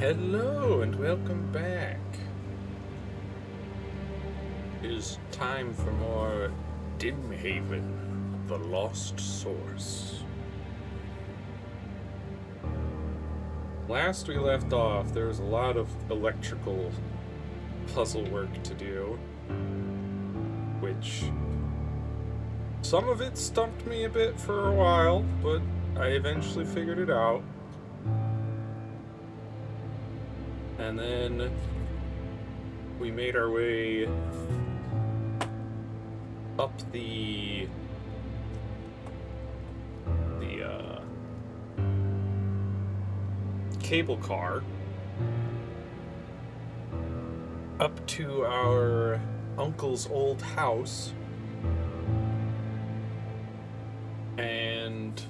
Hello and welcome back. It is time for more Dimhaven, the Lost Source. Last we left off, there was a lot of electrical puzzle work to do, which some of it stumped me a bit for a while, but I eventually figured it out. And then we made our way up the cable car up to our uncle's old house, and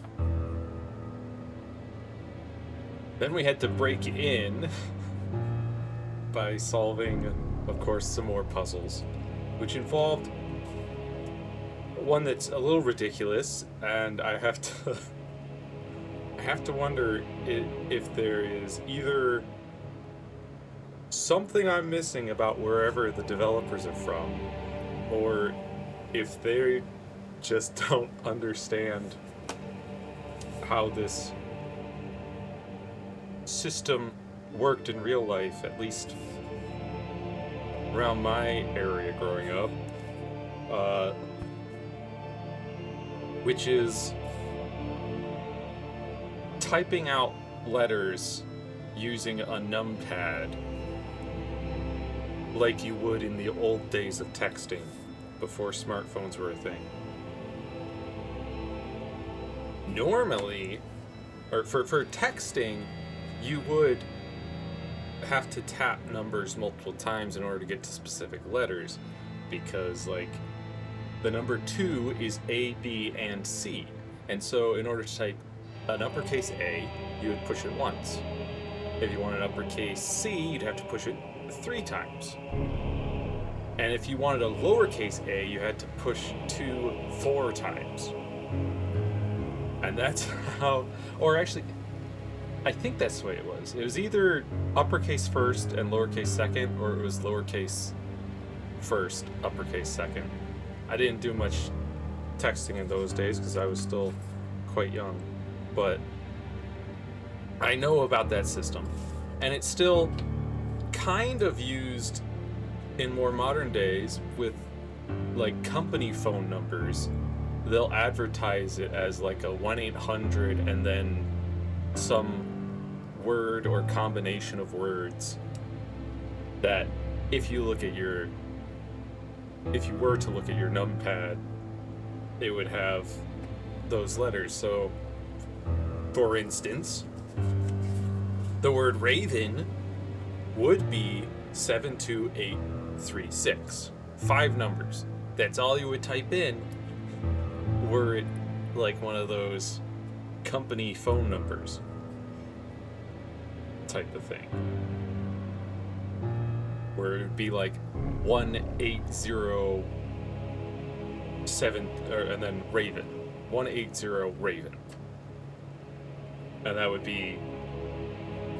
then we had to break in by solving, of course, some more puzzles, which involved one that's a little ridiculous, and I have to wonder if there is either something I'm missing about wherever the developers are from, or if they just don't understand how this system worked in real life, at least around my area growing up, which is typing out letters using a numpad like you would in the old days of texting before smartphones were a thing. Normally, or for texting, you would have to tap numbers multiple times in order to get to specific letters, because like the number 2 is A, B, and C, and so in order to type an uppercase A, you would push it once. If you want an uppercase C, you'd have to push it 3 times. And if you wanted a lowercase a, you had to push 2 4 times. And that's how, or actually, I think that's the way it was. It was either uppercase first and lowercase second, or it was lowercase first, uppercase second. I didn't do much texting in those days because I was still quite young, but I know about that system, and it's still kind of used in more modern days with like company phone numbers. They'll advertise it as like a 1-800 and then some word or combination of words that if you were to look at your numpad, it would have those letters. So for instance, the word raven would be 72836. 5 numbers. That's all you would type in were it like one of those company phone numbers type of thing, where it would be like 1807 and then raven, 180 raven, and that would be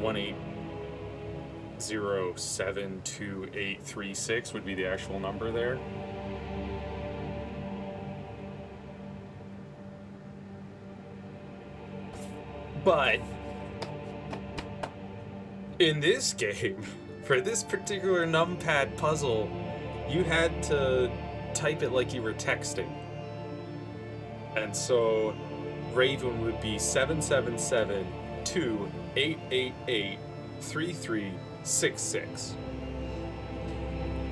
180722836 would be the actual number there. But in this game, for this particular numpad puzzle, you had to type it like you were texting. And so raven would be 77728883366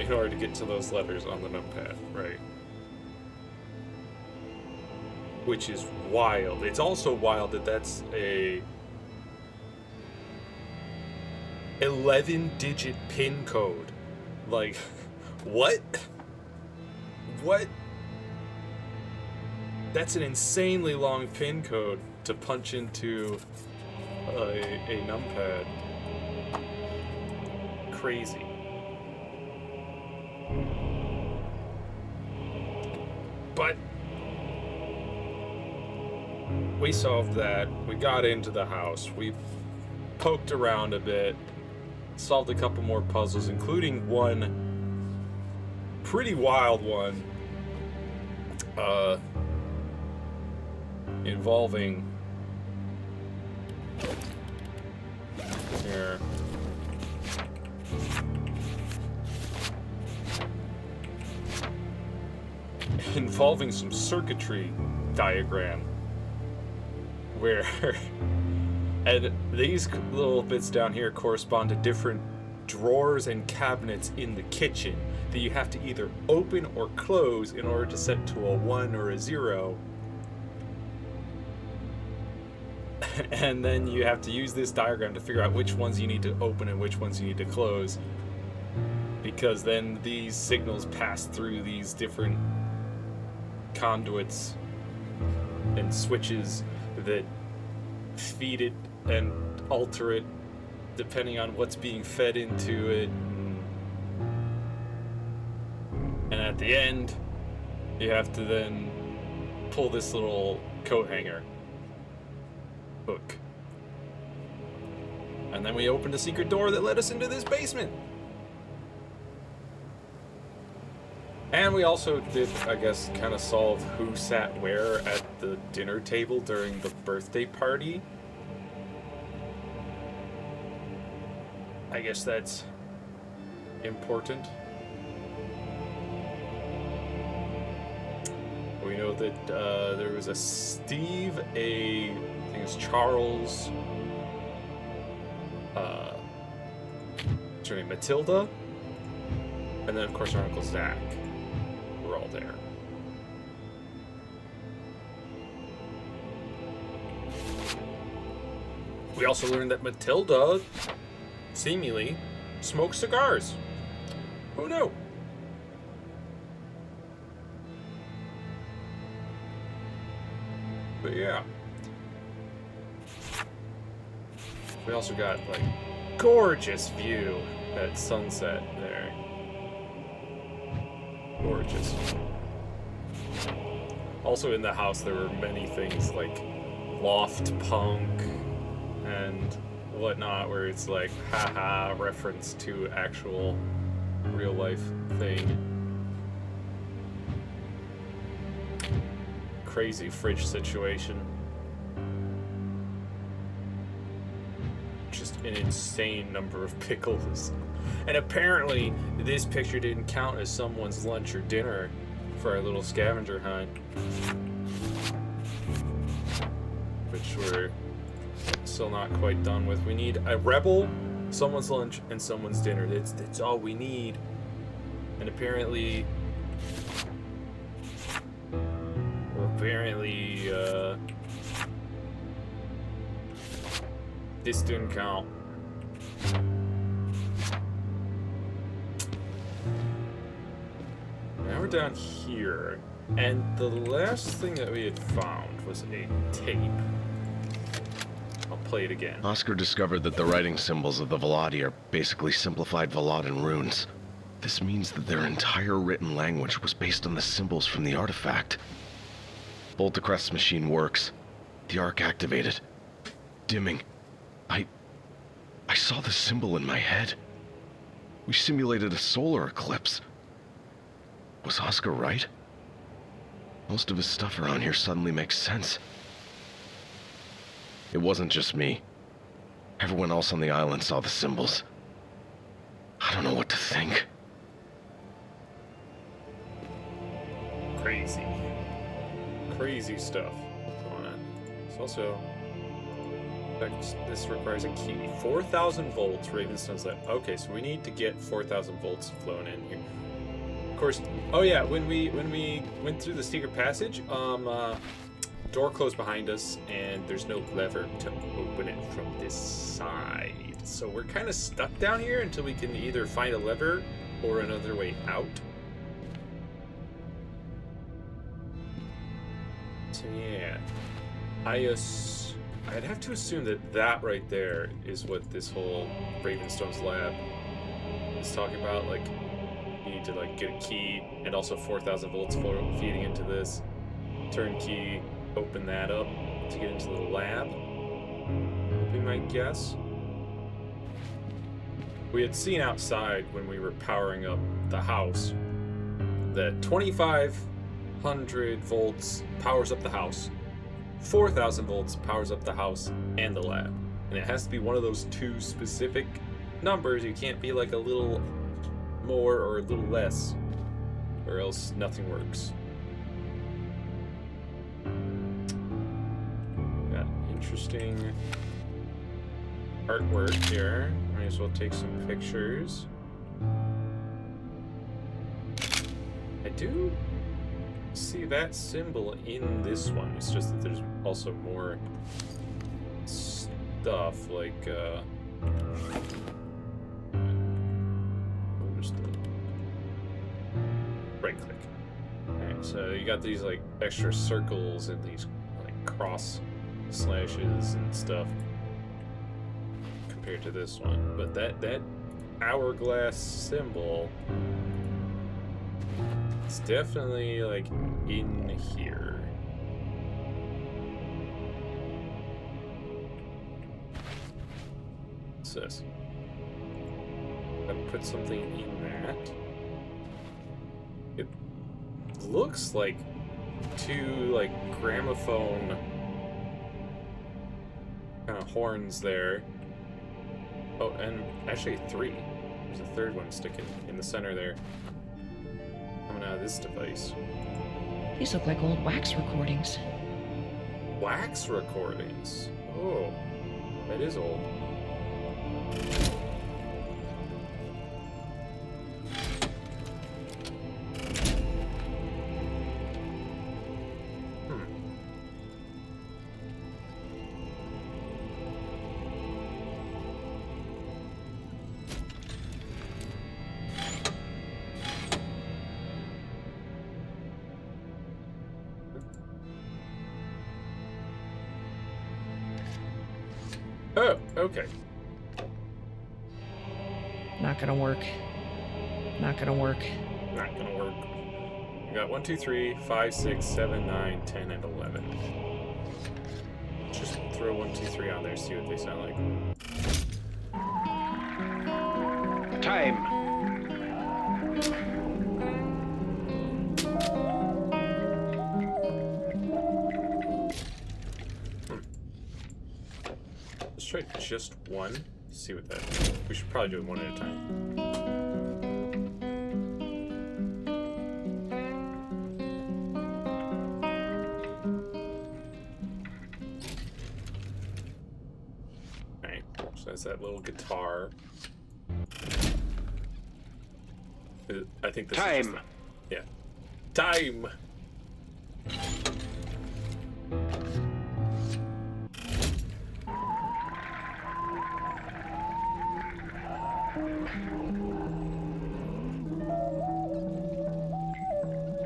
in order to get to those letters on the numpad, right? Which is wild. It's also wild that that's a 11-digit PIN code. Like, what? What? That's an insanely long PIN code to punch into a numpad. Crazy. But we solved that. We got into the house. We poked around a bit. solved a couple more puzzles, including one pretty wild one involving here. Involving some circuitry diagram where and these little bits down here correspond to different drawers and cabinets in the kitchen that you have to either open or close in order to set to a 1 or a 0. And then you have to use this diagram to figure out which ones you need to open and which ones you need to close, because then these signals pass through these different conduits and switches that feed it and alter it depending on what's being fed into it. And at the end, you have to then pull this little coat hanger hook. And then we opened a secret door that led us into this basement. And we also did, I guess, kind of solve who sat where at the dinner table during the birthday party. I guess that's important. We know that there was a Steve, I think it was Charles, what's her name, Matilda, and then of course our Uncle Zach. We're all there. We also learned that Matilda seemingly smokes cigars. Who knew? But yeah. We also got like gorgeous view at sunset there. Gorgeous. Also in the house there were many things like loft punk and whatnot, where it's like haha reference to actual real life thing. Crazy fridge situation. Just an insane number of pickles. And apparently this picture didn't count as someone's lunch or dinner for our little scavenger hunt, which we're still not quite done with. We need a rebel, someone's lunch, and someone's dinner. That's all we need. And apparently this didn't count. Now we're down here, and the last thing that we had found was a tape. I'll play it again. Oscar discovered that the writing symbols of the Velati are basically simplified Veladan runes. This means that their entire written language was based on the symbols from the artifact. Voltacrest's machine works. The arc activated. Dimming. I saw the symbol in my head. We simulated a solar eclipse. Was Oscar right? Most of his stuff around here suddenly makes sense. It wasn't just me. Everyone else on the island saw the symbols. I don't know what to think. Crazy stuff going on. It's also, this requires a key. 4,000 volts, Ravenstone's lab. Okay, so we need to get 4,000 volts flown in here. Of course, oh yeah, when we went through the secret passage, door closed behind us, and there's no lever to open it from this side. So we're kind of stuck down here until we can either find a lever or another way out. So yeah, I'd have to assume that right there is what this whole Ravenstone's lab is talking about. Like, you need to like get a key and also 4,000 volts feeding into this. Turn key, open that up to get into the lab, would be my guess. we had seen outside when we were powering up the house that 2500 volts powers up the house, 4000 volts powers up the house and the lab. And it has to be one of those two specific numbers. You can't be like a little more or a little less, or else nothing works. Got interesting artwork here. Might as well take some pictures. I do see that symbol in this one. It's just that there's also more stuff like just right click. Alright, so you got these like extra circles and these like cross slashes and stuff compared to this one. But that hourglass symbol, it's definitely like in here. What's this? Gotta put something in that. It looks like two like gramophone kind of horns there. Oh, and actually three. There's a third one sticking in the center there. Coming out of this device. These look like old wax recordings. Wax recordings? Oh, that is old. Oh, okay. Not gonna work. Not gonna work. Not gonna work. We got 1, 2, 3, 5, 6, 7, 9, 10, and 11. Just throw 1, 2, 3 on there, see what they sound like. Time. Let's try just one. See what that. We should probably do it one at a time. Alright, so that's that little guitar. I think this is just, Time. yeah. Time!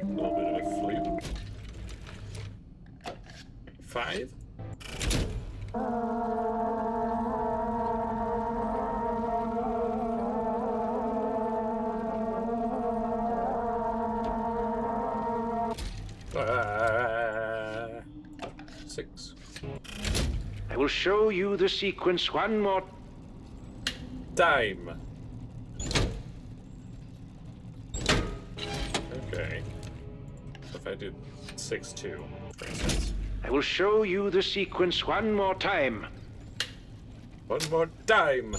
A little bit of a flute. 5. Ah, 6. I will show you the sequence one more. Time. Okay. So if I did 6-2, for instance. I will show you the sequence one more time. One more time.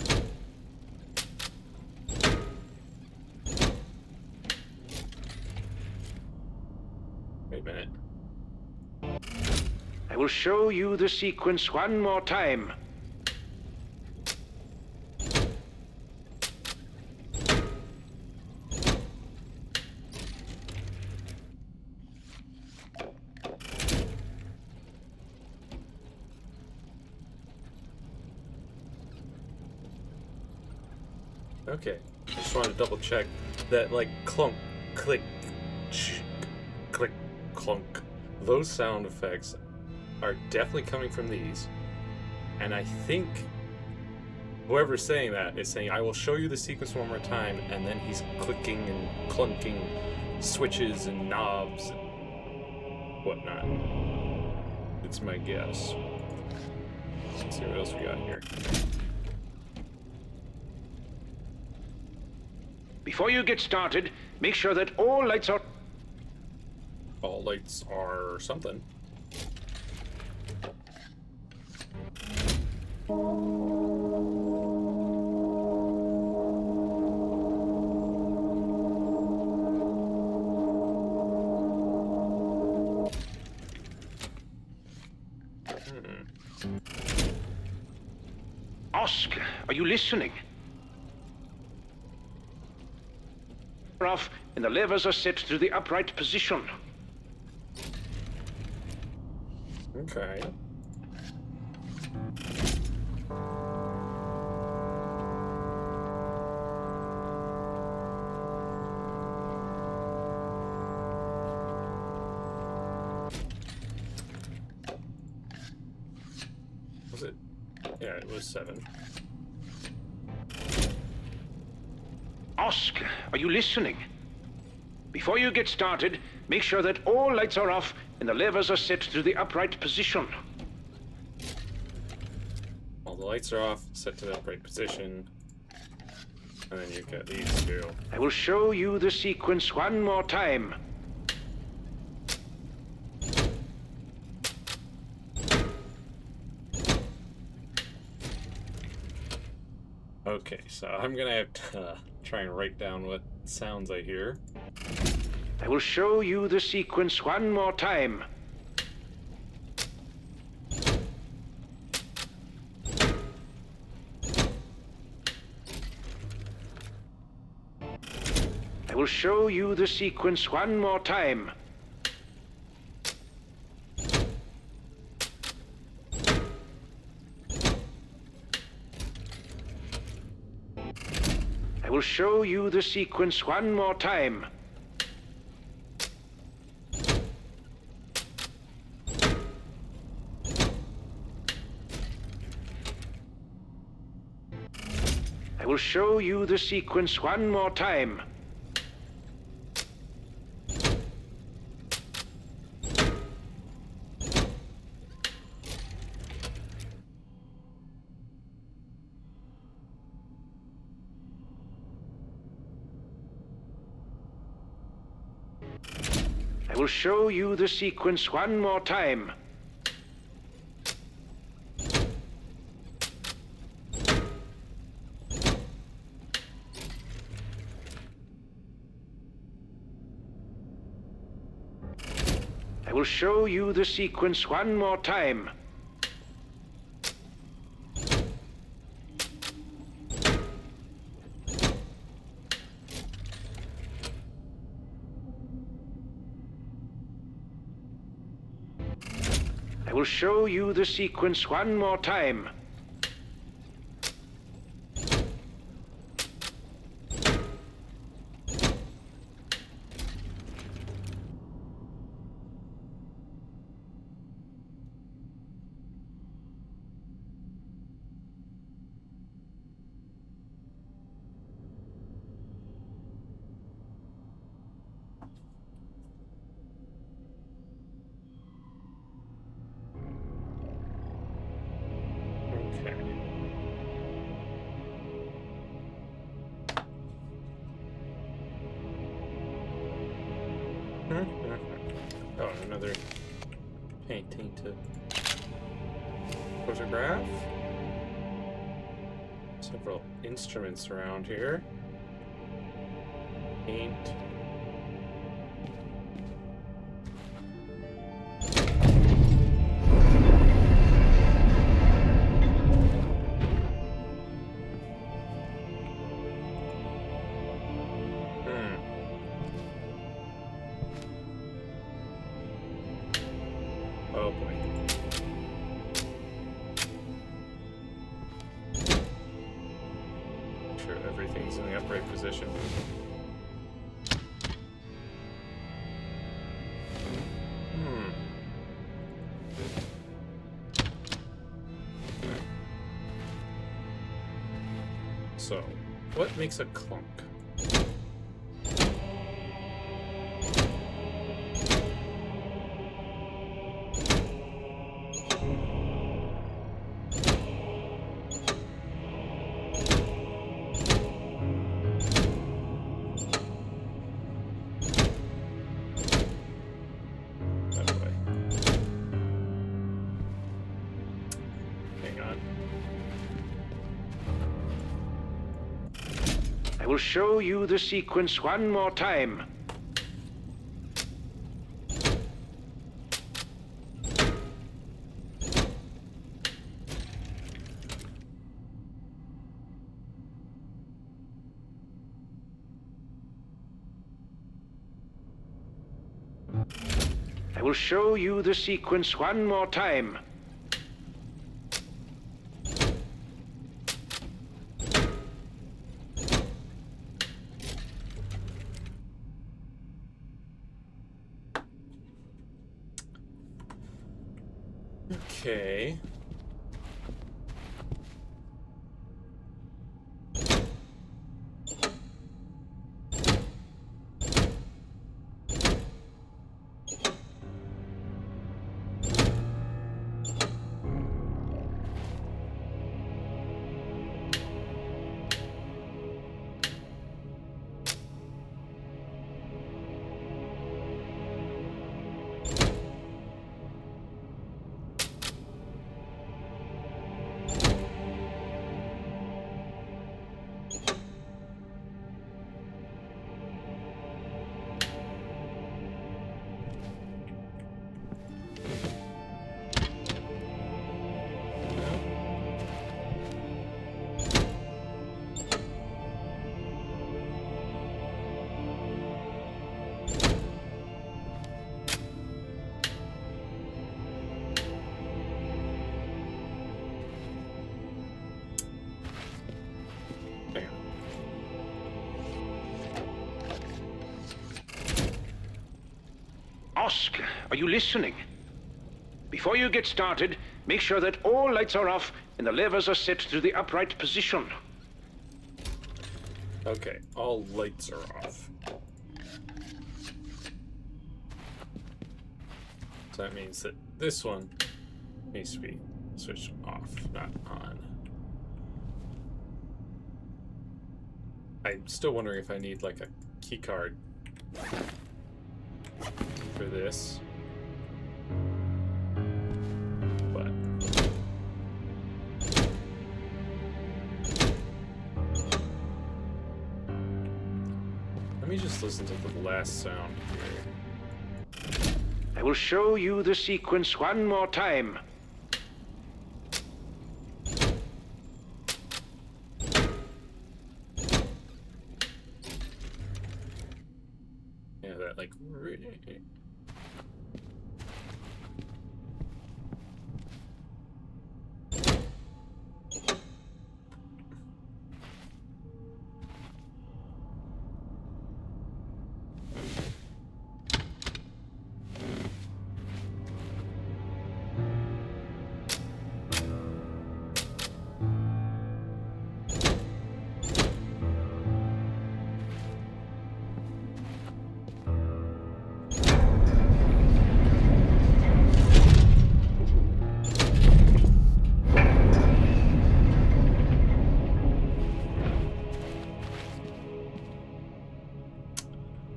Wait a minute. I will show you the sequence one more time. Okay. I just wanted to double check that, like, clunk, click, click, clunk. Those sound effects are definitely coming from these. And I think whoever's saying that is saying, I will show you the sequence one more time, and then he's clicking and clunking switches and knobs and whatnot. It's my guess. Let's see what else we got here. Before you get started, make sure that all lights are... All lights are something. Oscar, are you listening? Off, and the levers are set to the upright position. Okay. Was it? Yeah, it was 7. Oscar, are you listening? Before you get started, make sure that all lights are off and the levers are set to the upright position. All the lights are off, set to the upright position. And then you get these two. I will show you the sequence one more time. Okay, so I'm gonna have to try and write down what sounds I hear. I will show you the sequence one more time. I will show you the sequence one more time. I will show you the sequence one more time. I will show you the sequence one more time. I will show you the sequence one more time. I will show you the sequence one more time. I will show you the sequence one more time. Okay. Oh, another painting to photograph. Several instruments around here. Paint. Oh boy. Make sure everything's in the upright position. So, what makes a clunk? will show you the sequence one more time. I will show you the sequence one more time. Okay. Oscar, are you listening? Before you get started, make sure that all lights are off and the levers are set to the upright position. Okay, all lights are off. So that means that this one needs to be switched off, not on. I'm still wondering if I need like a key card for this. But let me just listen to the last sound here. I will show you the sequence one more time. Yeah, that like.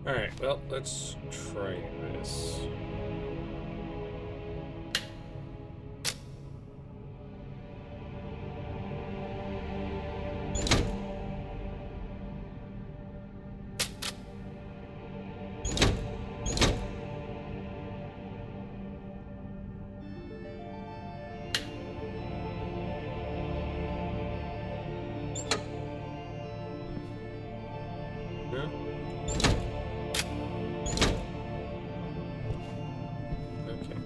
Alright, well, let's try this. No? Okay.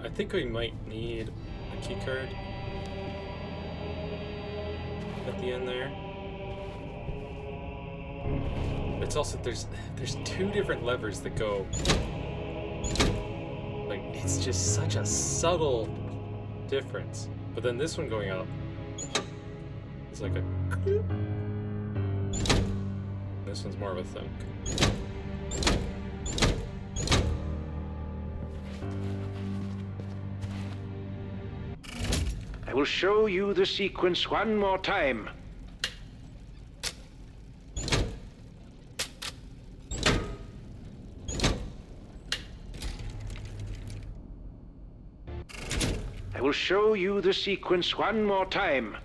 I think we might need a key card at the end there. It's also there's two different levers that go. Like it's just such a subtle difference. But then this one going up is like a. This one's more of a thunk. I will show you the sequence one more time. I will show you the sequence one more time.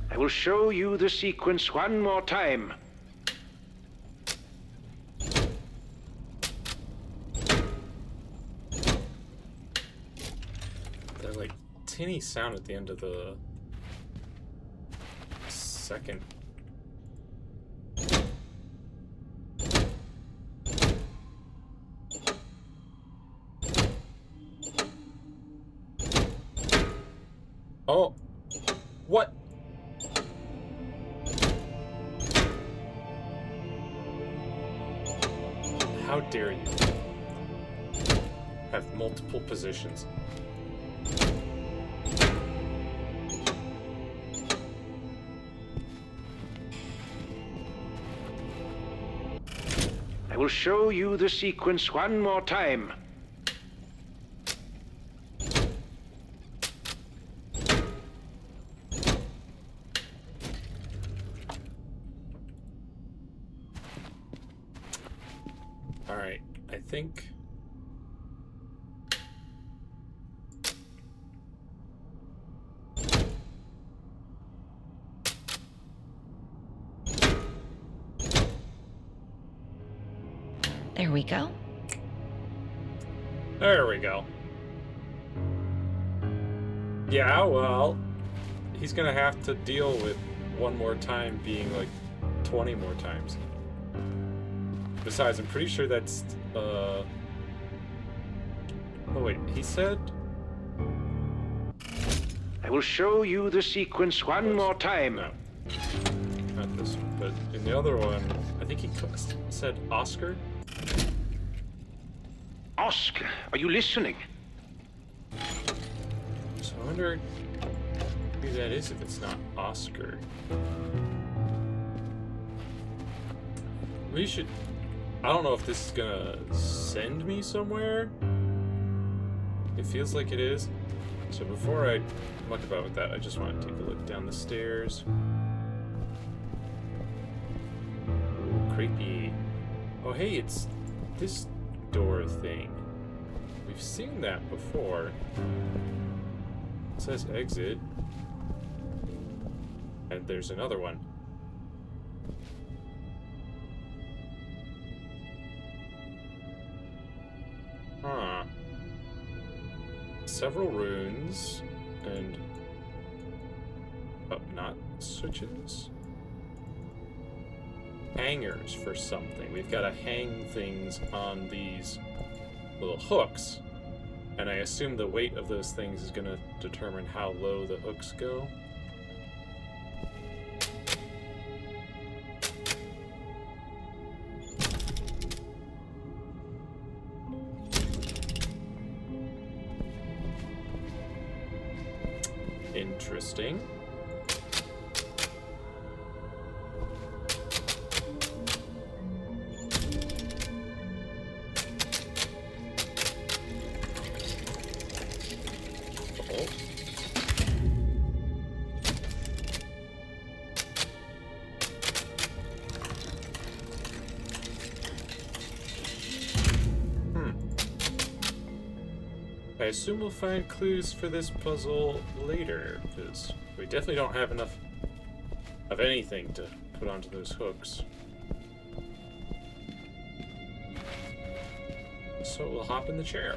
I will show you the sequence one more time. That like tinny sound at the end of the second. Oh, what? How dare you have multiple positions? I will show you the sequence one more time. All right, I think. There we go. There we go. Yeah, well, he's gonna have to deal with one more time being like 20 more times. Besides, I'm pretty sure that's, oh wait, he said? I will show you the sequence one more time. No. Not this one, but in the other one, I think he said Oscar? Oscar, are you listening? So I wonder who that is if it's not Oscar. We should... I don't know if this is gonna send me somewhere. It feels like it is. So before I muck about with that, I just want to take a look down the stairs. Ooh, creepy. Oh hey, it's this door thing. We've seen that before. It says exit. And there's another one. Huh. Several runes and not switches. Hangers for something. We've got to hang things on these little hooks. And I assume the weight of those things is going to determine how low the hooks go. Interesting. Oh. I assume we'll find clues for this puzzle later, because we definitely don't have enough of anything to put onto those hooks. So we'll hop in the chair.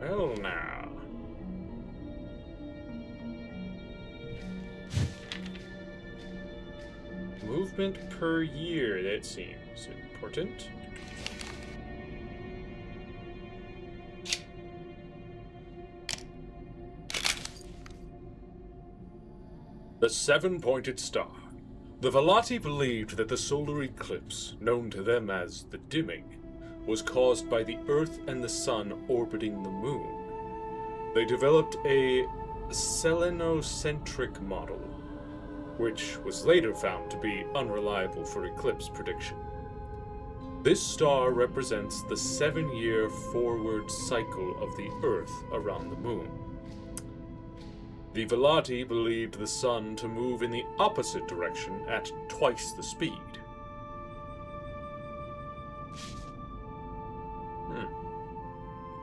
Well, now. Movement per year, that seems important. The Seven-Pointed Star. The Velati believed that the solar eclipse, known to them as the Dimming, was caused by the Earth and the Sun orbiting the Moon. They developed a selenocentric model, which was later found to be unreliable for eclipse prediction. This star represents the 7-year forward cycle of the Earth around the Moon. The Velati believed the Sun to move in the opposite direction at twice the speed.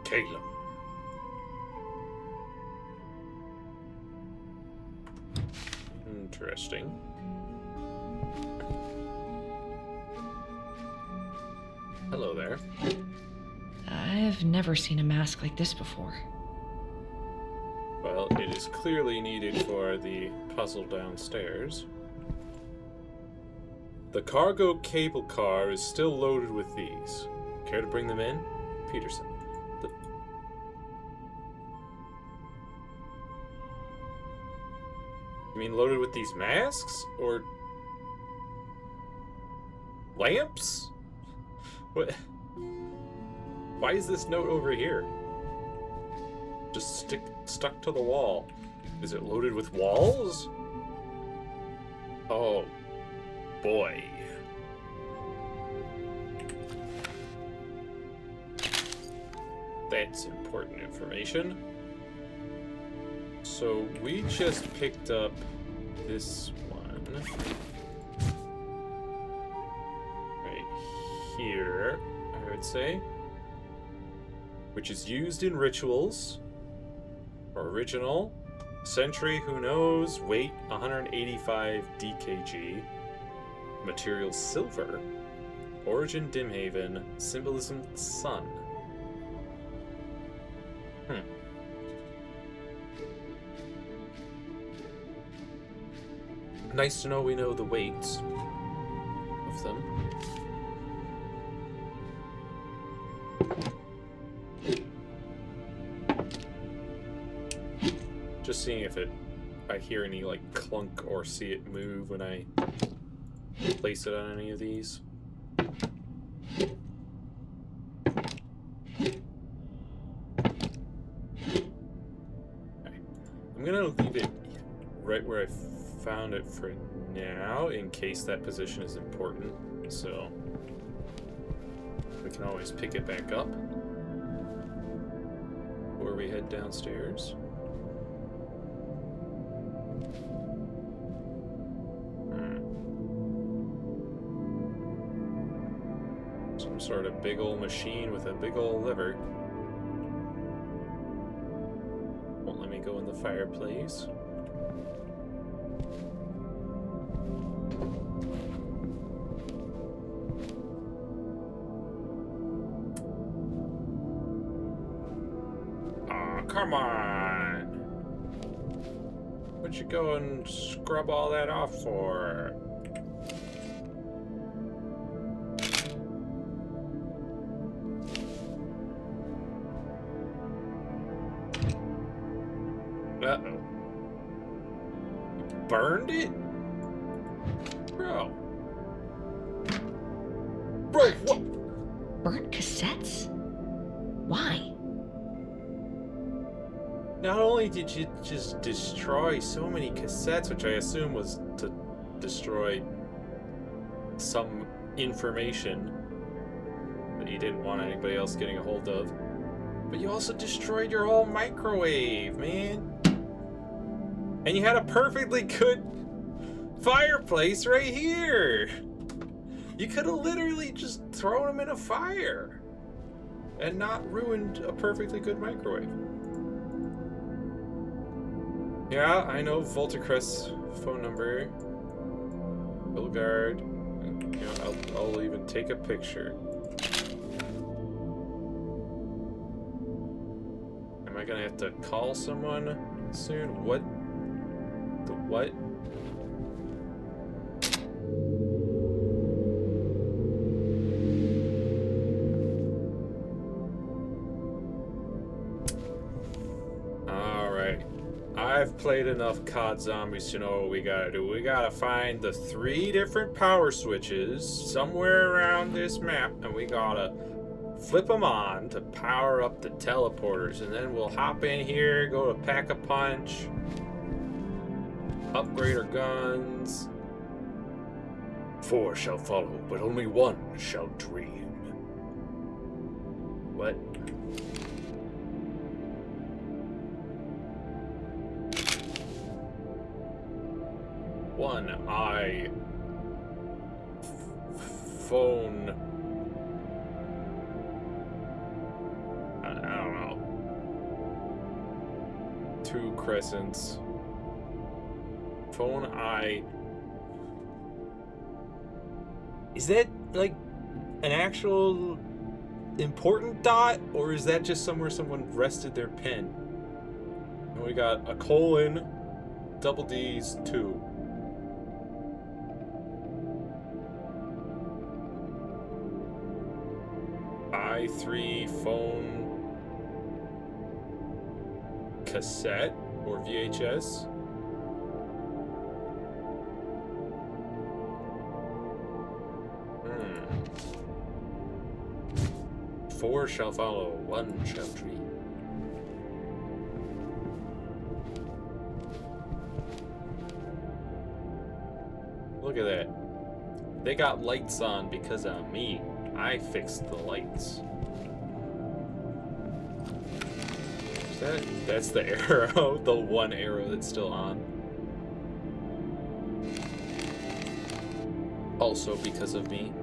Caleb. Interesting. Hello there. I've never seen a mask like this before. Well, it is clearly needed for the puzzle downstairs. The cargo cable car is still loaded with these. Care to bring them in? Peterson. You mean loaded with these masks? Or lamps? What? Why is this note over here? Just stuck to the wall. Is it loaded with walls? Oh, boy. That's important information. So we just picked up this one. Right here, I would say. Which is used in rituals. Original. Century, who knows? Weight 185 DKG. Material silver. Origin Dimhaven. Symbolism sun. Nice to know we know the weights of them. Just seeing if I hear any like clunk or see it move when I place it on any of these. Okay. I'm gonna leave it right where I found it for now, in case that position is important, so we can always pick it back up before we head downstairs. Some sort of big old machine with a big old lever. Won't let me go in the fireplace. Come on! What'd you go and scrub all that off for? Uh-oh. You burned it? Bro. Bro, what? Burnt cassettes? Why? Not only did you just destroy so many cassettes, which I assume was to destroy some information that you didn't want anybody else getting a hold of, but you also destroyed your whole microwave, man. And you had a perfectly good fireplace right here. You could have literally just thrown them in a fire and not ruined a perfectly good microwave. Yeah, I know Voltecrest's phone number. Bilgard. You know, I'll even take a picture. I gonna have to call someone soon? What? The what? Alright. I've played enough COD Zombies to know what we gotta do. We gotta find the 3 different power switches somewhere around this map, and we gotta flip them on to power up the teleporters, and then we'll hop in here, go to Pack-a-Punch, upgrade our guns. 4 shall follow, but only 1 shall dream. What? One eye phone. I don't know. 2 crescents. Phone eye. Is that like an actual important dot, or is that just somewhere someone rested their pen? And we got a colon, double D's, 2. I3 phone cassette or VHS. Hmm. 4 shall follow, 1 shall dream. Look at that. They got lights on because of me. I fixed the lights. Is that's the arrow, the 1 arrow that's still on. Also because of me.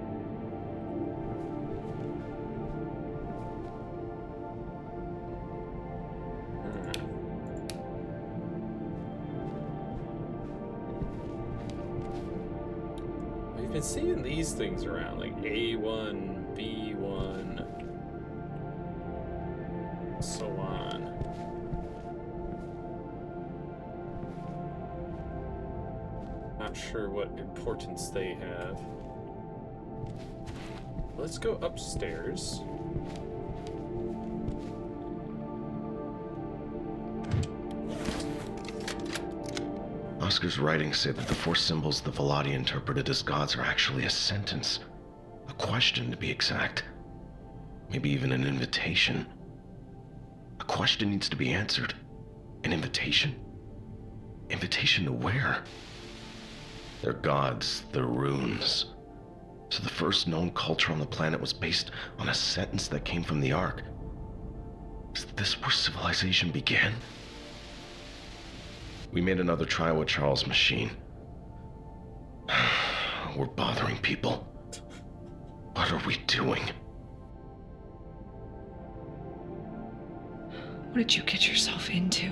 We've been seeing these things around, like A1, B1, so on. Not sure what importance they have. Let's go upstairs. Oscar's writings say that the 4 symbols the Velati interpreted as gods are actually a sentence. A question, to be exact. Maybe even an invitation. A question needs to be answered. An invitation? Invitation to where? They're gods, they're runes. So the first known culture on the planet was based on a sentence that came from the Ark. Is this where civilization began? We made another trial with Charles' machine. We're bothering people. What are we doing? What did you get yourself into?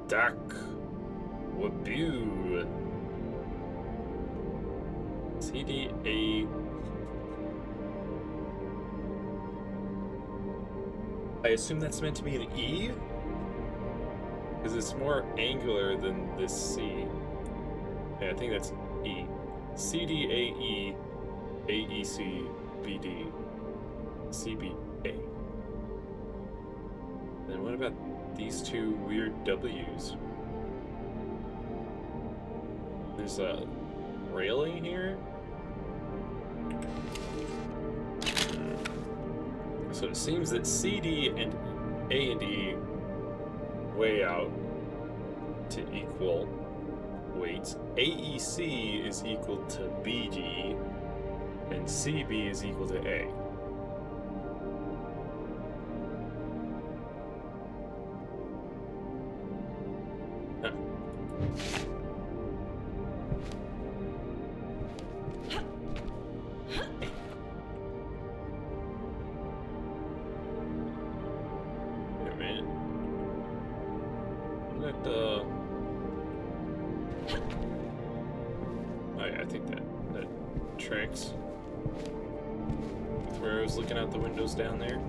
Dak Wabu. CDA. I assume that's meant to be an E? Because it's more angular than this C. Yeah, I think that's E. CDAE, AEC, BD, CBA. Then what about these 2 weird W's? There's a railing here? So it seems that CD and A and E weigh out to equal weights. AEC is equal to BD, and CB is equal to A. Huh. yeah, I think that tracks with where I was looking out the windows down there.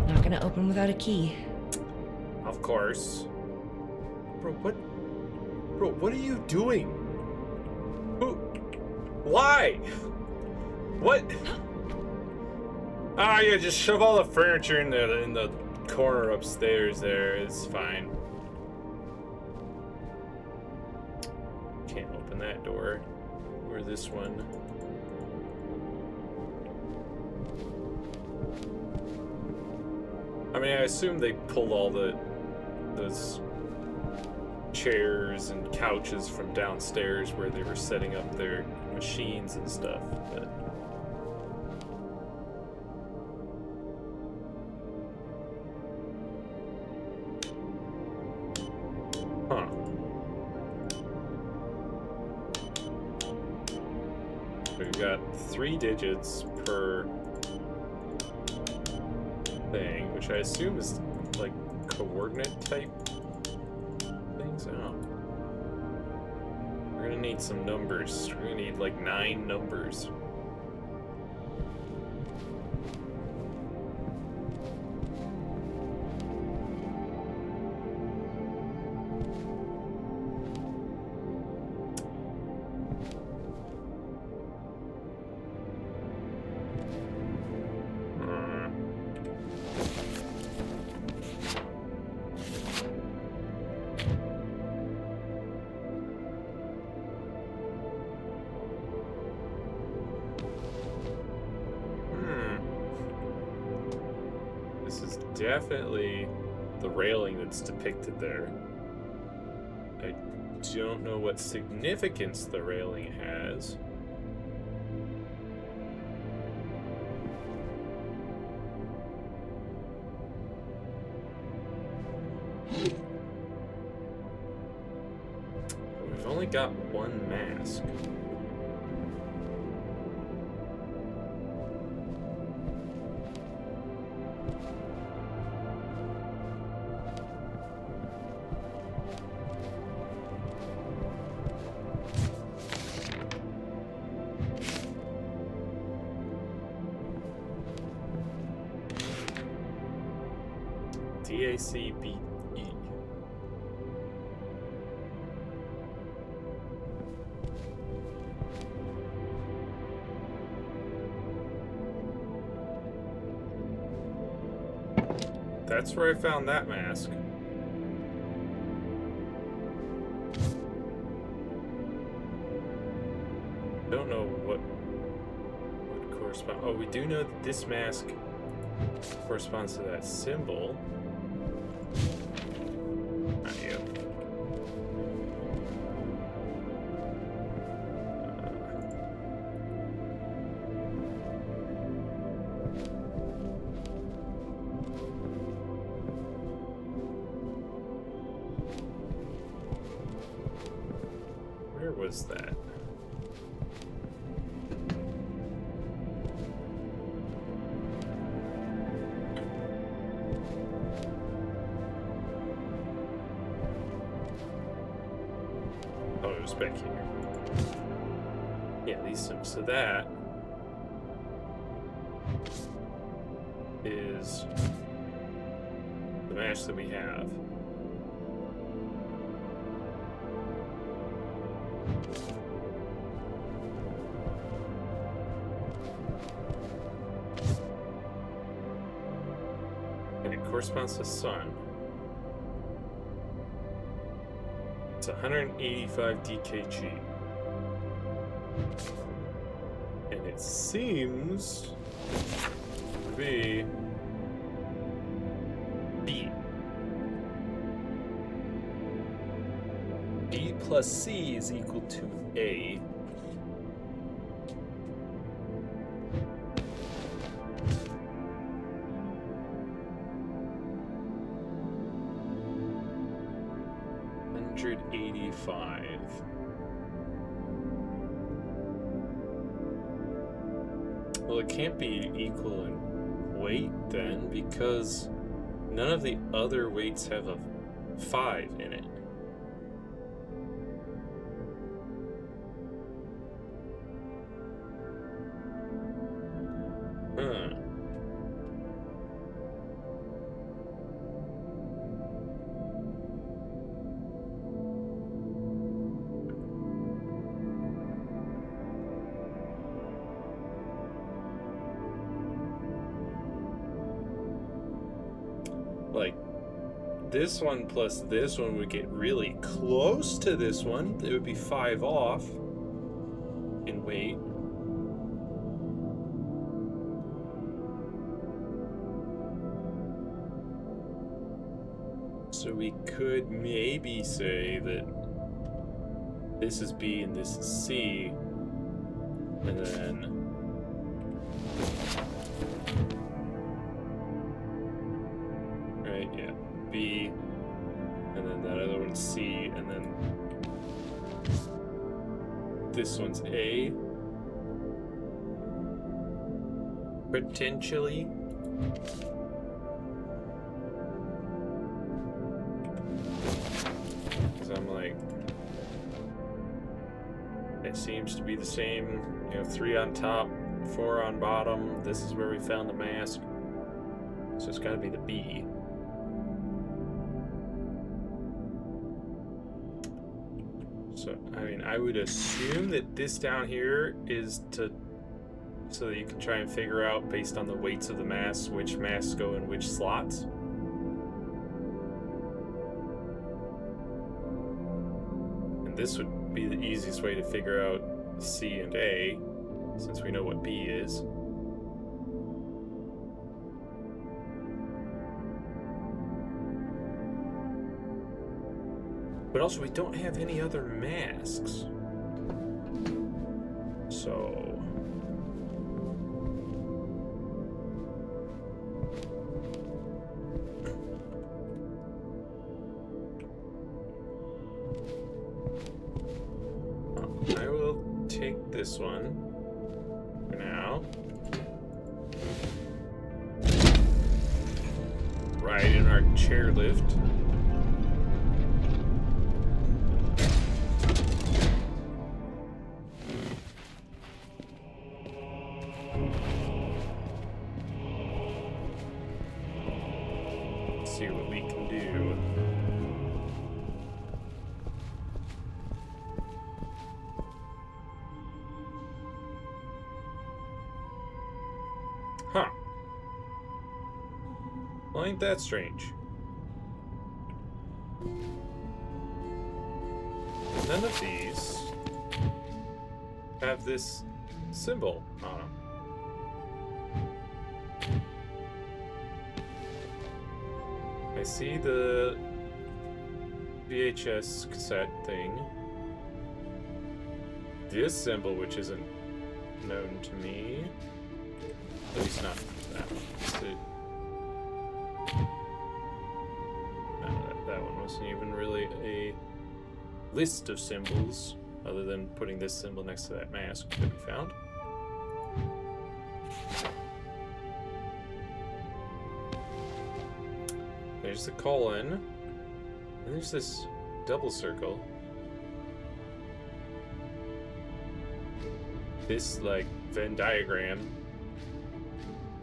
Not gonna open without a key. Of course. Bro, what are you doing? Who? Why? What? Ah, yeah, just shove all the furniture in the corner upstairs there. It's fine. Can't open that door. Or this one. I mean, I assume they pulled all those chairs and couches from downstairs where they were setting up their machines and stuff, but huh. We've got 3 digits per thing, which I assume is like coordinate type things. Oh. We're gonna need some numbers. We're gonna need like 9 numbers. Definitely the railing that's depicted there. I don't know what significance the railing has. We've only got 1 mask. DACBE. That's where I found that mask. Don't know what would correspond. Oh, we do know that this mask corresponds to that symbol. Not you. Where was that? Oh, it was back here. Yeah, these two. So that is the match that we have. And it corresponds to sun. It's 185 DKG. And it seems to be B. B plus C is equal to A. Well, it can't be equal in weight then, because none of the other weights have a 5 in it. Huh. Like, this one plus this one would get really close to this one. It would be 5 off in weight. So we could maybe say that this is B and this is C, and then B, and then that other one's C, and then this one's A. Potentially. Because I'm like, it seems to be the same, 3 on top, 4 on bottom. This is where we found the mask. So it's gotta be the B. So, I mean, I would assume that this down here is so that you can try and figure out, based on the weights of the masks, which masks go in which slots. And this would be the easiest way to figure out C and A, since we know what B is. But also, we don't have any other masks. So... I will take this one for now. Ride in our chairlift. See what we can do. Huh. Well, ain't that strange? None of these have this symbol on them. I see the VHS cassette thing. This symbol, which isn't known to me. At least not that one. No, that one wasn't even really a list of symbols, other than putting this symbol next to that mask that we found. There's the colon, and there's this double circle. This, like, Venn diagram,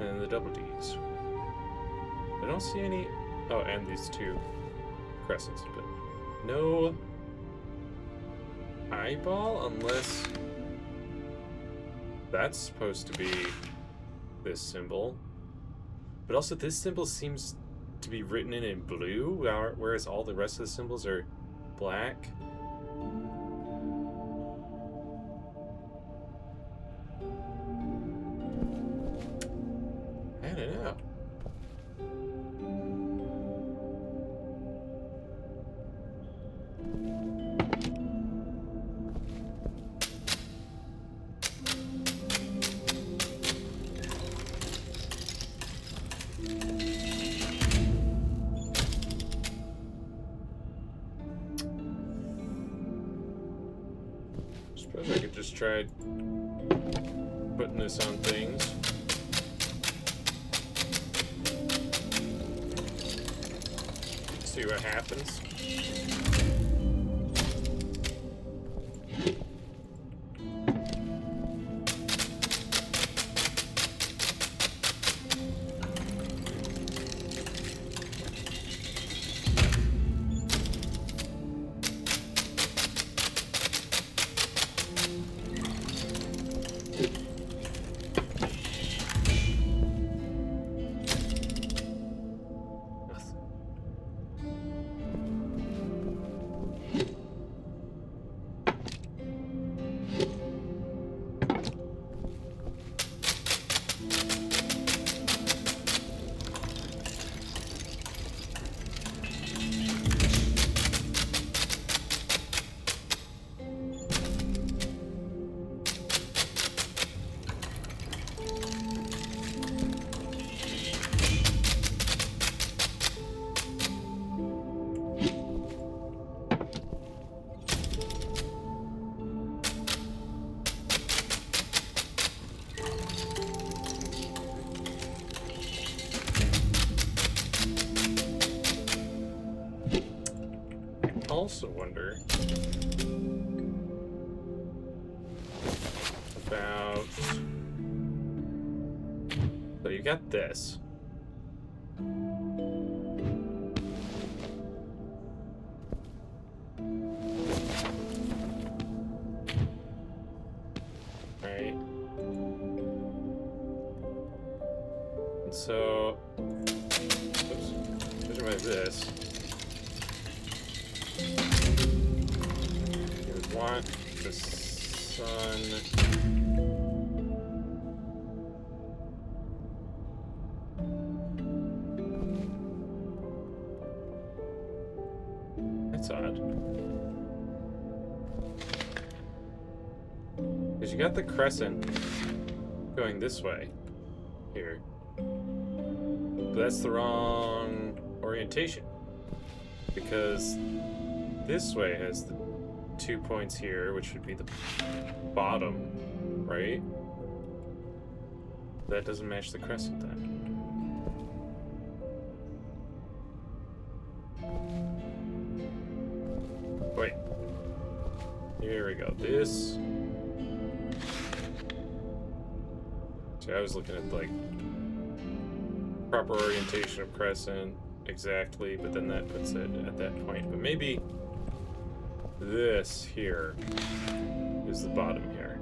and the double D's. I don't see any... Oh, and these 2 crescents, but no eyeball, unless that's supposed to be this symbol. But also, this symbol seems to be written in blue, whereas all the rest of the symbols are black. I don't know. Suppose I could just try putting this on things. See what happens. Also wonder about, so you got this. Right. And so, oops, judging by this, you would want the sun. That's odd. Because you got the crescent going this way here. But that's the wrong orientation. Because this way has the 2 points here, which would be the bottom, right? That doesn't match the crescent then. Wait. Here we go. This. See, I was looking at like proper orientation of crescent exactly, but then that puts it at that point. But maybe this here is the bottom here.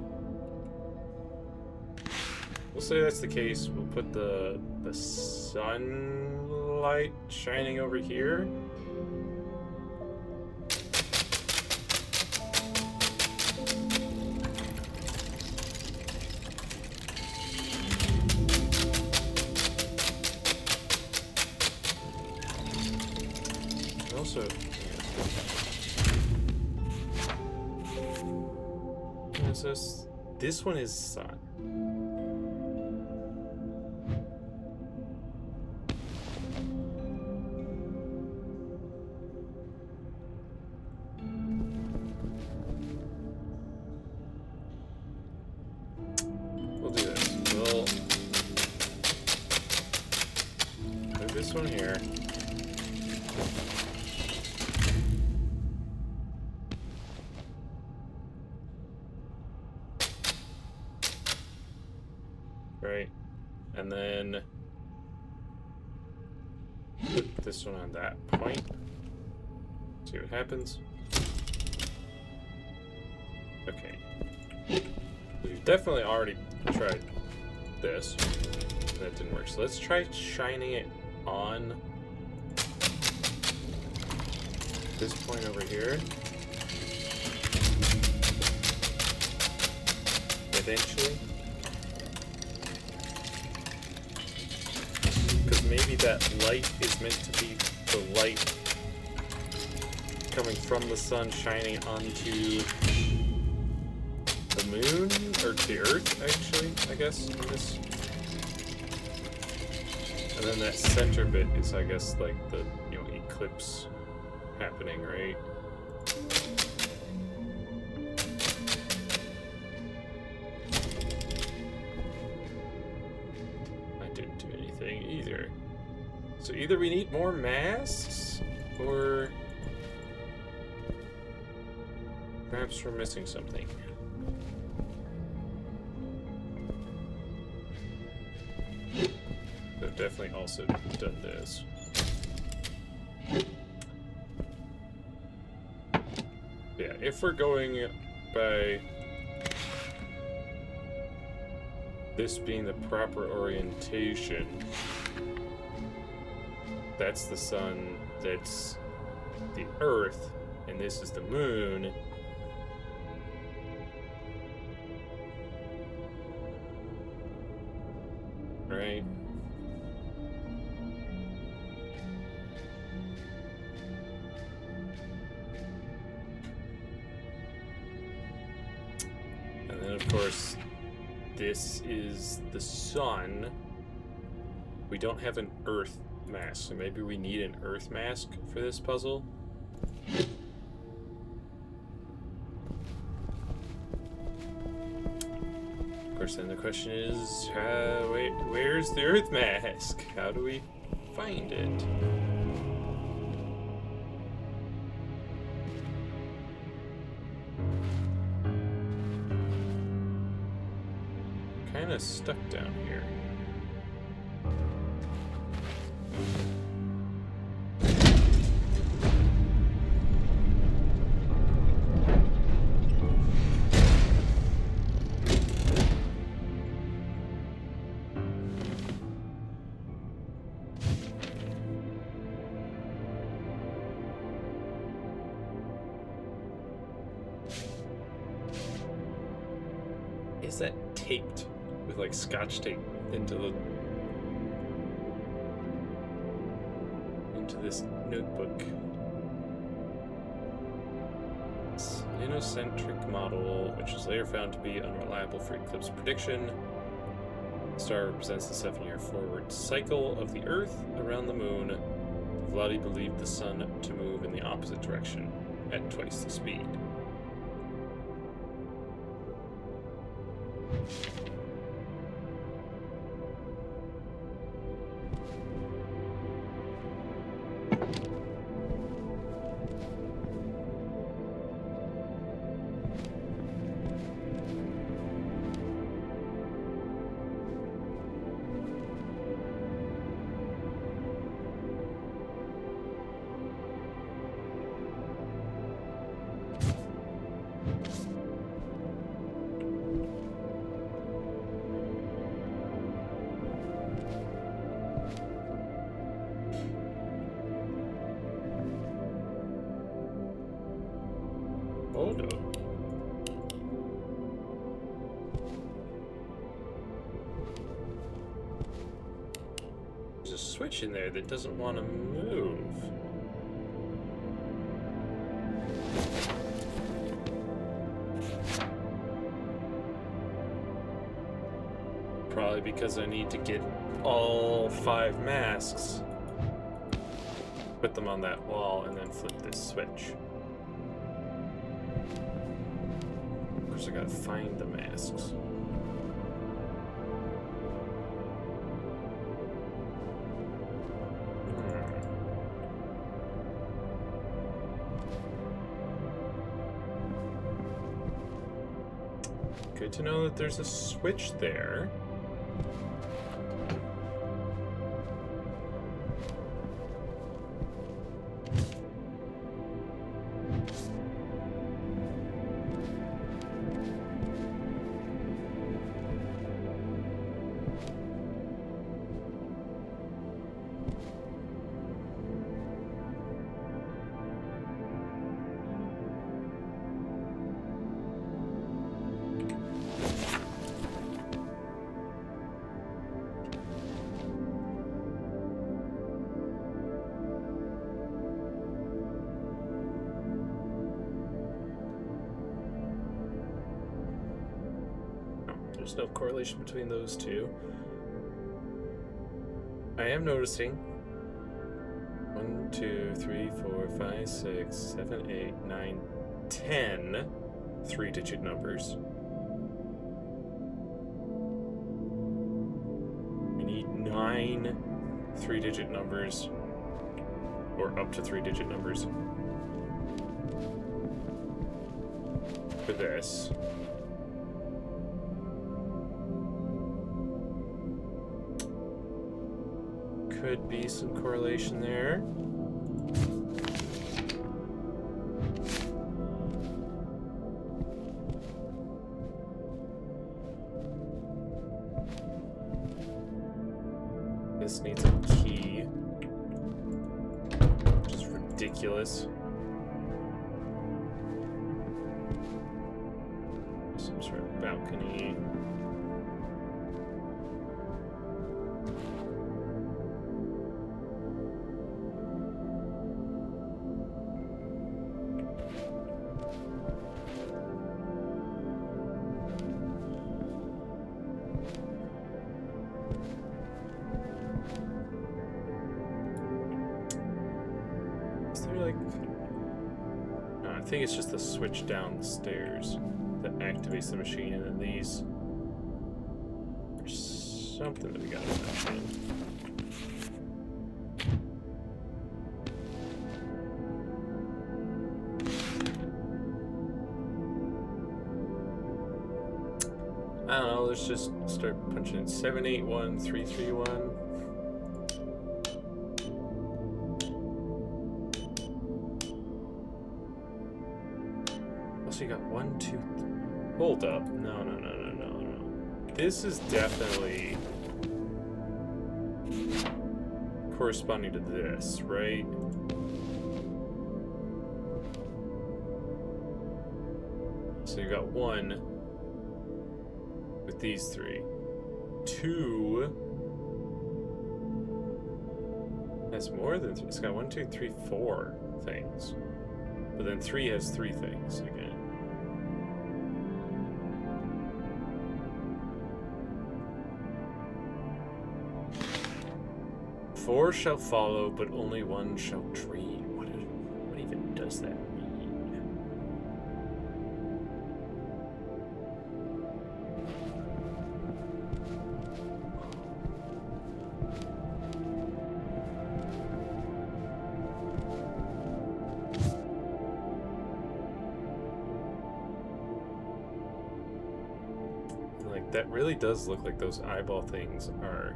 We'll say that's the case. We'll put the sunlight shining over here. Also, what is this? This one is sun. We'll do this. We'll move this one here. Right, and then put this one on that point. See what happens. Okay, we've definitely already tried this. That didn't work. So let's try shining it on this point over here. Eventually. Maybe that light is meant to be the light coming from the sun shining onto the moon, or the Earth, actually, I guess, in this. And then that center bit is, I guess, like the, you know, eclipse happening, right? I didn't do anything either. So either we need more masks, Or perhaps we're missing something. They've definitely also done this. Yeah, if we're going by this being the proper orientation, that's the sun, that's the Earth, and this is the moon. Right? And then, of course, this is the sun. We don't have an Earth mask, so maybe we need an Earth mask for this puzzle. Of course, then the question is, wait, where's the Earth mask? How do we find it? Kind of stuck down here. Is that taped with like scotch tape into this notebook? Cynocentric model, which was later found to be unreliable for eclipse prediction. The star represents the 7-year forward cycle of the Earth around the moon. Vladi believed the sun to move in the opposite direction at twice the speed. Oh no. There's a switch in there that doesn't want to move. Probably because I need to get all 5 masks, put them on that wall, and then flip this switch. Of course, I gotta find the masks. Good to know that there's a switch there. There's no correlation between those two. I am noticing 1, 2, 3, 4, 5, 6, 7, 8, 9, 10 3-digit numbers. We need 9 3-digit numbers or up to 3-digit numbers for this. Could be some correlation there. This needs a key, which is ridiculous. Some sort of balcony. I think it's just the switch down the stairs that activates the machine, and then these. There's something that we gotta mention. I don't know, let's just start punching in 781331. So you got 1, 2, hold up. No. This is definitely corresponding to this, right? So you got 1 with these 3. 2 has more than 3. It's got 1, 2, 3, 4 things. But then 3 has 3 things again. 4 shall follow, but only 1 shall dream. What even does that mean? Like, that really does look like those eyeball things are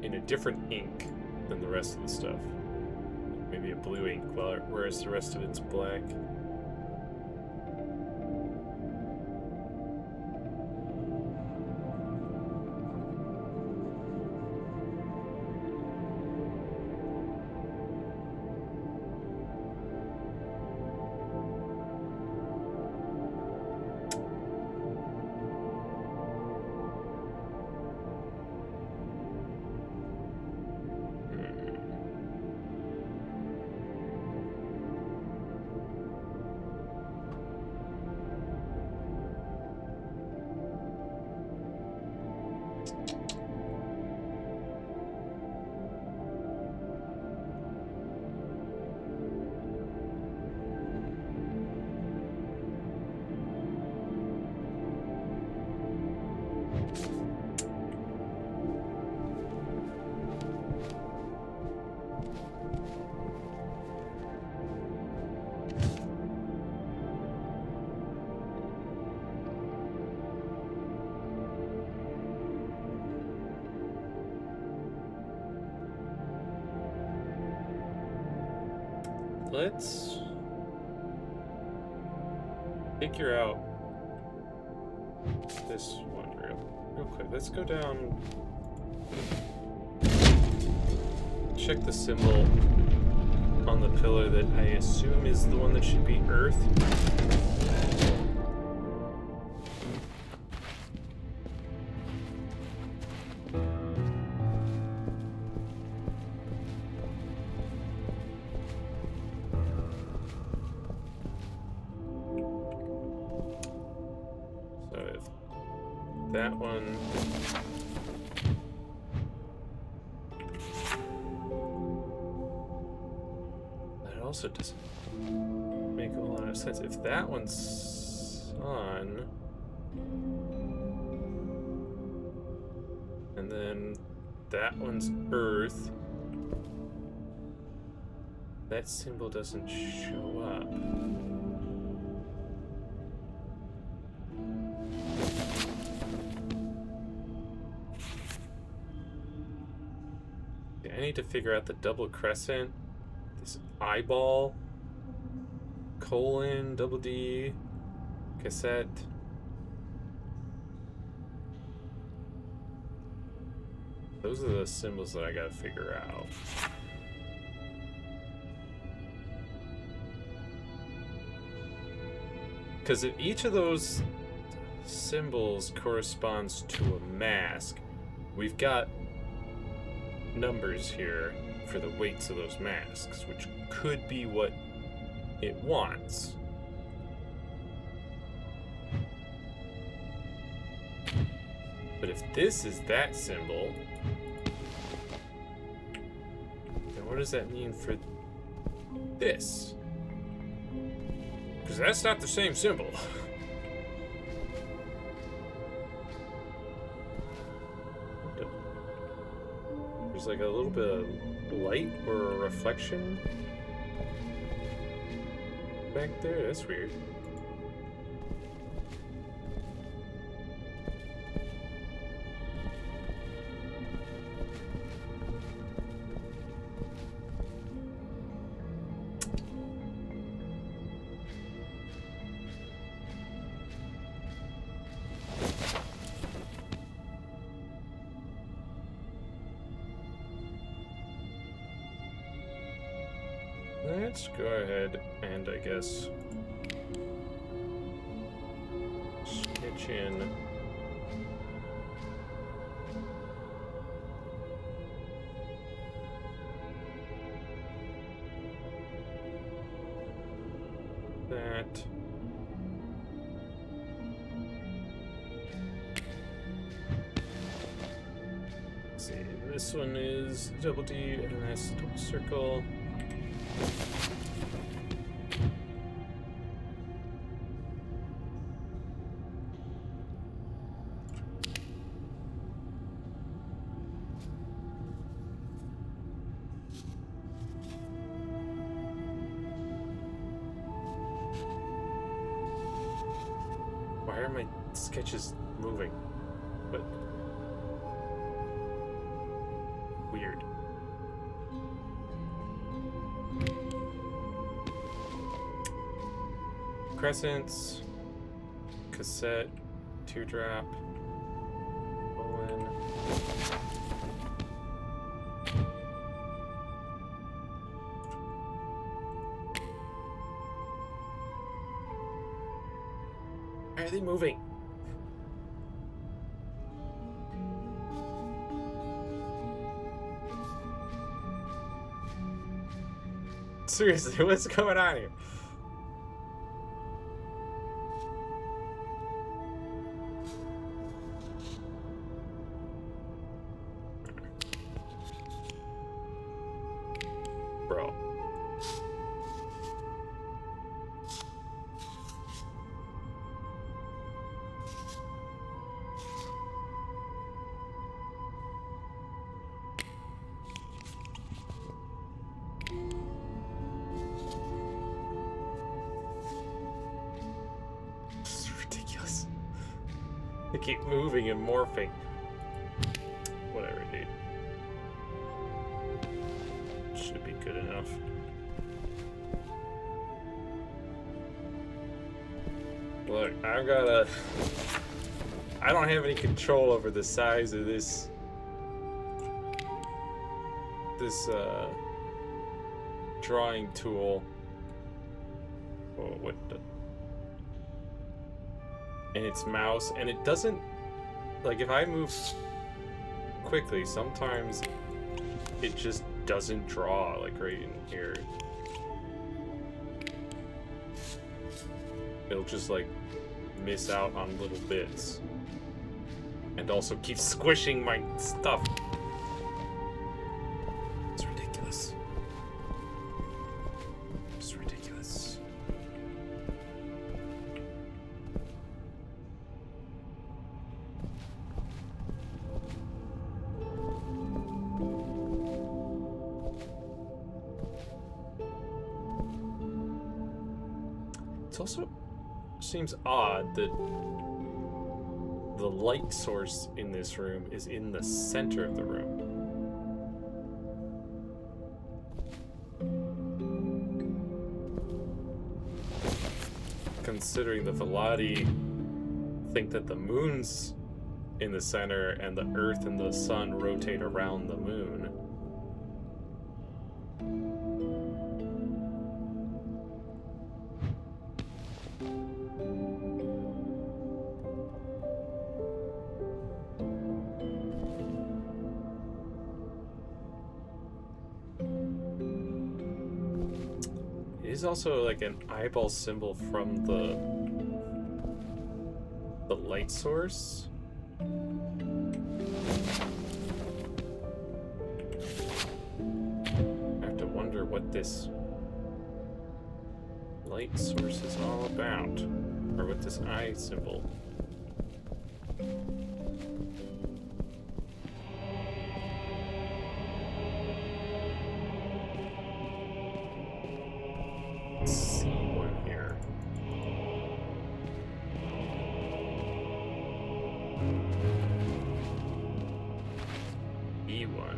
in a different ink than the rest of the stuff. Maybe a blue ink, whereas the rest of it's black. Let's figure out this one real quick. Let's go down, check the symbol on the pillar that I assume is the one that should be Earth. That one. That also doesn't make a lot of sense. If that one's on, and then that one's Earth, That symbol doesn't show up. Okay, I need to figure out the double crescent, this eyeball, colon, double D, cassette. Those are the symbols that I gotta figure out. Because if each of those symbols corresponds to a mask, we've got numbers here for the weights of those masks, which could be what it wants. But if this is that symbol, then what does that mean for this? Because that's not the same symbol. There's like a little bit of light or a reflection back there. That's weird. Let's go ahead and, I guess, sketch in that. Let's see, this one is double D and that's double circle. Why are my sketches moving? But weird. Crescents, cassette, teardrop, colon. Why are they moving? Seriously, what's going on here? Bro. This is ridiculous. They keep moving and morphing. Whatever, dude. Should be good enough. Look, I've got a... I don't have any control over the size of this... drawing tool. Oh, what the... And its mouse, and it doesn't... Like, if I move quickly, sometimes it just doesn't draw, like right in here. It'll just like miss out on little bits. And also keep squishing my stuff. It's ridiculous. It's ridiculous. also seems odd that the light source in this room is in the center of the room. Considering the Velati think that the moon's in the center and the Earth and the sun rotate around the moon. It is also like an eyeball symbol from the light source. I have to wonder what this light source is all about, or what this eye symbol. Let's see one here. E1.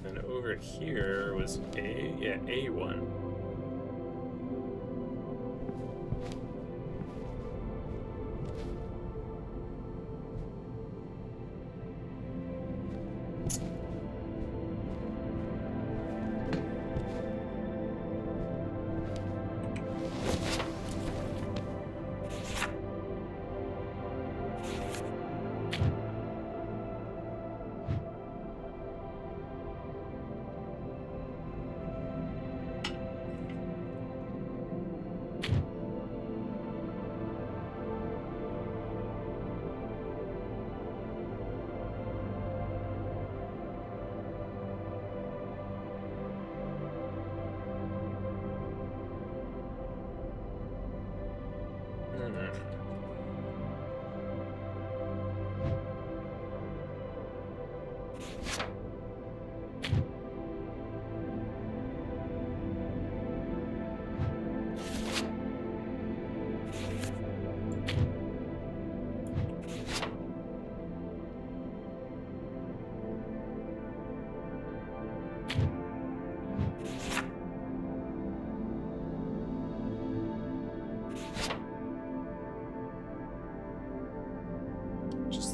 And over here was A1.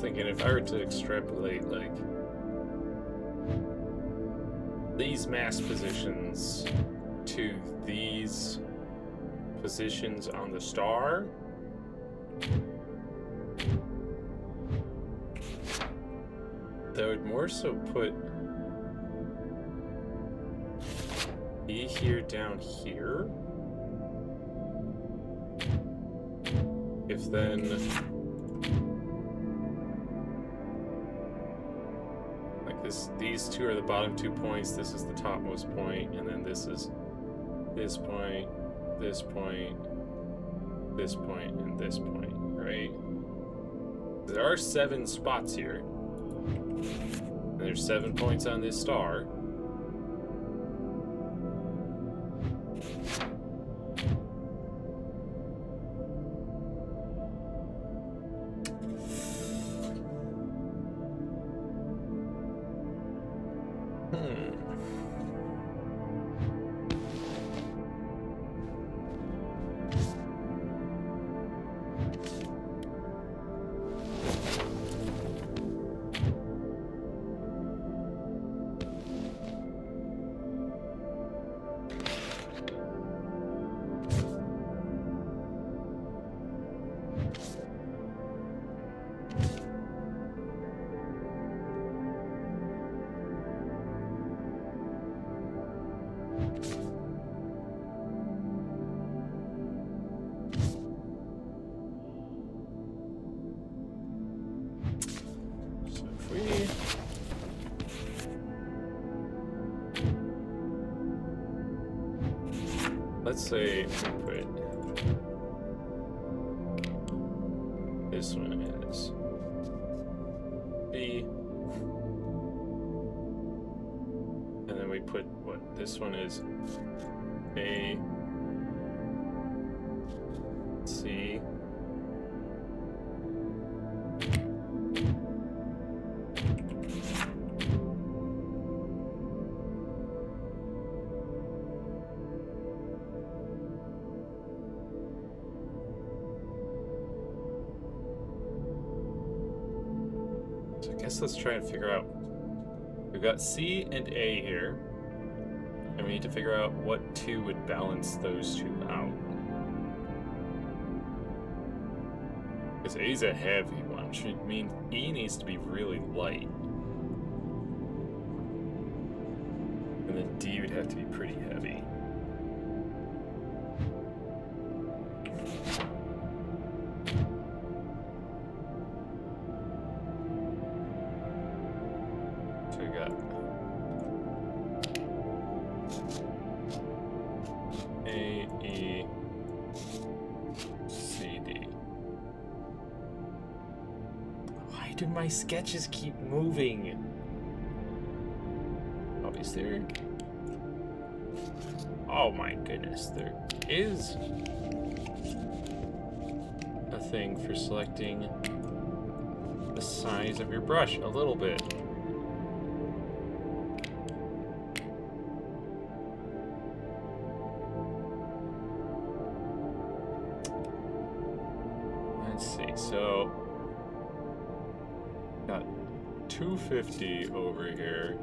Thinking if I were to extrapolate like these mass positions to these positions on the star, that would more so put E here down here. If then these two are the bottom 2 points, this is the topmost point, and then this is this point, this point, this point, and this point, right? There are 7 spots here. And there's 7 points on this star. Let's say we put B. And then we put what this one is A, C. So I guess let's try and figure out. We've got C and A here. And we need to figure out what two would balance those two out. Because A's a heavy one, which would mean E needs to be really light. And then D would have to be pretty heavy. So we got A, E, C, D. Why do my sketches keep moving? Oh, is there? Oh my goodness, there is a thing for selecting the size of your brush a little bit. Let's see, so got 250 over here.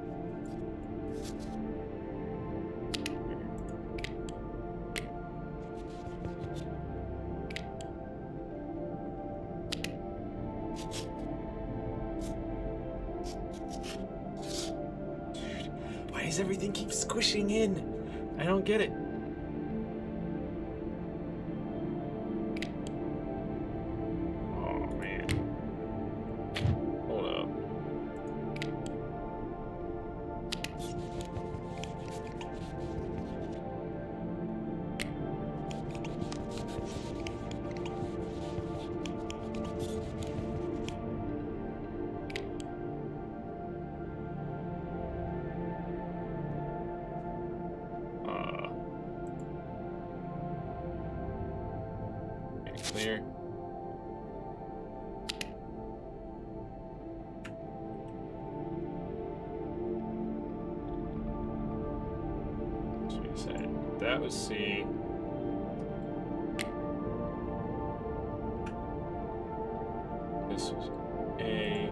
Why does everything keep squishing in? I don't get it. Oh man. Hold up. Clear. So we said that was C. This was A.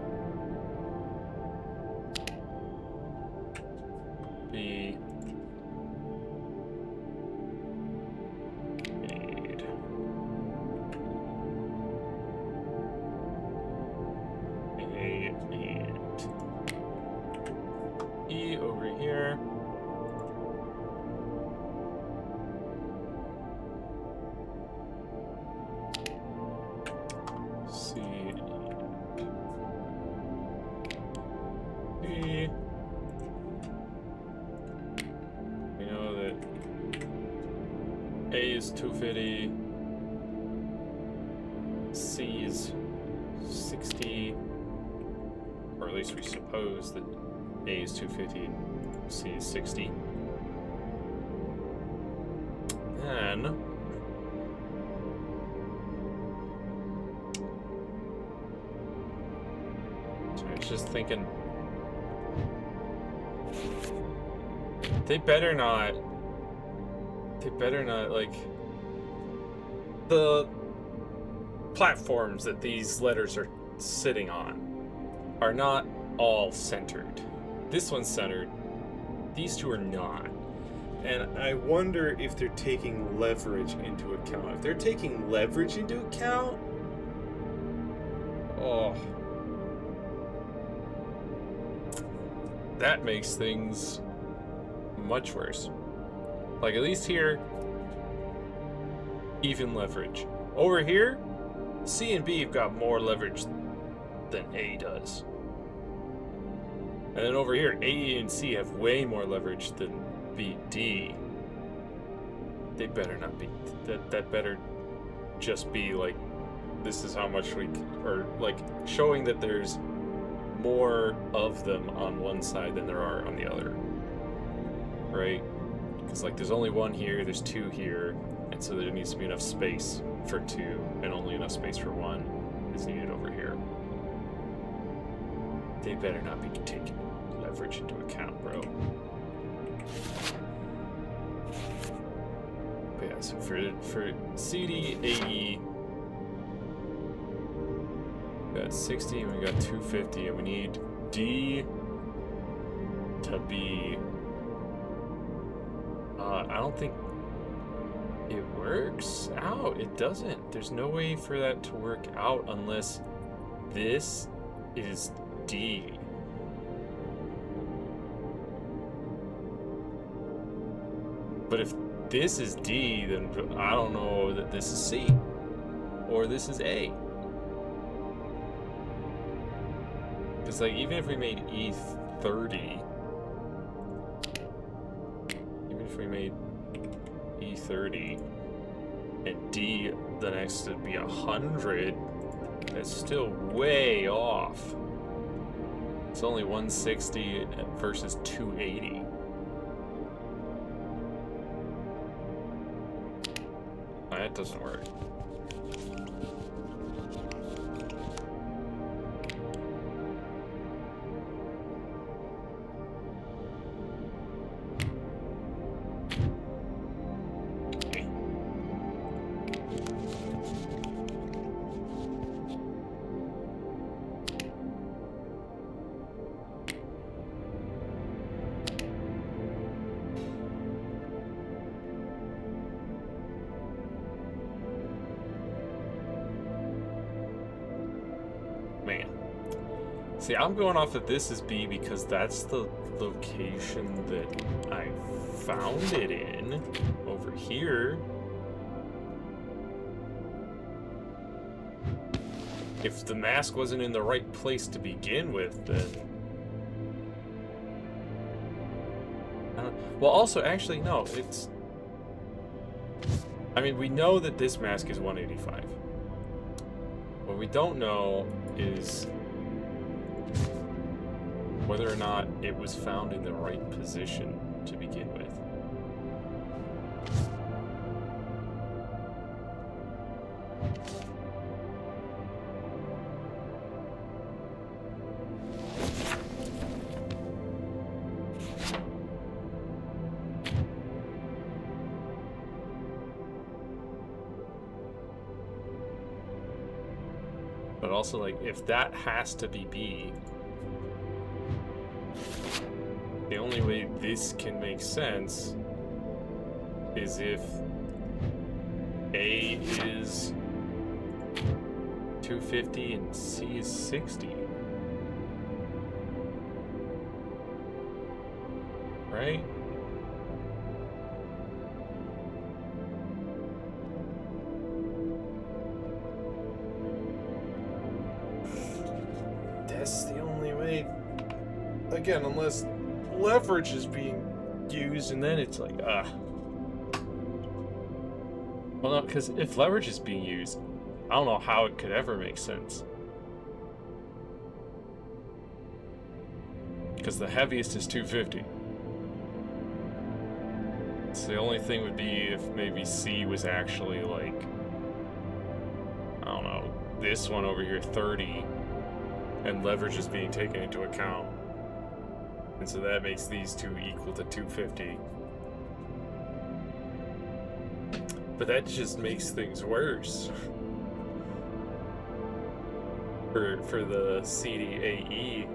B. E over here. C, E. We know that A is 250, C is 60, or at least we suppose that A is 250, C is 60. Then so I was just thinking they better not like the platforms that these letters are sitting on are not all centered. This one's centered. These two are not. And I wonder if they're taking leverage into account. If they're taking leverage into account, oh, that makes things much worse. Like at least here, even leverage. Over here, C and B have got more leverage than A does. And then over here, A and C have way more leverage than B, D. They better not be. That better just be like, this is how much we, or like showing that there's more of them on one side than there are on the other, right? Because like there's only one here, there's two here, and so there needs to be enough space for two, and only enough space for one is needed over here. They better not be taking leverage into account, bro. But yeah, so for CD, AE, we got 60 and we got 250, and we need D to be. I don't think it works out. It doesn't. There's no way for that to work out unless this is D. But if this is D, then I don't know that this is C or this is A. Because like even if we made E30, even if we made E30 and D the next would be 100, that's still way off. It's only 160 versus 280. That doesn't work. See, I'm going off that this is B because that's the location that I found it in over here. If the mask wasn't in the right place to begin with, then... well, also, actually, no, it's... I mean, we know that this mask is 185. What we don't know is whether or not it was found in the right position to begin with. But also, like, if that has to be B, the only way this can make sense is if A is 250 and C is 60. Right? That's the only way. Again, unless leverage is being used, and then it's like, well, no, because if leverage is being used, I don't know how it could ever make sense. Because the heaviest is 250. So the only thing would be if maybe C was actually like, I don't know, this one over here 30, and leverage is being taken into account. And so that makes these two equal to 250. But that just makes things worse. For the CDAE.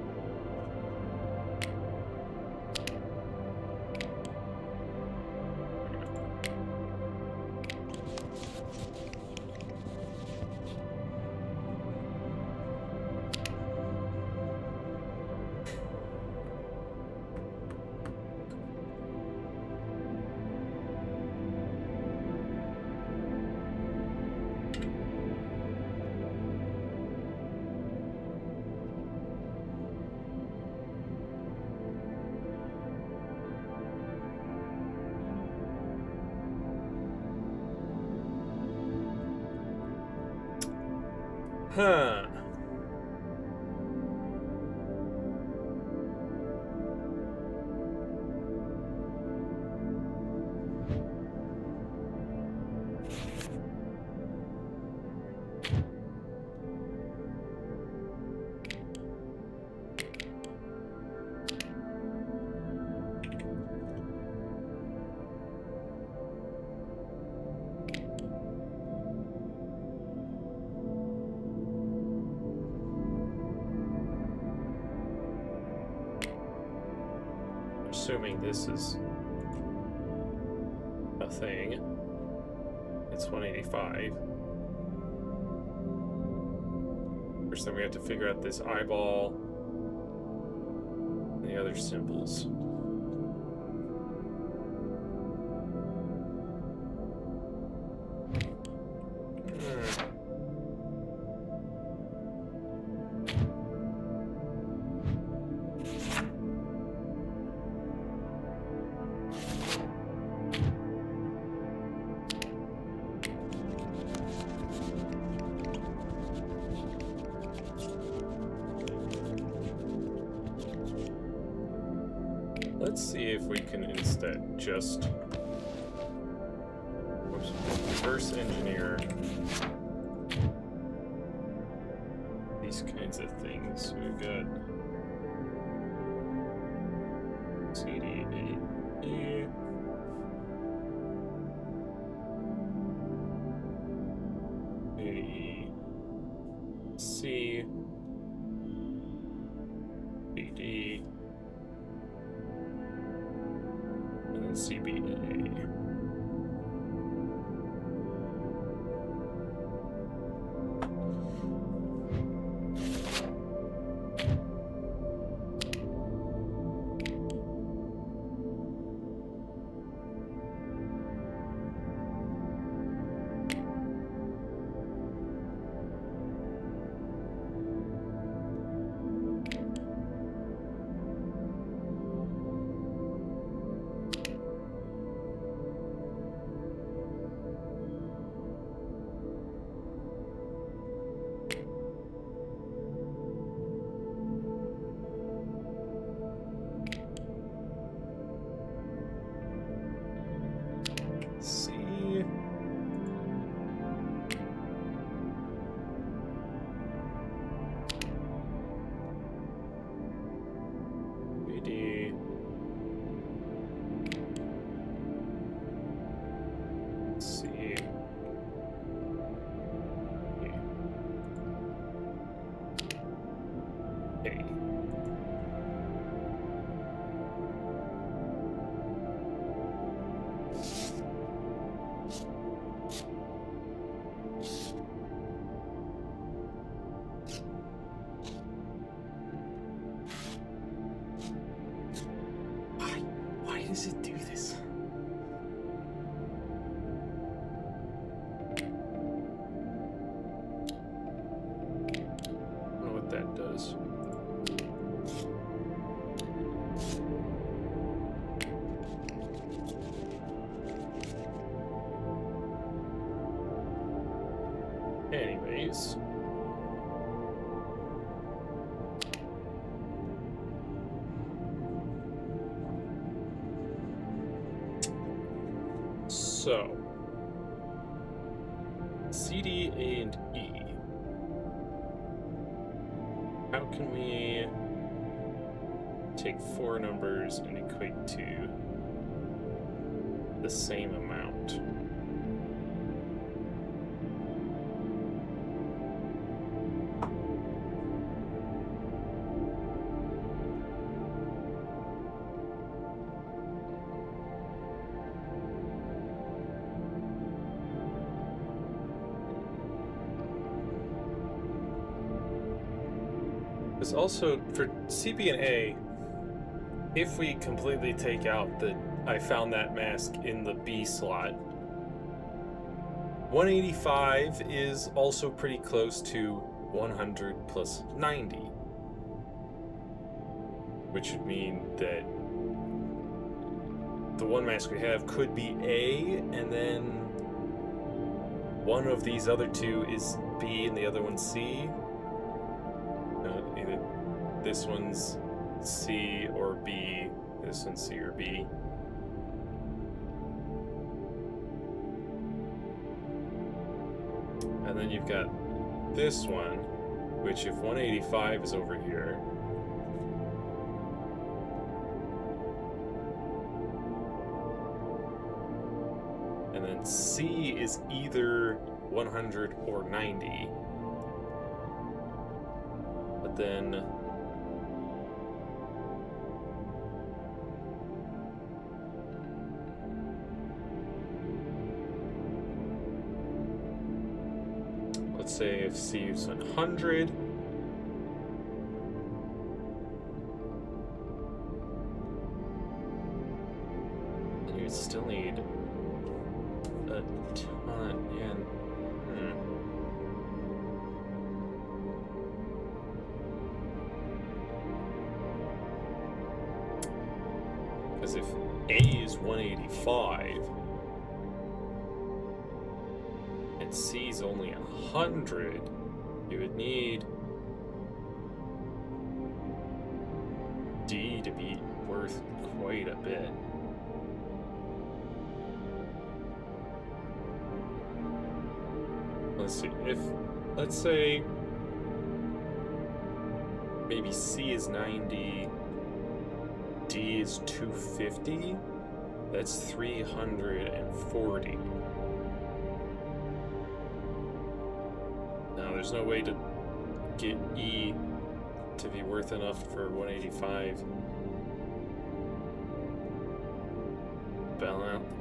Huh. assuming this is a thing. It's 185. First then we have to figure out this eyeball and the other symbols. Let's see if we can instead just reverse engineer these kinds of things. We've got CD, A, E, C, B, D, and then CBA. C. BD. C. A. Why does it do this? I don't know what that does. Anyways. So, CD, A, and E. How can we take four numbers and equate to the same amount? Because also for CB and A, if we completely take out the I found that mask in the B slot, 185 is also pretty close to 100 plus 90. Which would mean that the one mask we have could be A, and then one of these other two is B and the other one's C. Either this one's C or B, this one's C or B. And then you've got this one, which if 185 is over here, and then C is either 100 or 90. But then say if C is 100, you would still need a ton. And because if A is 185 and C is only 100, you would need D to be worth quite a bit. Let's see, let's say maybe C is 90, D is 250, that's 340. Now there's no way to get E to be worth enough for 185.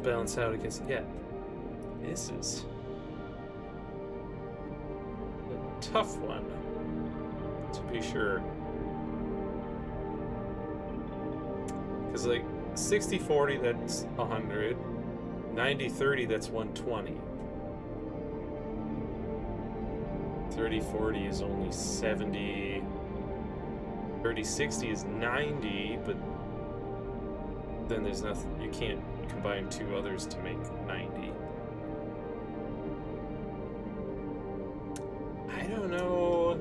Balance out against, yeah, this is a tough one, to be sure. Because like 60-40, that's 100. 90-30, that's 120. 30-40 is only 70. 30-60 is 90, but then there's nothing, you can't combine two others to make 90. I don't know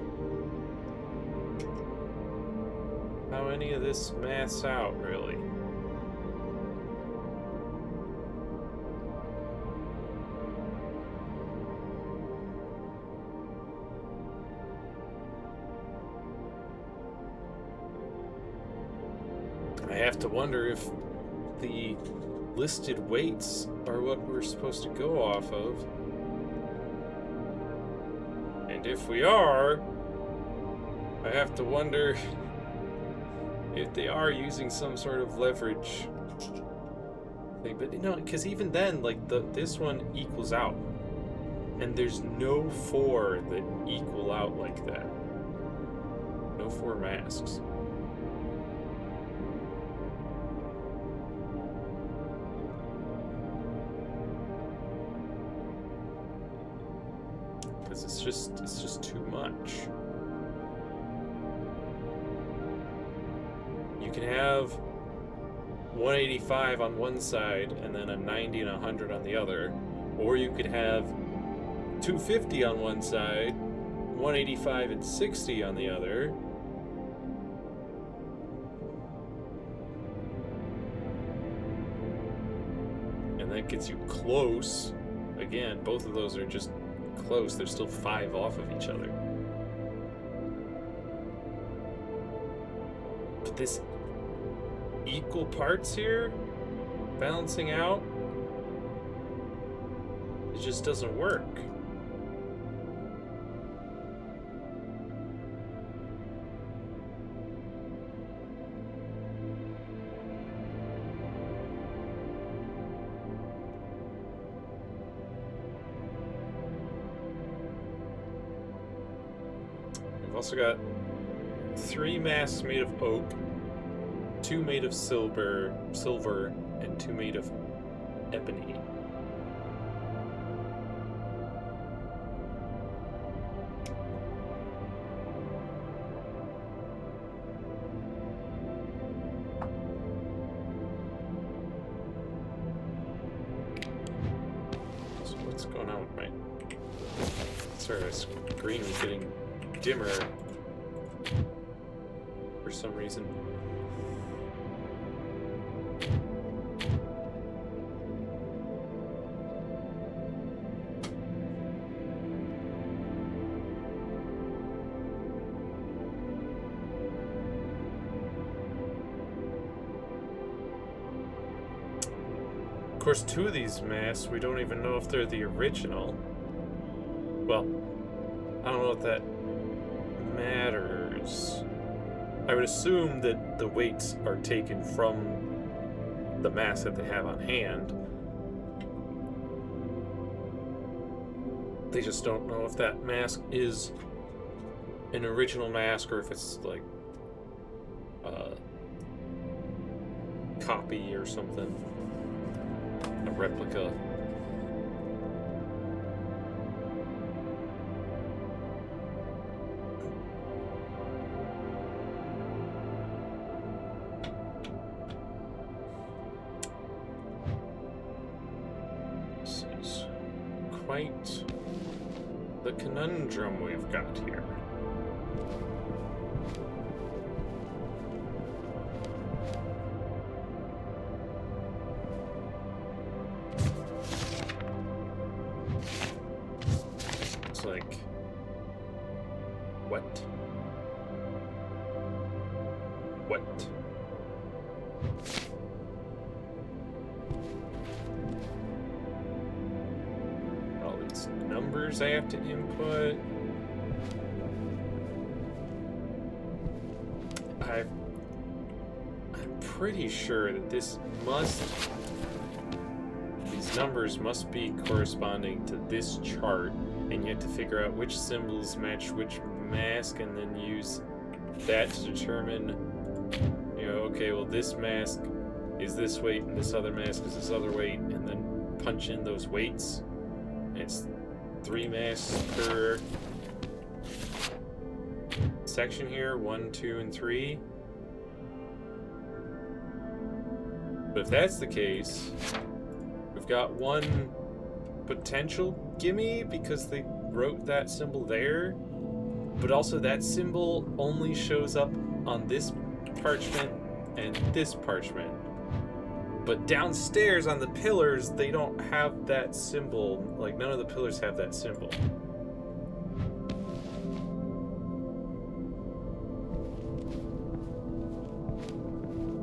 how any of this maths out, really. I have to wonder if the listed weights are what we're supposed to go off of. And if we are, I have to wonder if they are using some sort of leverage thing. But no, because even then, like this one equals out. And there's no 4 that equal out like that. No 4 masks. It's just too much. You can have 185 on one side and then a 90 and 100 on the other, or you could have 250 on one side, 185 and 60 on the other. And that gets you close. Again, both of those are just close. They're still 5 off of each other. But this equal parts here, balancing out, it just doesn't work. We've also got 3 masks made of oak, 2 made of silver, and 2 made of ebony. So what's going on with my... Sorry, my screen was getting dimmer for some reason. Of course, 2 of these masks, we don't even know if they're the original. Well, I don't know if that matters. I would assume that the weights are taken from the mass that they have on hand. They just don't know if that mask is an original mask or if it's like a copy or something, a replica. This is quite the conundrum we've got here. It's like, what? What? All these numbers I have to input. I'm pretty sure that these numbers must be corresponding to this chart, and you have to figure out which symbols match which mask, and then use that to determine, you know, okay, well, this mask is this weight, and this other mask is this other weight, and then punch in those weights. It's 3 masks per section here, 1, 2, and 3. But if that's the case, we've got one potential gimme because they wrote that symbol there, but also that symbol only shows up on this parchment and this parchment. But downstairs on the pillars, they don't have that symbol. Like, none of the pillars have that symbol.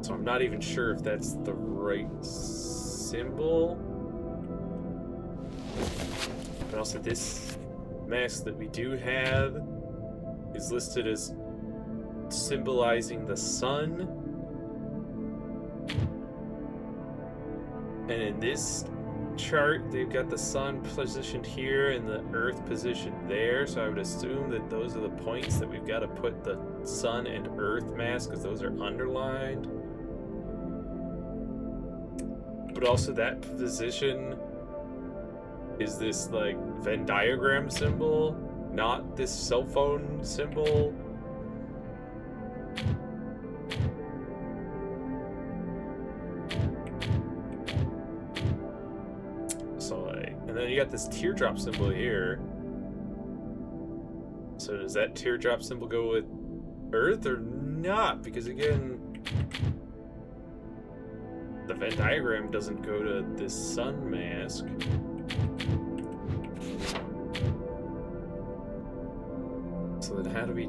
So I'm not even sure if that's the right symbol. But also this mask that we do have is listed as symbolizing the sun. And in this chart, they've got the sun positioned here and the earth positioned there. So I would assume that those are the points that we've got to put the sun and earth mask, because those are underlined. But also that position is this like Venn diagram symbol, not this cell phone symbol. So like, and then you got this teardrop symbol here. So does that teardrop symbol go with Earth or not? Because again, the Venn diagram doesn't go to this sun mask. So then how do we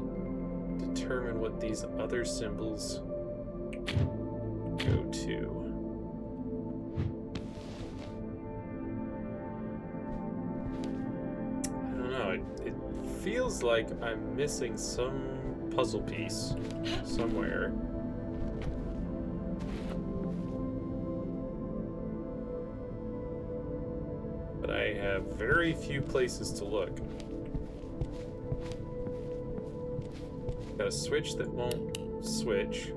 determine what these other symbols go to? I don't know. It feels like I'm missing some puzzle piece somewhere. But I have very few places to look. Got a switch that won't switch.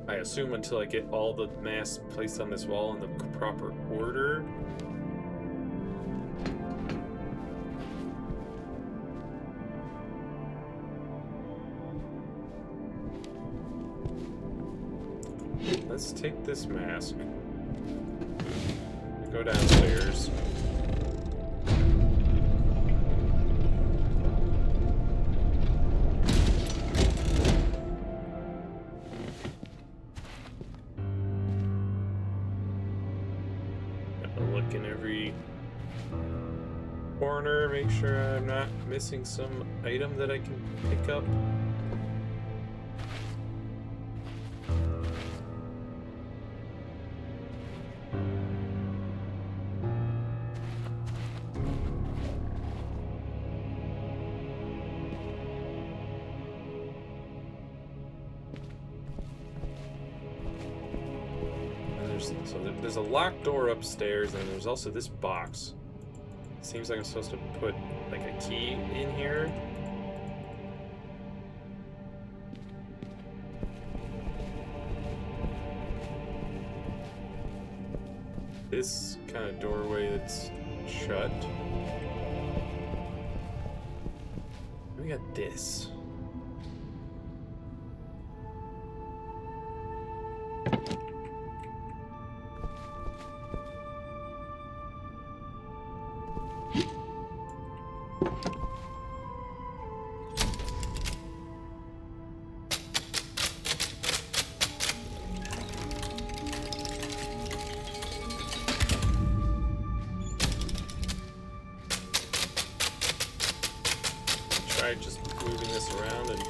I assume until I get all the masks placed on this wall in the proper order. Let's take this mask. Go downstairs. Gotta look in every corner, make sure I'm not missing some item that I can pick up. So there's a locked door upstairs, and there's also this box. seems like I'm supposed to put like a key in here. This kind of doorway that's shut. We got this. Try just moving this around and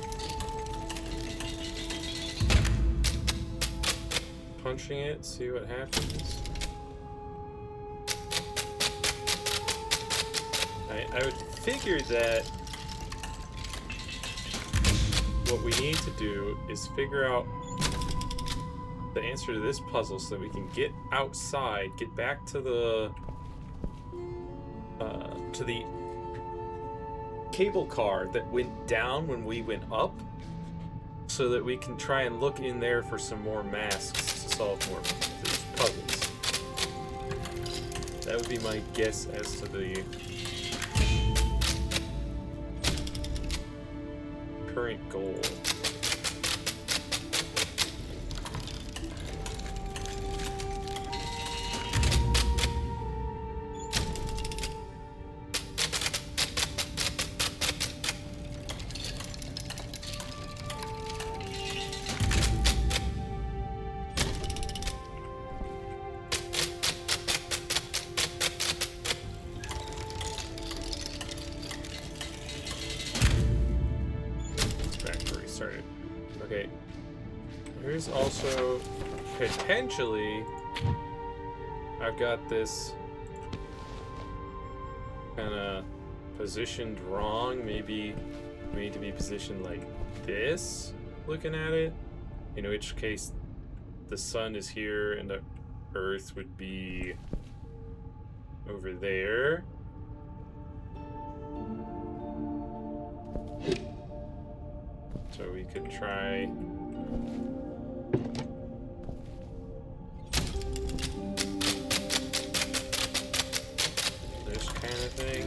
punching it, see what happens. I would figure that what we need to do is figure out the answer to this puzzle so that we can get outside, get back to the cable car that went down when we went up, so that we can try and look in there for some more masks to solve more of these puzzles. That would be my guess as to the current goal. Started. Okay. Here's also potentially I've got this kind of positioned wrong. Maybe we need to be positioned like this, looking at it. In which case the sun is here and the earth would be over there. So we could try this kind of thing.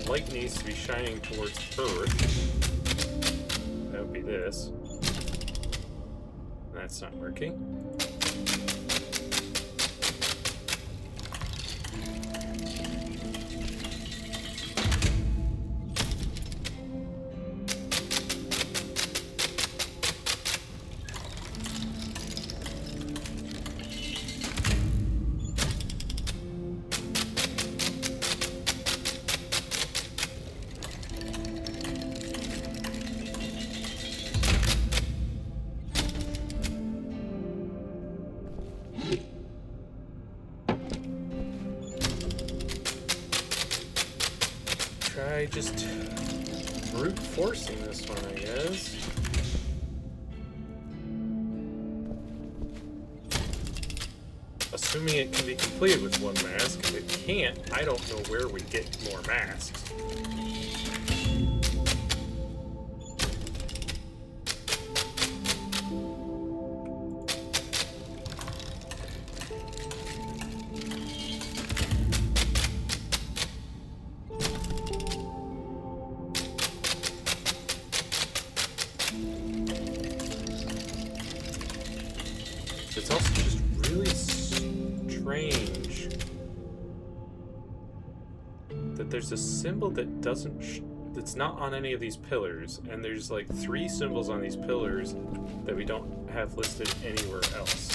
Light needs to be shining towards Earth. That would be this. That's not working. Try just brute forcing this one, I guess. Assuming it can be completed with one mask. If it can't, I don't know where we get more masks. It's also just really strange that there's a symbol that that's not on any of these pillars, and there's like 3 symbols on these pillars that we don't have listed anywhere else.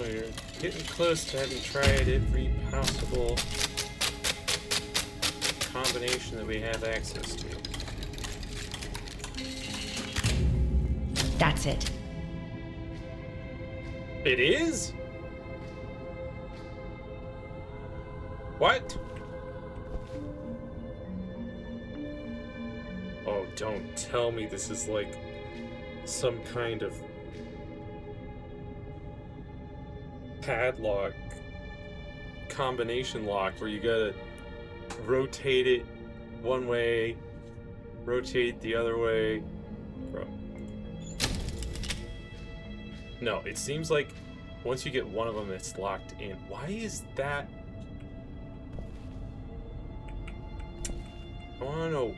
we're getting close to having tried every possible combination that we have access to. That's it. It is? What? Oh, don't tell me this is like some kind of padlock combination lock where you gotta rotate it one way, rotate the other way. Bro. No, it seems like once you get one of them, it's locked in. Why is that? I want to know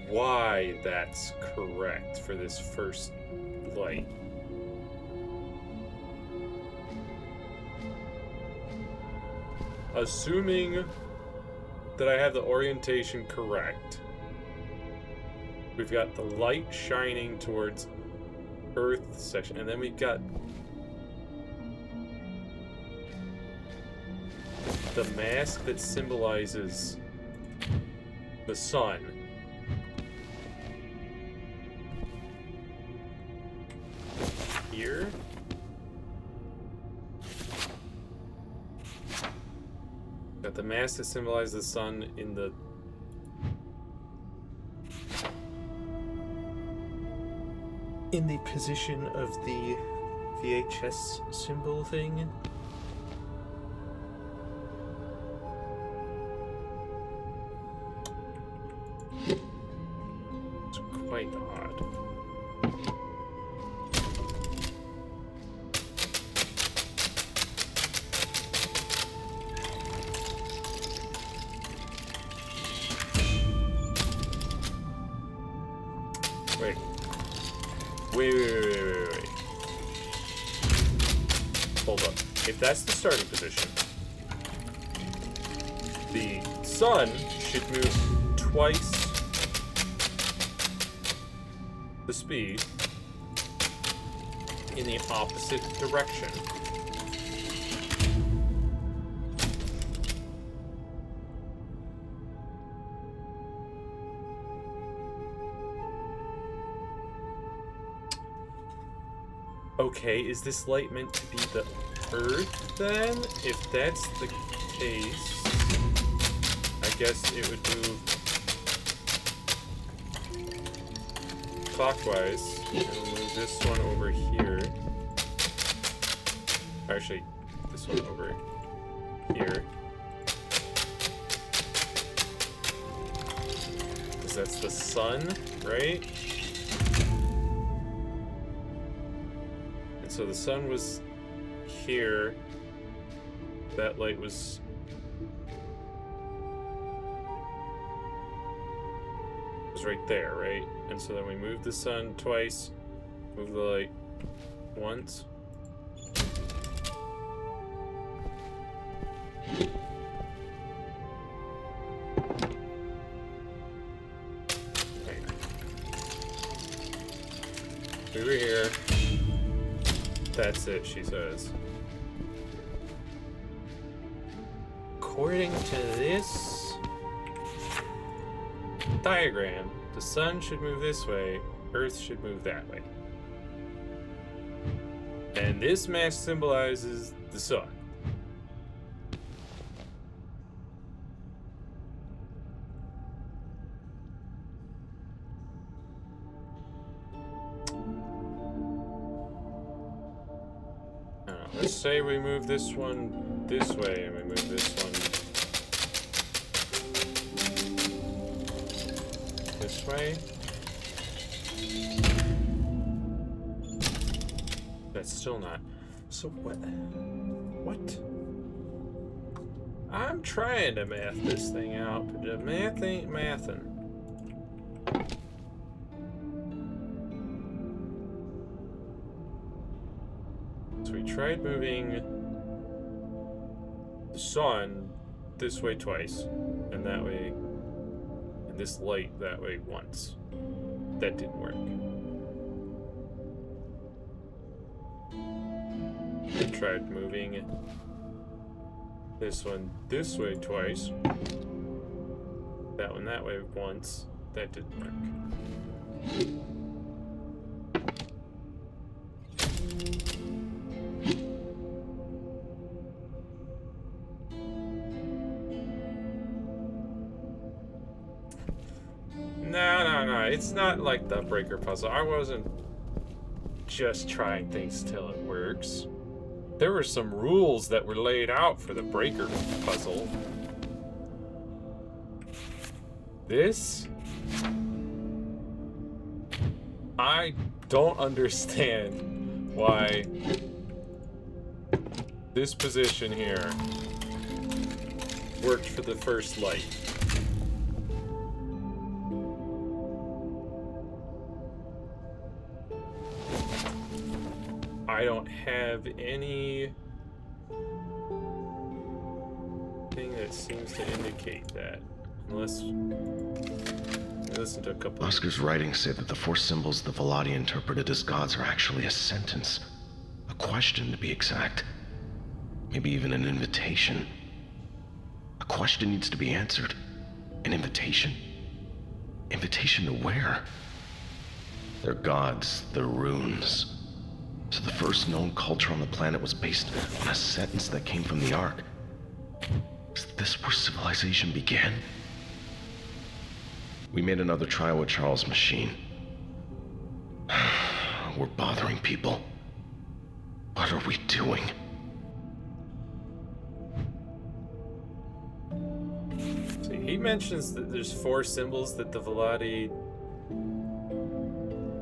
why that's correct for this first light. Assuming that I have the orientation correct, we've got the light shining towards Earth section, and then we've got the mask that symbolizes the sun. Here. Got the mask that symbolizes the sun in the position of the VHS symbol thing. It's quite odd. Wait. Hold up. If that's the starting position, the sun should move twice the speed in the opposite direction. Okay, is this light meant to be the Earth then? If that's the case, I guess it would move clockwise. And we'll move this one over here. Actually, this one over here. Because that's the sun, right? So the sun was here, that light was right there, right? And so then we moved the sun twice, moved the light once. Okay. We were here. That's it, she says. According to this diagram, the sun should move this way, Earth should move that way. And this mask symbolizes the sun. Let's say we move this one this way and we move this one this way. That's still not. So what? What? I'm trying to math this thing out, but the math ain't mathing. We tried moving the sun this way twice, and that way, and this light that way once. That didn't work. I tried moving this one this way twice. That one that way once. That didn't work. No. It's not like the breaker puzzle. I wasn't just trying things till it works. There were some rules that were laid out for the breaker puzzle. This? I don't understand why this position here worked for the first light. I don't have any thing that seems to indicate that, unless I listen to a couple. Oscar's writings say that the four symbols the Velati interpreted as gods are actually a sentence, a question to be exact, maybe even an invitation. A question needs to be answered. An invitation. Invitation to where? They're gods, they're runes. So the first known culture on the planet was based on a sentence that came from the Ark. Is this where civilization began? We made another trial with Charles' machine. We're bothering people. What are we doing? See, he mentions that there's four symbols that the Velati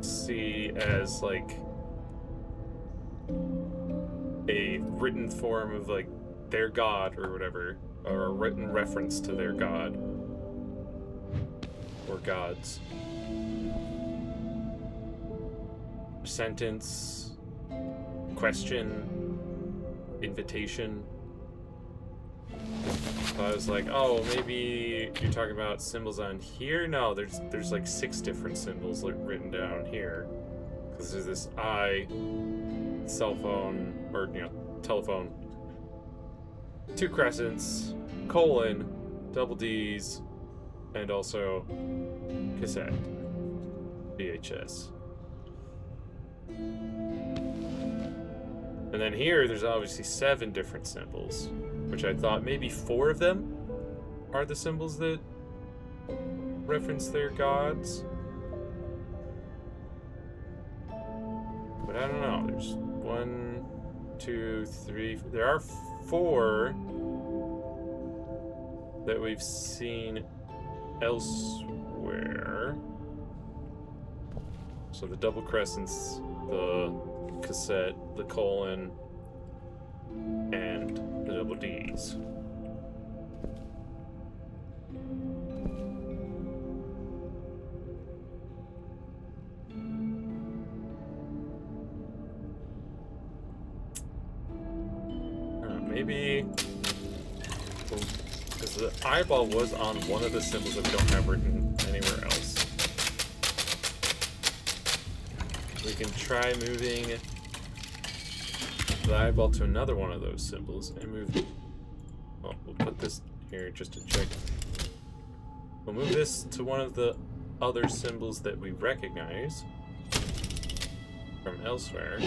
see as like a written form of like their god or whatever, or a written reference to their god or gods. Sentence, question, invitation. So I was like, oh, maybe you're talking about symbols on here? No, there's like 6 different symbols written down here. Because there's this I, cell phone, or, telephone, 2 crescents, colon, double D's, and also cassette, VHS. And then here, there's obviously 7 different symbols, which I thought maybe 4 of them are the symbols that reference their gods. But I don't know. There's 1, 2, 3. There are 4 that we've seen elsewhere. So the double crescents, the cassette, the colon, and the double D's. Maybe because the eyeball was on one of the symbols that we don't have written anywhere else. We can try moving the eyeball to another one of those symbols and move. Well, we'll put this here just to check. We'll move this to one of the other symbols that we recognize from elsewhere.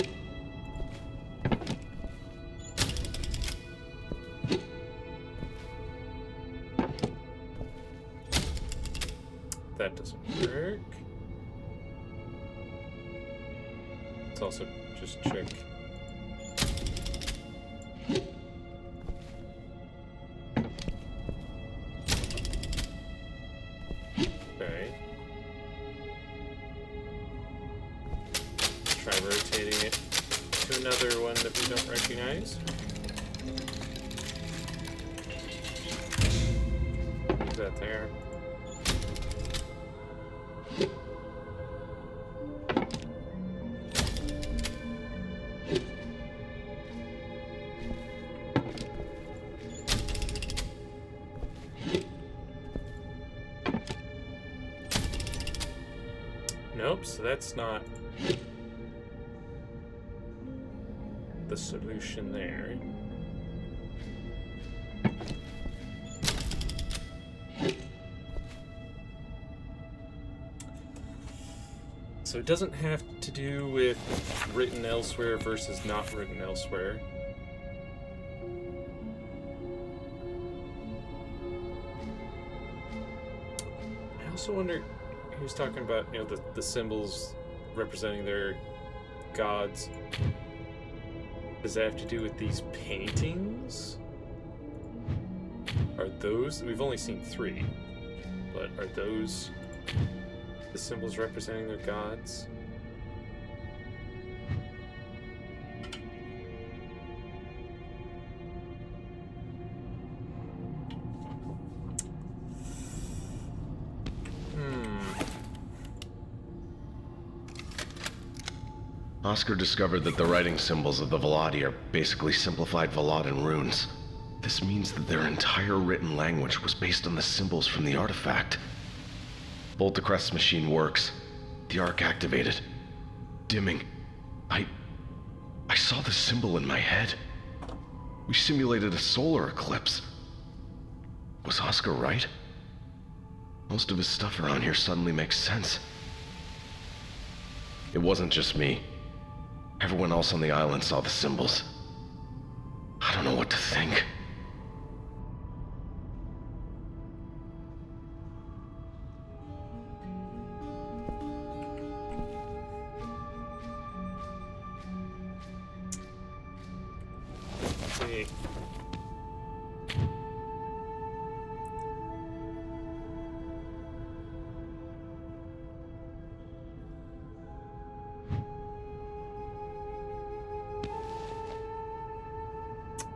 That doesn't work. Let's also just check. Okay. Try rotating it to another one that we don't recognize. Is that there? Nope, so that's not the solution there. So it doesn't have to do with written elsewhere versus not written elsewhere. I also wonder, he was talking about, you know, the symbols representing their gods. Does that have to do with these paintings? Are those, we've only seen 3, but are those the symbols representing their gods? Oscar discovered that the writing symbols of the Velati are basically simplified Veladan runes. This means that their entire written language was based on the symbols from the artifact. Voltecrest's machine works. The arc activated. Dimming. I saw the symbol in my head. We simulated a solar eclipse. Was Oscar right? Most of his stuff around here suddenly makes sense. It wasn't just me. Everyone else on the island saw the symbols. I don't know what to think. Okay.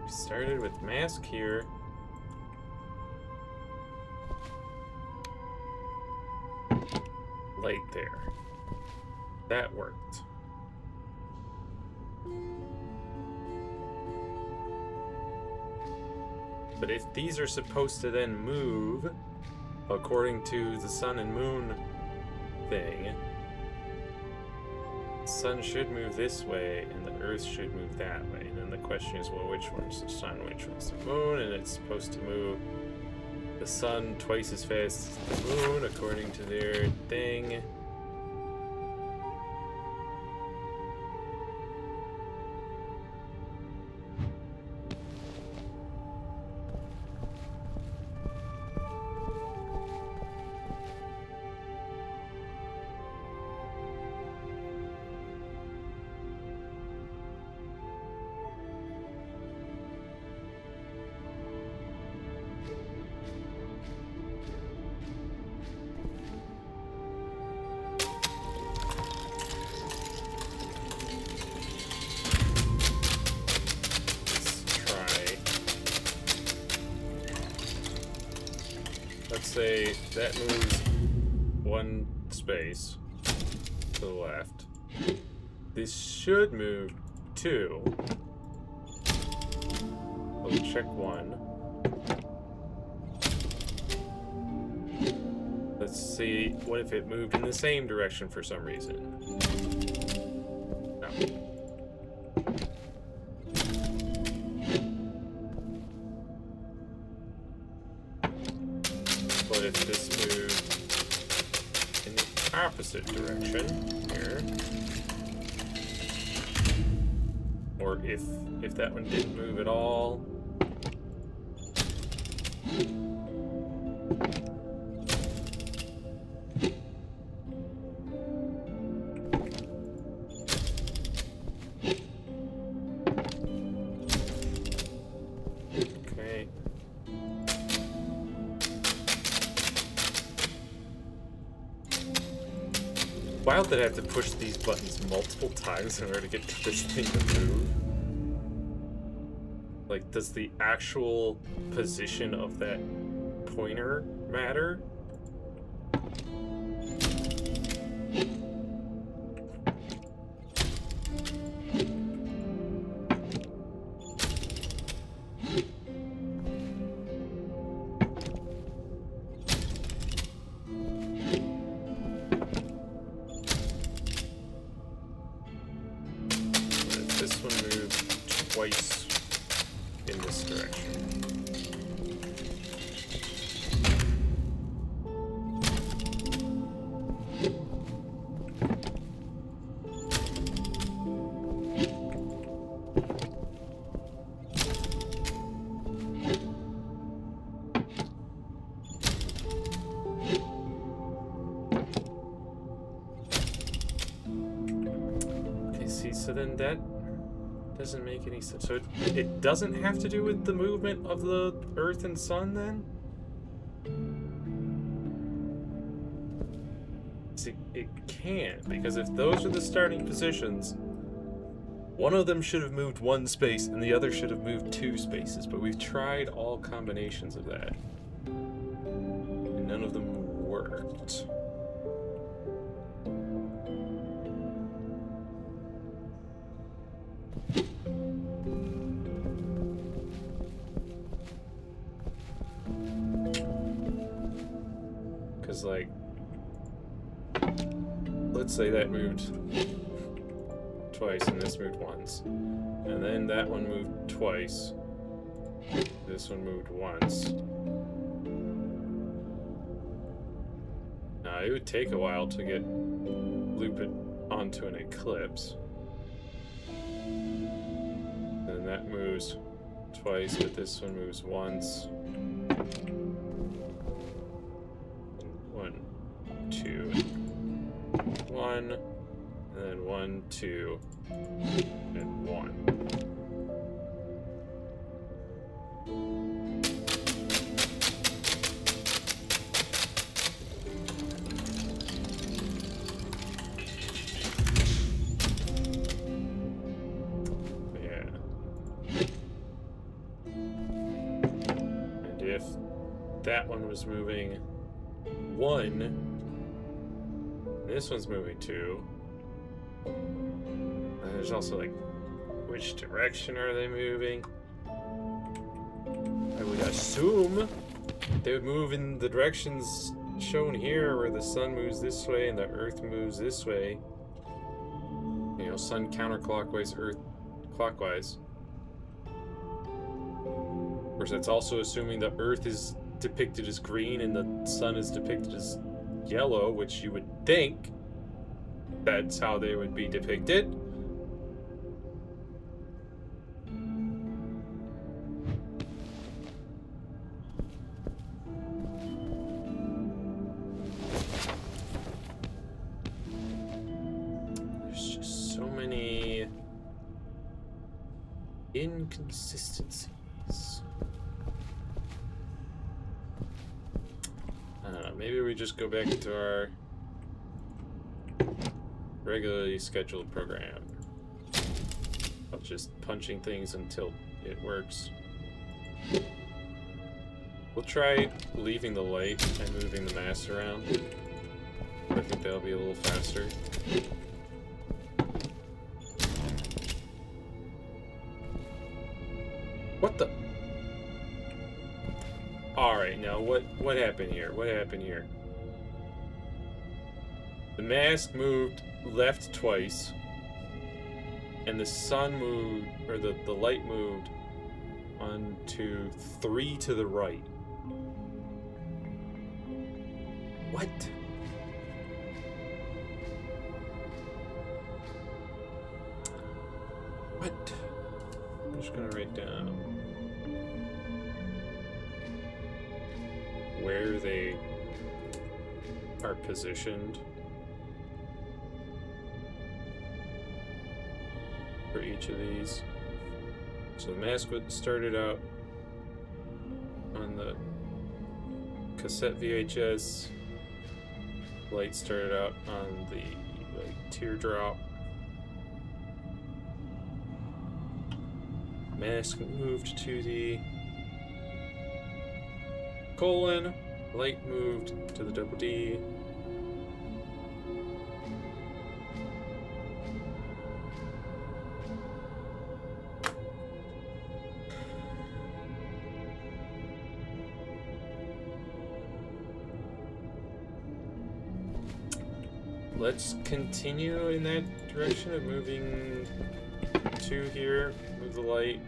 We started with mask here. Light there. That worked. But if these are supposed to then move according to the sun and moon thing, the sun should move this way and the earth should move that way. And then the question is, well, which one's the sun, which one's the moon? And it's supposed to move the sun twice as fast as the moon according to their thing. Let's say that moves one space to the left. This should move 2. We'll check 1. Let's see, what if it moved in the same direction for some reason? No. What if this moved in the opposite direction here? Or if that one didn't move at all? Okay. Wild that I have to push these buttons multiple times in order to get to this thing to move. Like, does the actual position of that pointer matter? If this one moves twice in this direction. So then that doesn't make any sense. So it doesn't have to do with the movement of the Earth and Sun then? See, it can't, because if those are the starting positions, one of them should have moved one space and the other should have moved 2 spaces, but we've tried all combinations of that. And none of them worked. Because, like, let's say that moved twice and this moved once. And then that one moved twice. This one moved once. Now, it would take a while to loop it onto an eclipse. And that moves twice, but this one moves once. 1, 2, 1, and then 1, 2, and 1. That one was moving 1. This one's moving 2. And there's also, like, which direction are they moving? I would assume they would move in the directions shown here, where the sun moves this way and the earth moves this way. You know, sun counterclockwise, earth clockwise. Of course, that's also assuming the earth is depicted as green and the sun is depicted as yellow, which you would think that's how they would be depicted. There's just so many inconsistencies. Maybe we just go back to our regularly scheduled program of just punching things until it works. We'll try leaving the light and moving the mass around. I think that'll be a little faster. What the? Alright, now what happened here? What happened here? The mask moved left twice, and the sun moved, or the light moved 1, 2, 3 to the right. What? What? I'm just gonna write down where they are positioned for each of these. So the mask would started out on the cassette VHS. Light started out on the teardrop. Mask moved to the colon, light moved to the double D. Let's continue in that direction of moving 2 here, move the light.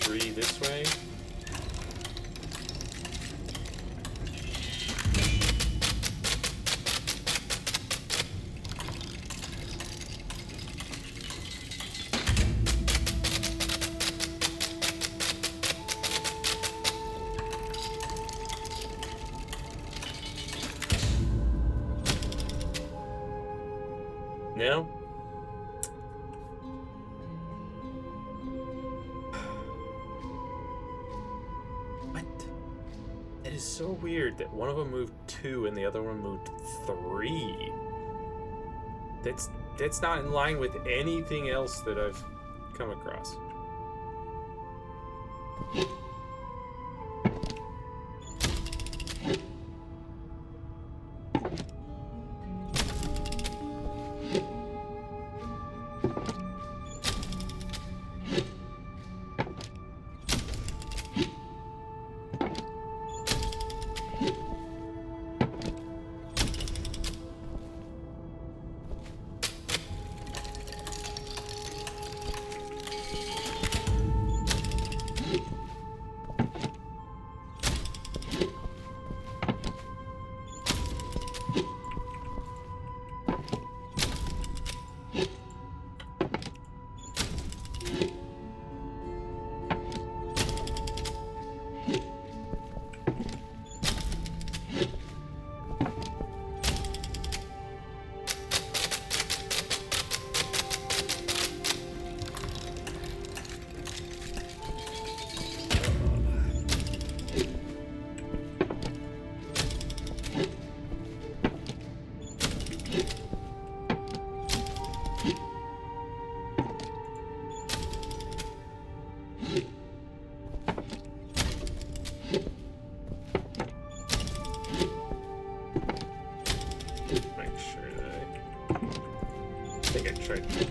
3 this way. Now, what? It is so weird that one of them moved 2 and the other one moved 3. That's not in line with anything else that I've come across.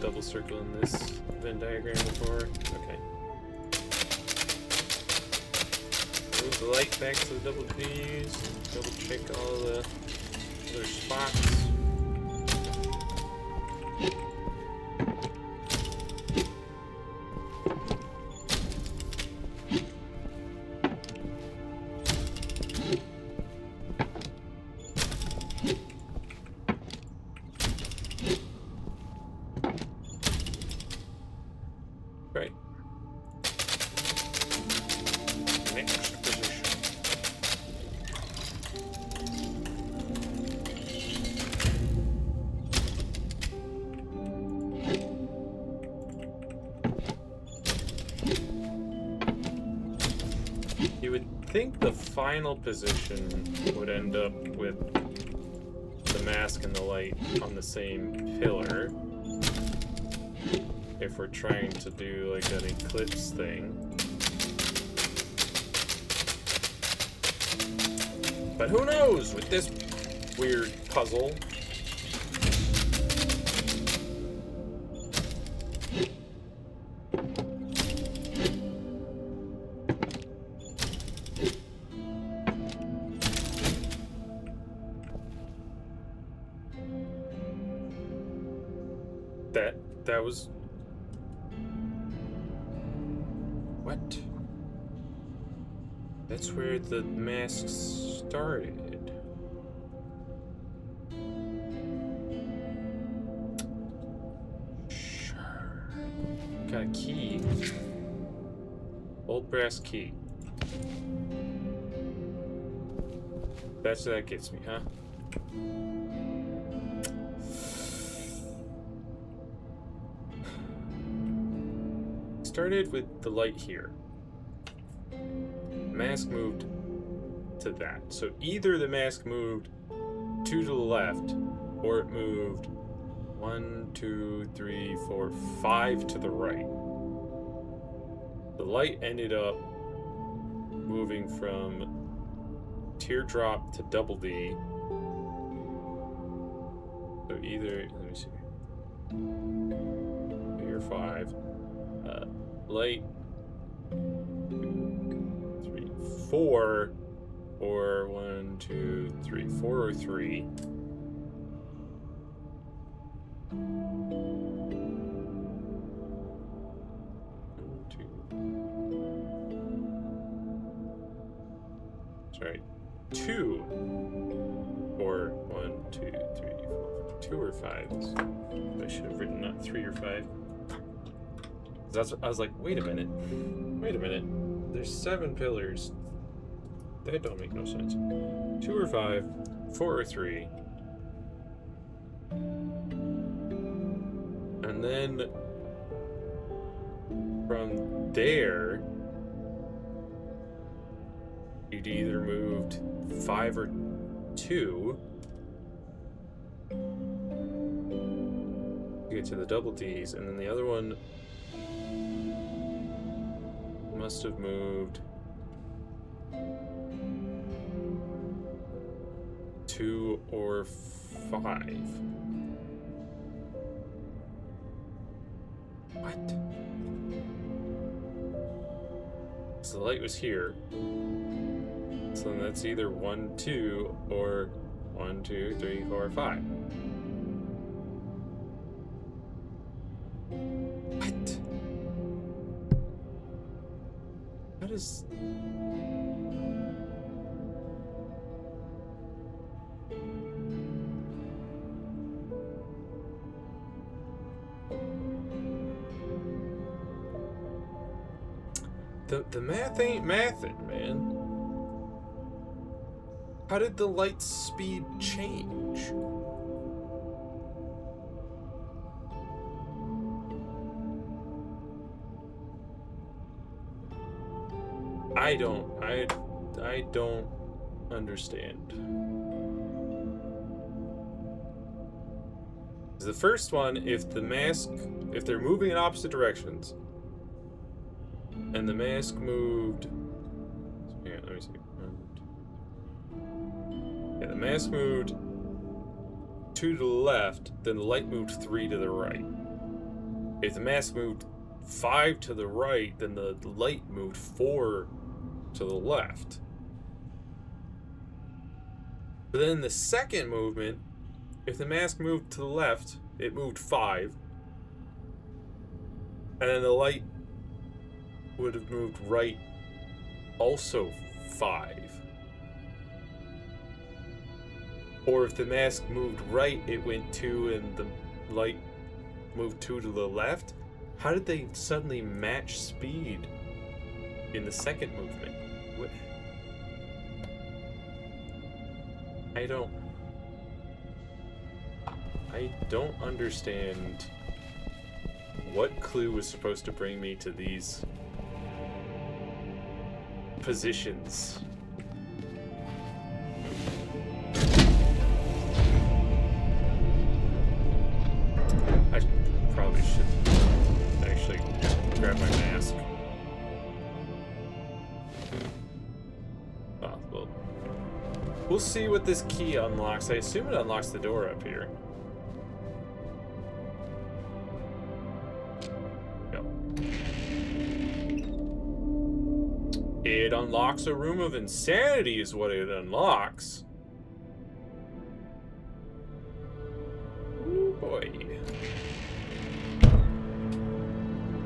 Double circle in this Venn diagram before. Okay. Move the light back to the double D's. Double check all the other spots. Right. Next position. You would think the final position would end up with the mask and the light on the same pillar. If we're trying to do like an eclipse thing. But who knows with this weird puzzle? That was... What? That's where the mask started. Sure. Got a key. Old brass key. That's what that gets me, huh? Started with the light here. Mask moved to that. So either the mask moved 2 to the left, or it moved 1, 2, 3, 4, 5 to the right. The light ended up moving from teardrop to double D. So either, let me see. Here 5. Light 3, 4, or 1, 2, 3, 4 or 3. 1, 2. Sorry. 2. Or 1, 2, 3, 4. 2 or 5. I should have written not 3 or 5. I was like, wait a minute. Wait a minute. There's 7 pillars. That don't make no sense. 2 or 5, 4 or 3. And then from there, you'd either moved 5 or 2 to get to the double Ds, and then the other one must have moved 2 or 5. What? So the light was here. So then that's either 1, 2, or 1, 2, 3, 4, 5. What? That is... The math ain't mathin', man. How did the light speed change? I don't understand. The first one, if they're moving in opposite directions, and the mask moved... Here, let me see. Yeah, the mask moved 2 to the left, then the light moved 3 to the right. If the mask moved 5 to the right, then the light moved 4 to the left. But then the second movement, if the mask moved to the left, it moved 5. And then the light would have moved right also 5. Or if the mask moved right, it went 2 and the light moved 2 to the left. How did they suddenly match speed in the second movement? What? I don't understand what clue was supposed to bring me to these positions. I probably should actually grab my mask. Oh, well, we'll see what this key unlocks. I assume it unlocks the door up here. It unlocks a room of insanity is what it unlocks. Ooh boy.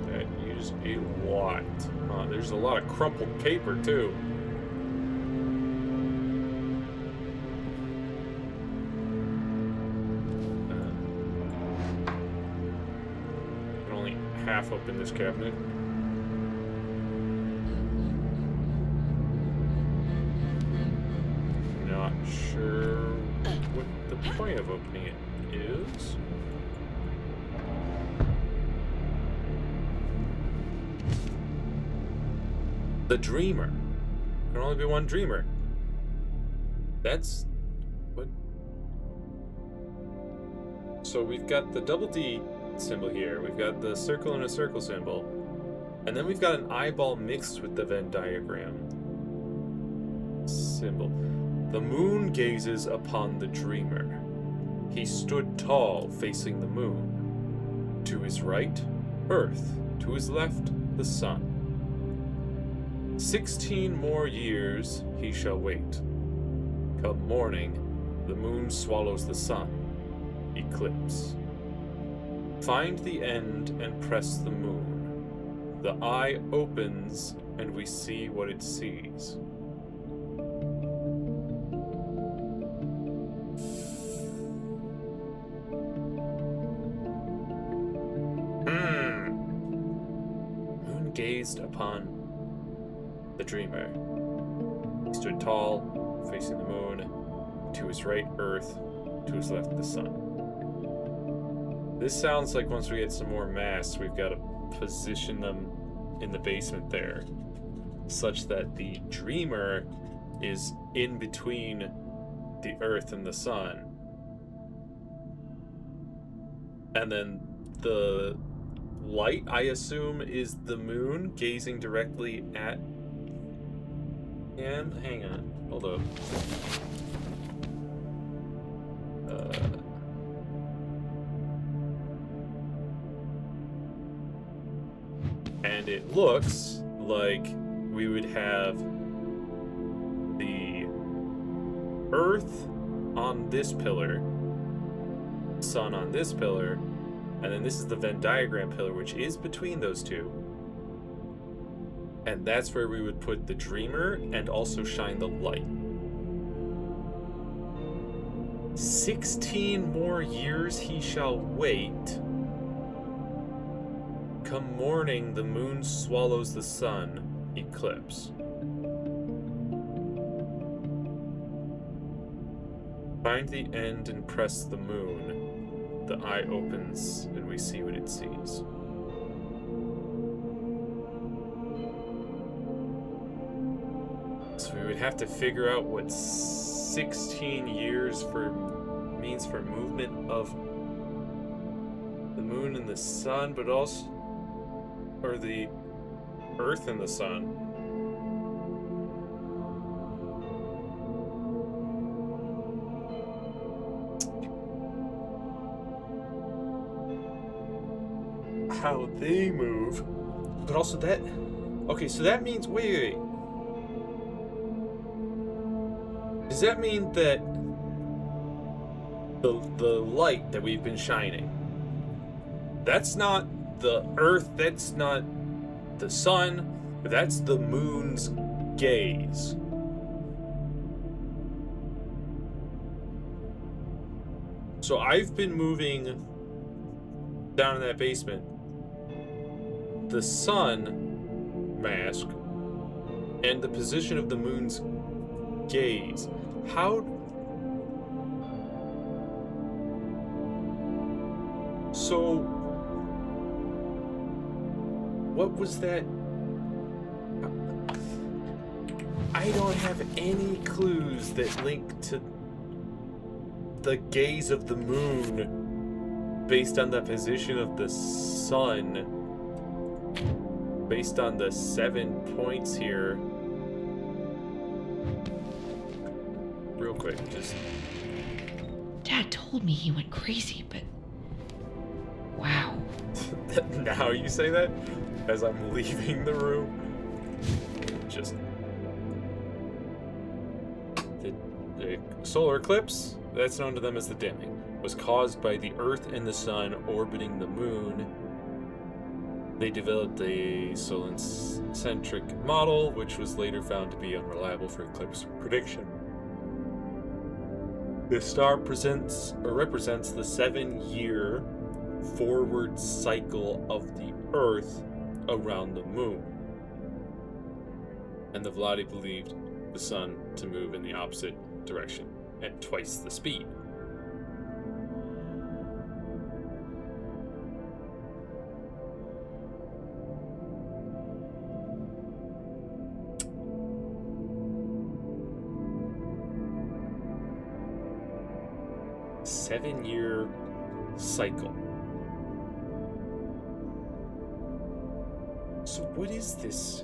That used a lot. There's a lot of crumpled paper too. I can only half open this cabinet. Not sure what the point of opening it is. The Dreamer. There can only be one Dreamer. That's... what? So we've got the double D symbol here. We've got the circle and a circle symbol. And then we've got an eyeball mixed with the Venn diagram symbol. The moon gazes upon the dreamer. He stood tall, facing the moon. To his right, Earth. To his left, the sun. 16 more years he shall wait. Come morning, the moon swallows the sun. Eclipse. Find the end and press the moon. The eye opens and we see what it sees. Moon gazed upon the dreamer. He stood tall, facing the moon. To his right, Earth. To his left, the sun. This sounds like once we get some more mass, we've got to position them in the basement there, such that the dreamer is in between the Earth and the sun. And then the light, I assume, is the moon gazing directly at... And hang on, hold up. And it looks like we would have the Earth on this pillar, Sun on this pillar, and then this is the Venn diagram pillar, which is between those two. And that's where we would put the dreamer and also shine the light. 16 more years he shall wait. Come morning, the moon swallows the sun. Eclipse. Find the end and press the moon. The eye opens and we see what it sees. So we would have to figure out what 16 years means for movement of the moon and the sun, but also, or the Earth and the sun. How they move, but also that. Okay, so that means wait. Does that mean that the light that we've been shining, that's not the Earth, that's not the sun, that's the moon's gaze? So I've been moving down in that basement. The sun mask and the position of the moon's gaze. How? So, what was that? I don't have any clues that link to the gaze of the moon based on the position of the sun, based on the 7 points here. Real quick, just... Dad told me he went crazy, but... Wow. Now you say that? As I'm leaving the room? Just... The solar eclipse, that's known to them as the dimming, was caused by the Earth and the Sun orbiting the Moon. They developed a solar-centric model, which was later found to be unreliable for eclipse prediction. This star represents the 7-year forward cycle of the Earth around the Moon. And the Vladi believed the Sun to move in the opposite direction at twice the speed. Seven-year cycle. So what is this?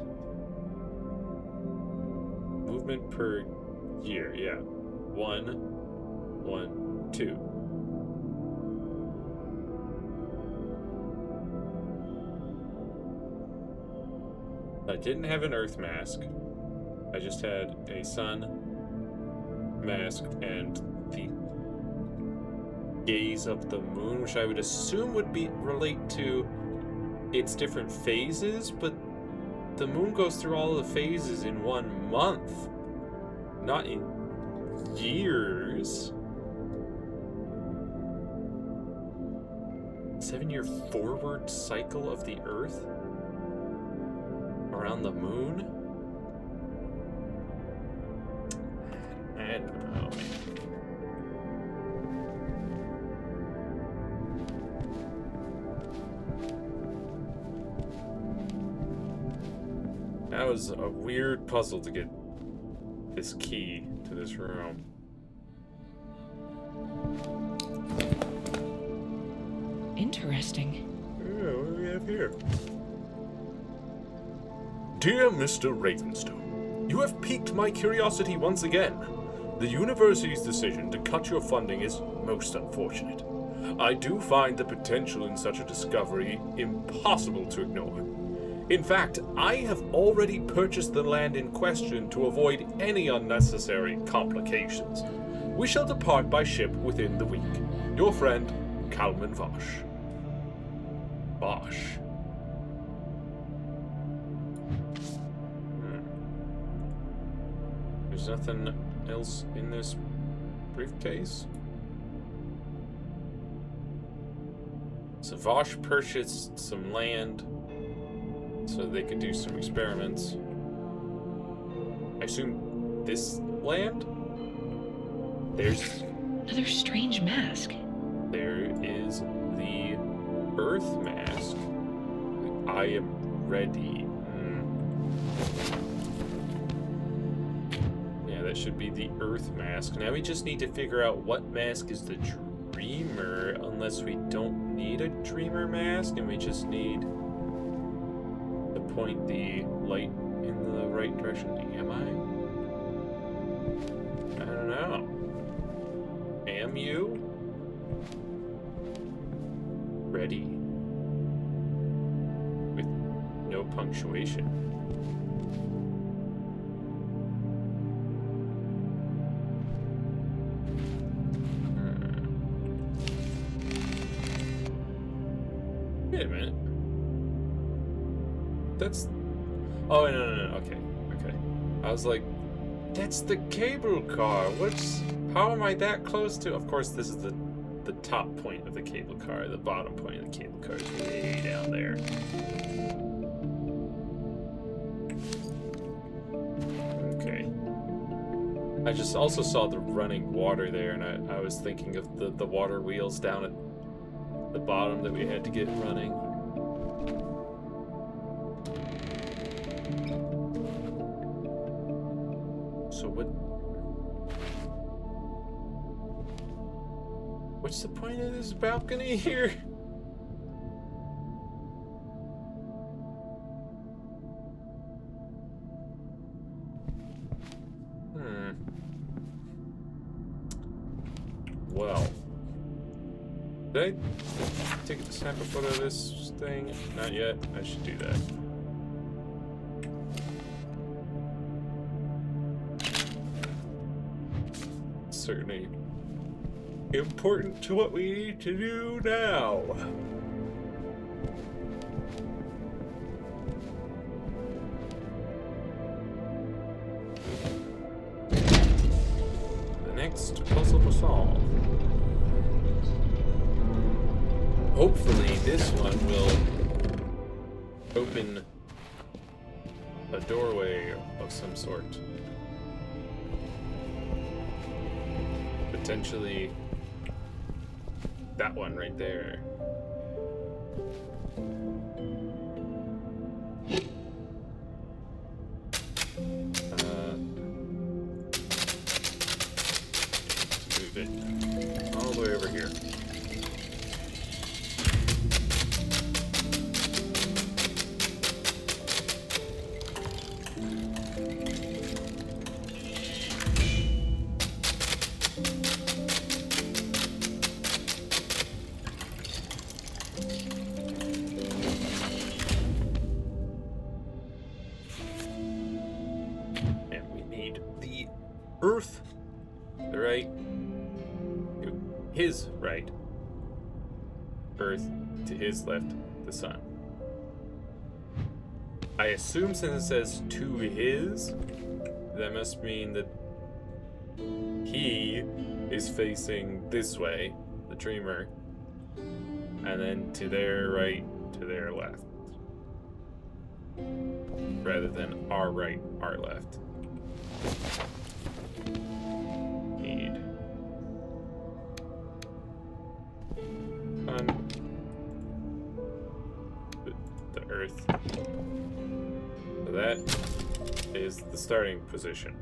Movement per year, yeah. 1, 1, 2. I didn't have an Earth mask. I just had a Sun mask and the gaze of the moon, which I would assume would relate to its different phases, but the moon goes through all the phases in 1 month, not in years. 7-year forward cycle of the Earth around the moon? I don't know. That was a weird puzzle to get this key to this room. Interesting. Yeah, what do we have here? Dear Mr. Ravenstone, you have piqued my curiosity once again. The university's decision to cut your funding is most unfortunate. I do find the potential in such a discovery impossible to ignore. In fact, I have already purchased the land in question to avoid any unnecessary complications. We shall depart by ship within the week. Your friend, Kalman Vosh. Vosh. There's nothing else in this briefcase? So Vosh purchased some land so they could do some experiments. I assume this land? There's... Another strange mask. There is the Earth mask. I am ready. Yeah, that should be the Earth mask. Now we just need to figure out what mask is the Dreamer, unless we don't need a Dreamer mask and we just need to point the light in the right direction. Am I? I don't know. Am you? Ready. With no punctuation. Wait a minute. That's... Oh, no. Okay. I was like, that's the cable car. How am I that close to... Of course, this is the top point of the cable car. The bottom point of the cable car is way down there. Okay. I just also saw the running water there, and I was thinking of the water wheels down at the bottom that we had to get running. So what's the point of this balcony here? Well, did I take a snap a photo of this thing? Not yet. I should do that. Certainly important to what we need to do now. The next puzzle to solve. Hopefully this one will open a doorway of some sort. Potentially that one right there. Move it all the way over here. Earth, right? his right, Earth to his left, the sun. I assume since it says to his, that must mean that he is facing this way, the dreamer, and then to their right, to their left. Rather than our right, our left. Need on the Earth. So that is the starting position.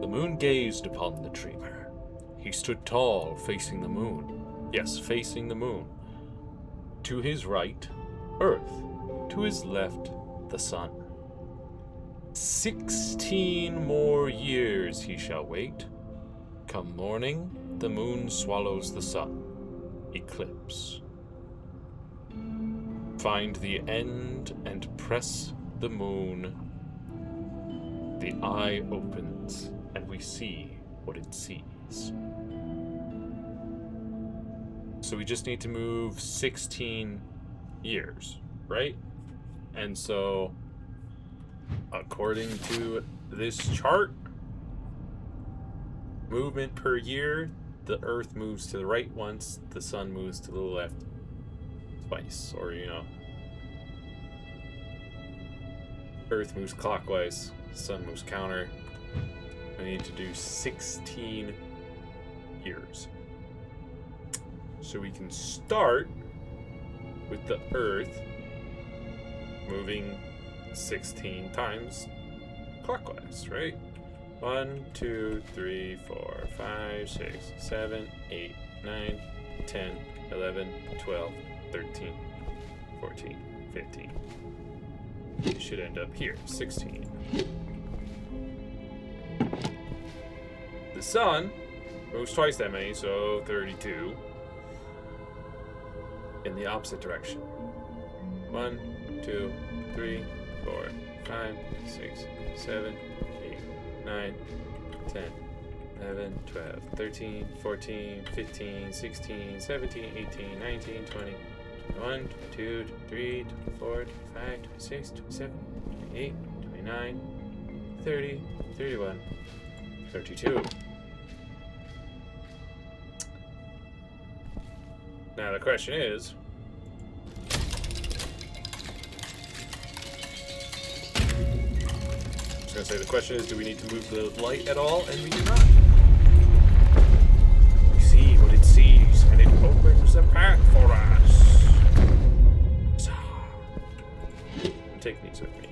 The moon gazed upon the dreamer. He stood tall, facing the moon. Yes, facing the moon. To his right, Earth. To his left, the sun. 16 more years he shall wait. Come morning, the moon swallows the sun. Eclipse. Find the end and press the moon. The eye opens, and we see what it sees. So we just need to move 16 years, right? And so, according to this chart, movement per year, the Earth moves to the right once, the sun moves to the left twice, or Earth moves clockwise, sun moves counter. We need to do 16 years. So we can start with the Earth moving 16 times clockwise, right? 1, 2, 3, 4, 5, 6, 7, 8, 9, 10, 11, 12, 13, 14, 15. It should end up here, 16. The sun moves twice that many, so 32. In the opposite direction. 1, 2, 3, 4, 5, 6, 7, 8, 9, 10, 11, 12, 13, 14, 15, 16, 17, 18, 19, 20, 21, 22, 23, 24, 25, 26, 27, 28, 29, 30, 31, 32. Now the question is, I was going to say the question is, do we need to move the light at all? And we do not. We see what it sees, and it opens a path for us. So, I'm taking these with me.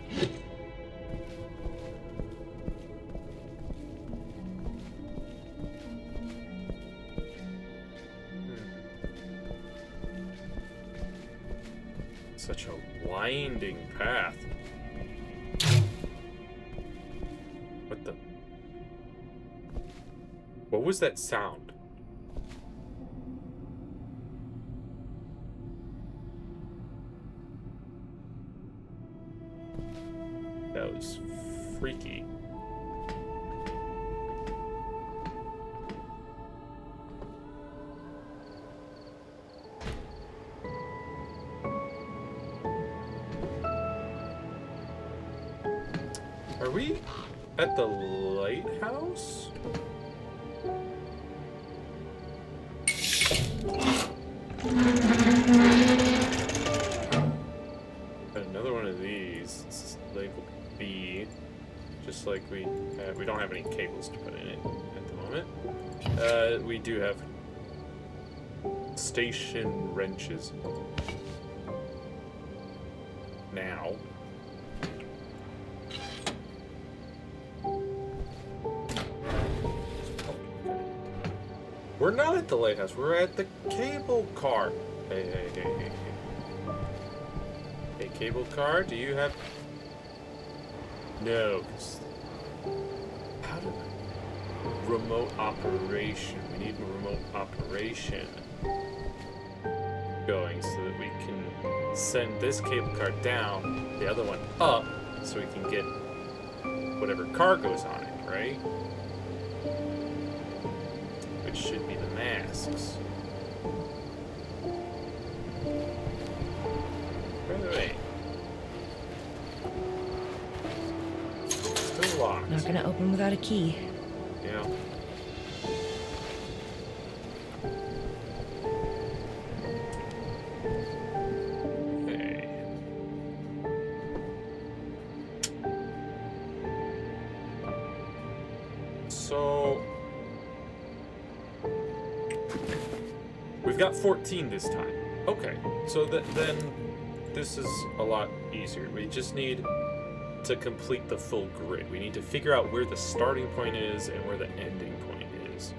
Such a winding path. What the? What was that sound? That was freaky. Are we at the lighthouse? Another one of these. This is labeled B. Just like we don't have any cables to put in it at the moment. We do have station wrenches. Now. We're not at the lighthouse. We're at the cable car. Hey. Hey, cable car, do you have... No. How do... Remote operation. We need a remote operation going so that we can send this cable car down, the other one up, so we can get whatever cargo's on it, right? Which should be the masks. Wait. Still locked. Not gonna open without a key. Yeah. Okay. So we've got 14 this time. Okay, so then this is a lot easier. We just need to complete the full grid. We need to figure out where the starting point is and where the ending point is.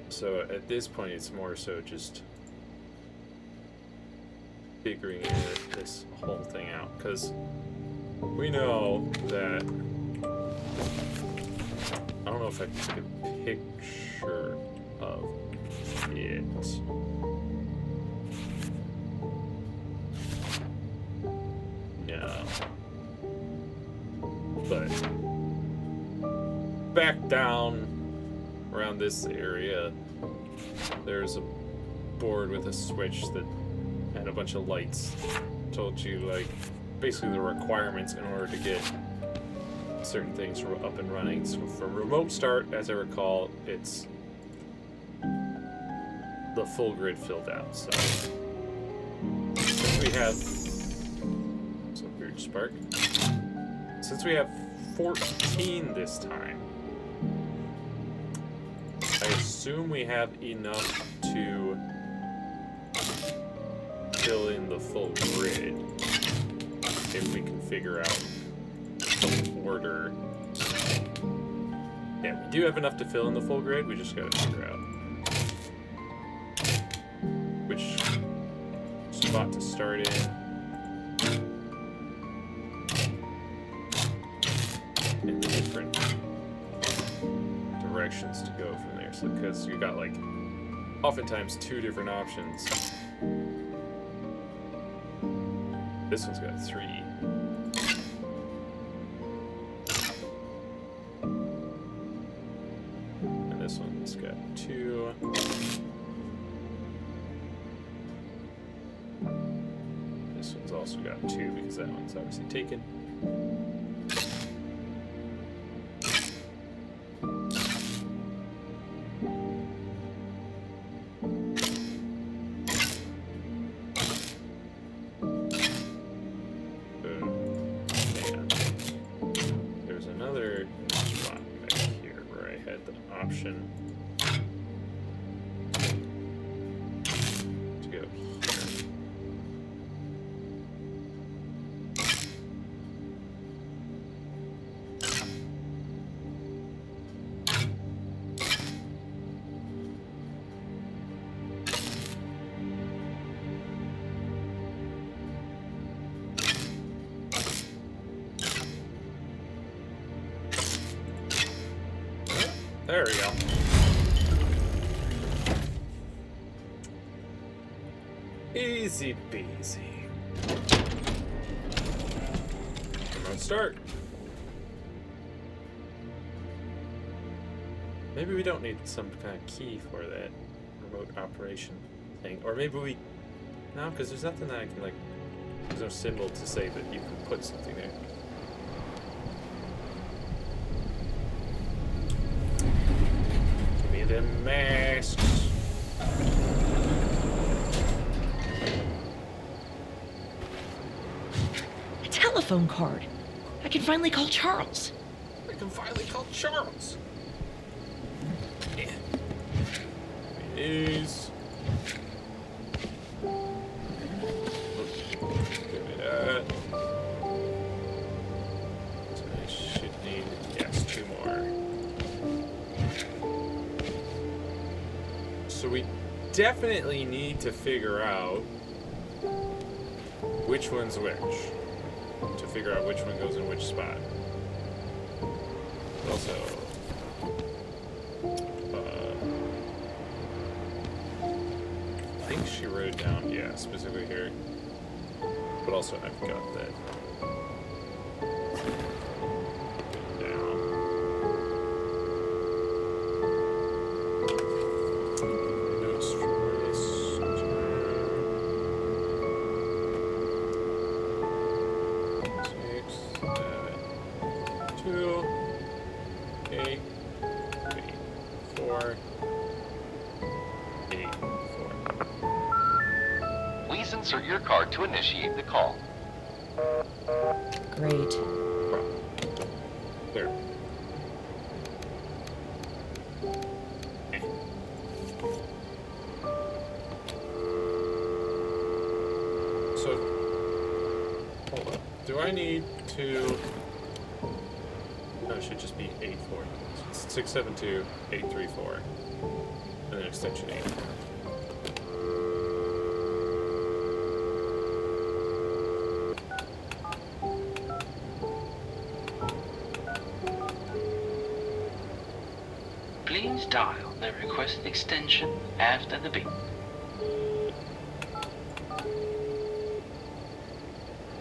So at this point, it's more so just figuring this whole thing out, because we know that, I don't know if I took a picture of it. No. But back down around this area, there's a board with a switch that had a bunch of lights. Told you, like, basically the requirements in order to get certain things up and running. So for remote start, as I recall, it's the full grid filled out. So since we have some weird spark, since we have 14 this time, I assume we have enough to fill in the full grid if we can figure out the order. Yeah, we do have enough to fill in the full grid. We just gotta figure out which spot to start in and the different directions to go from there. So because you got, like, oftentimes 2 different options. This one's got 3. And this one's got 2. This one's also got 2 because that one's obviously taken. There we go. Easy peasy. Remote start. Maybe we don't need some kind of key for that remote operation thing. Or maybe we... No, because there's nothing that I can, like... There's no symbol to say that you can put something there. Give me the masks. A telephone card. I can finally call Charles. I can finally call Charles. Yeah. It is. Give me that. So I should need, yes, 2 more. So we definitely need to figure out which one's which. To figure out which one goes in which spot. Also, I think she wrote it down, yeah, specifically here. But also, I've got that. 2, 8, 3, 4, 8, 4. Please insert your card to initiate the call. Great. There. So, hold on. Do I need to? No, it should just be 84. 672 834, and then extension 8. Please dial the requested extension after the beep.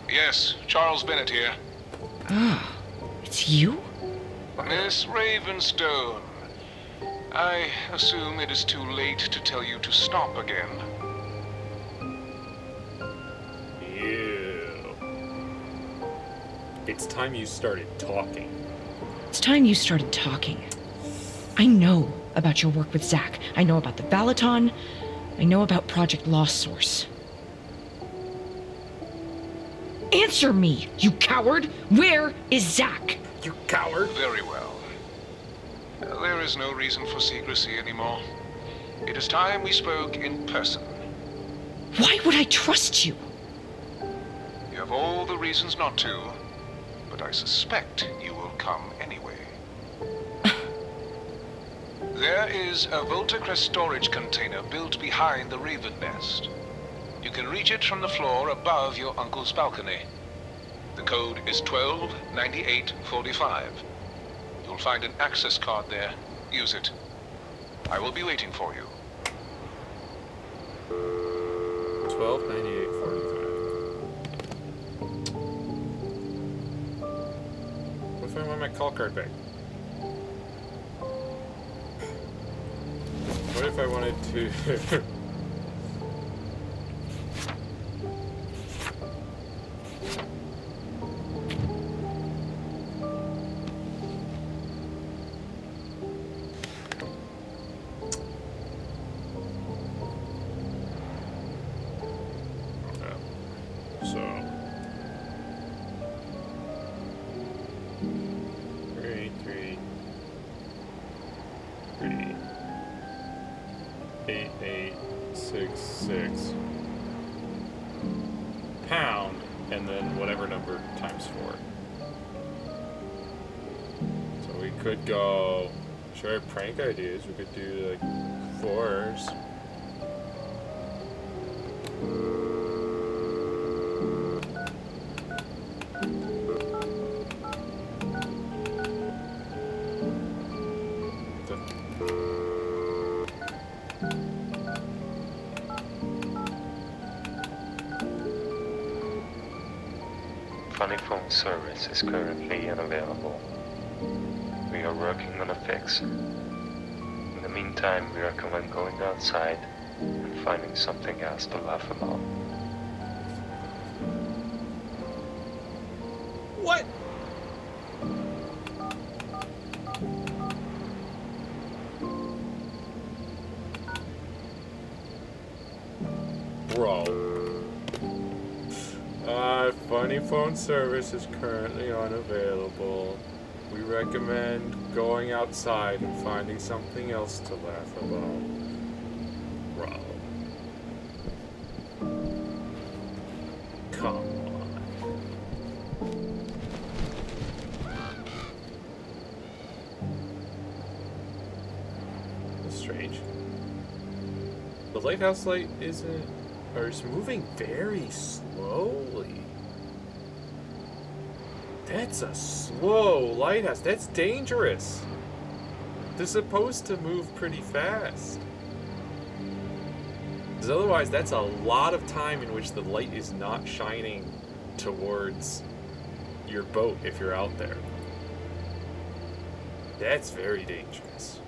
Yes, Charles Bennett here. Ah, it's you? Miss Ravenstone. I assume it is too late to tell you to stop again. Ew. It's time you started talking. It's time you started talking. I know about your work with Zack. I know about the Valaton. I know about Project Lost Source. Answer me, you coward! Where is Zack? You coward! Very well. There is no reason for secrecy anymore. It is time we spoke in person. Why would I trust you? You have all the reasons not to, but I suspect you will come anyway. There is a Voltacrest storage container built behind the Raven Nest. You can reach it from the floor above your uncle's balcony. The code is 129845. You'll find an access card there. Use it. I will be waiting for you. 129845. What if I want my call card back? What if I wanted to? So 3, 3, 3, 8, 8, 6, 6 pound, and then whatever number times 4. So we could go. Sure, prank ideas. We could do like 4s. Funny phone service is currently unavailable. We are working on a fix. In the meantime, we recommend going outside and finding something else to laugh about. What? Bro. Funny phone service is currently unavailable. We recommend going outside and finding something else to laugh about. Bro. Come on. That's strange. The lighthouse light isn't, or is moving very slowly. That's a slow lighthouse. That's dangerous. They're supposed to move pretty fast. Because otherwise, that's a lot of time in which the light is not shining towards your boat if you're out there. That's very dangerous.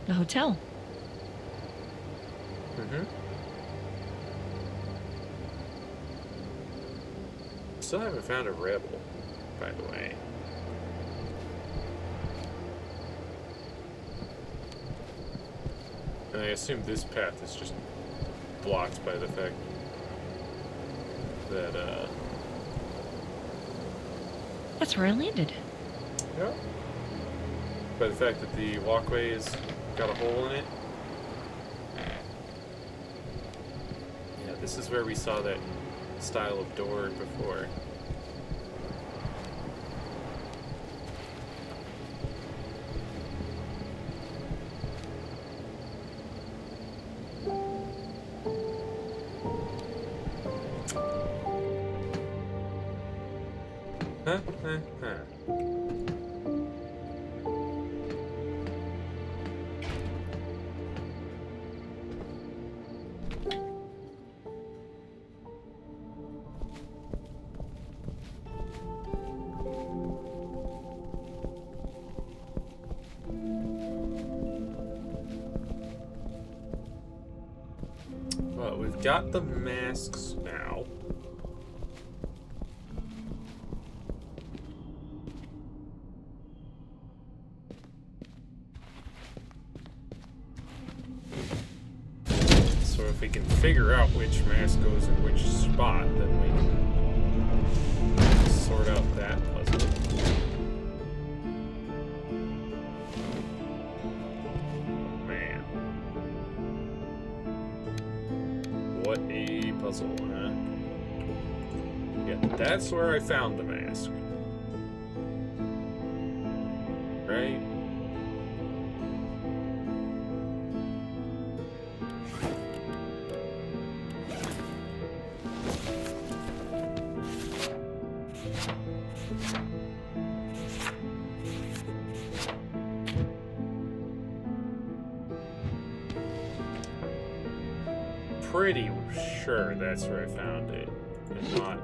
The hotel. Mm-hmm. Still haven't found a rebel, by the way. And I assume this path is just blocked by the fact that, That's where I landed. yeah. By the fact that the walkway has got a hole in it. Yeah, this is where we saw that style of door before. Huh? Huh? Huh? Well, we've got the masks now. So if we can figure out which mask goes in which spot, then we can sort out that puzzle. Man. What a puzzle, huh? Yeah, that's where I found the mask. Right? Pretty sure that's where I found it, and not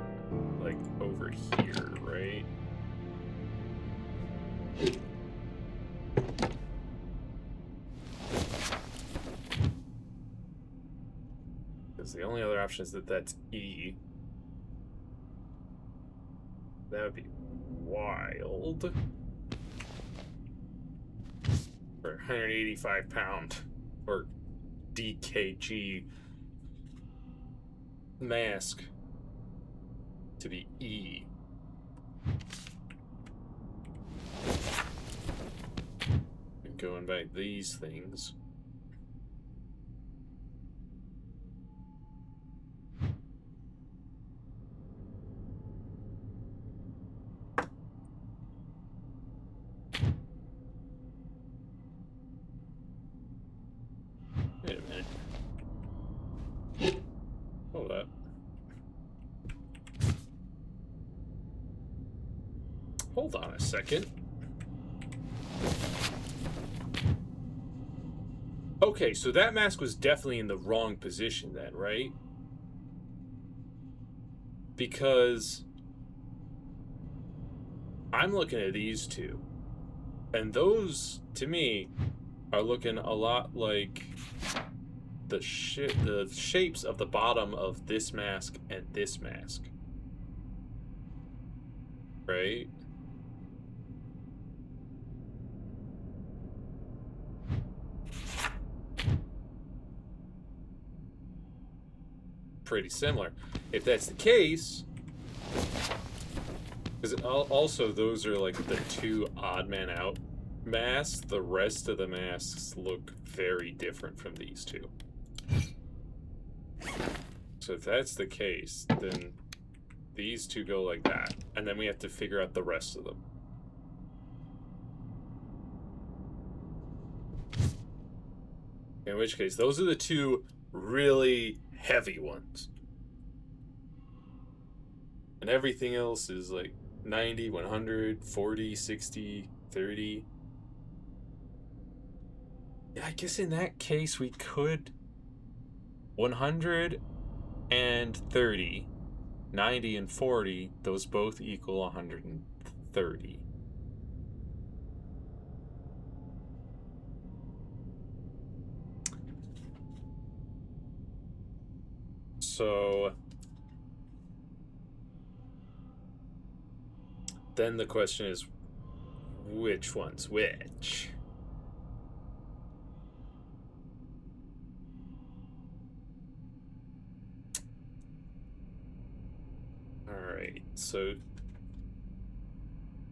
like over here, right? Because the only other option is that that's E. That would be wild. For 185 pound or DKG mask to be E. And going by these things. Wait a minute. Hold up. Hold on a second. Okay, so that mask was definitely in the wrong position then, right? Because I'm looking at these two, and those, to me, are looking a lot like the shapes of the bottom of this mask and this mask. Right? Pretty similar. If that's the case, because also those are like the two odd man out masks, the rest of the masks look very different from these two. So if that's the case, then these two go like that, and then we have to figure out the rest of them. In which case, those are the two really heavy ones. And everything else is like 90, 100, 40, 60, 30. Yeah, I guess in that case we could 100 and 30, 90 and 40, those both equal 130. So then the question is, which one's which? So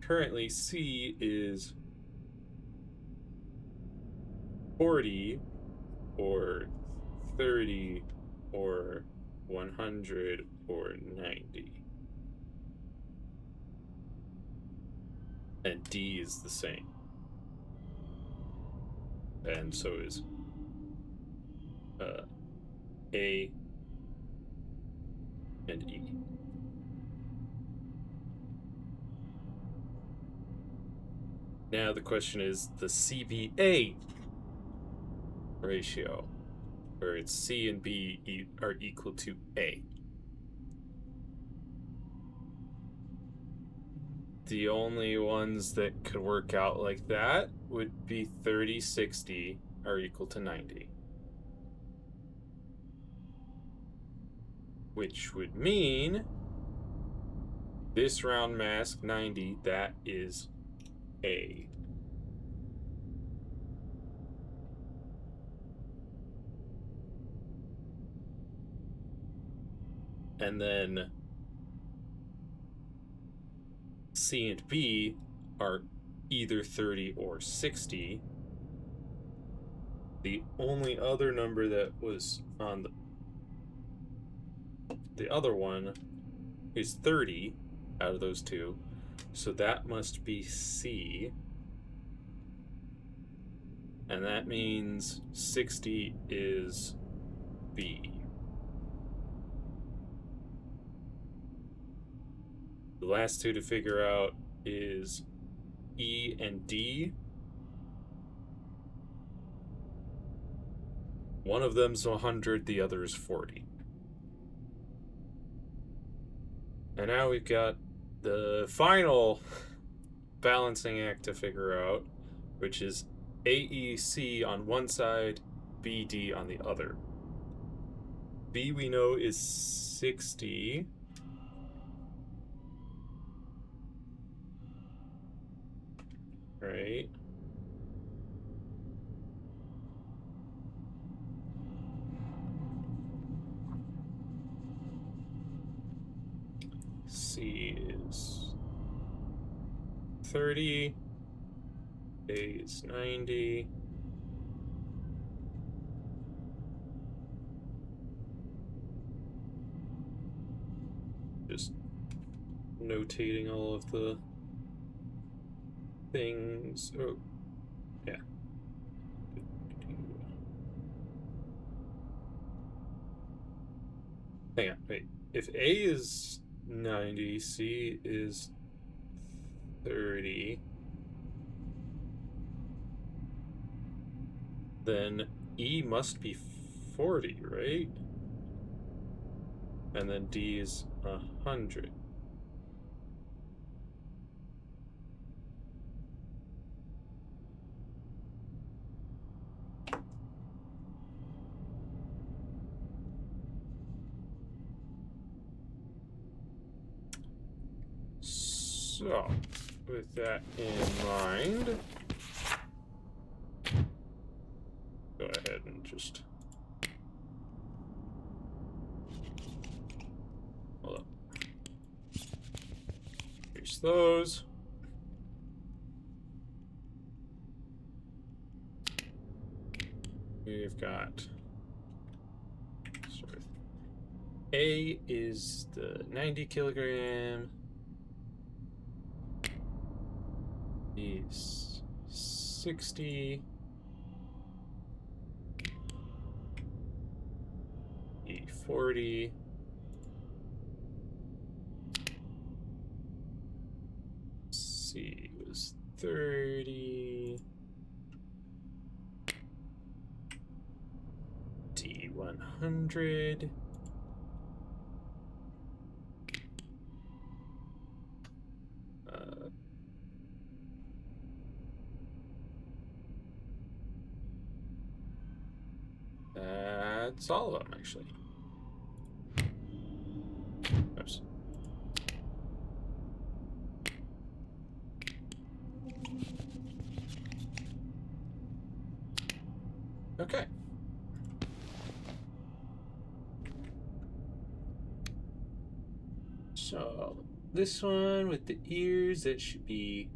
currently C is 40 or 30 or 100 or 90. And D is the same. And so is A and E. Now the question is the CBA ratio, where it's C and B are equal to A. The only ones that could work out like that would be 30, 60 are equal to 90. Which would mean this round mask 90, that is A. And then C and B are either 30 or 60. The only other number that was on the other one is 30 out of those two. So that must be C. And that means 60 is B. The last two to figure out is E and D. One of them's 100, the other is 40. And now we've got the final balancing act to figure out, which is AEC on one side, BD on the other. B we know is 60. Right. C is 30. A is 90. Just notating all of the things. Oh, yeah. Hang on, wait. If A is 90, C is 30, then E must be 40, right? And then D is 100. So, with that in mind, go ahead and just hold up. Here's those. We've got A is the 90 kilogram. Is 60. E 40. C was 30. D 100. That's all of them, actually. Oops. Okay. So, this one with the ears, that should be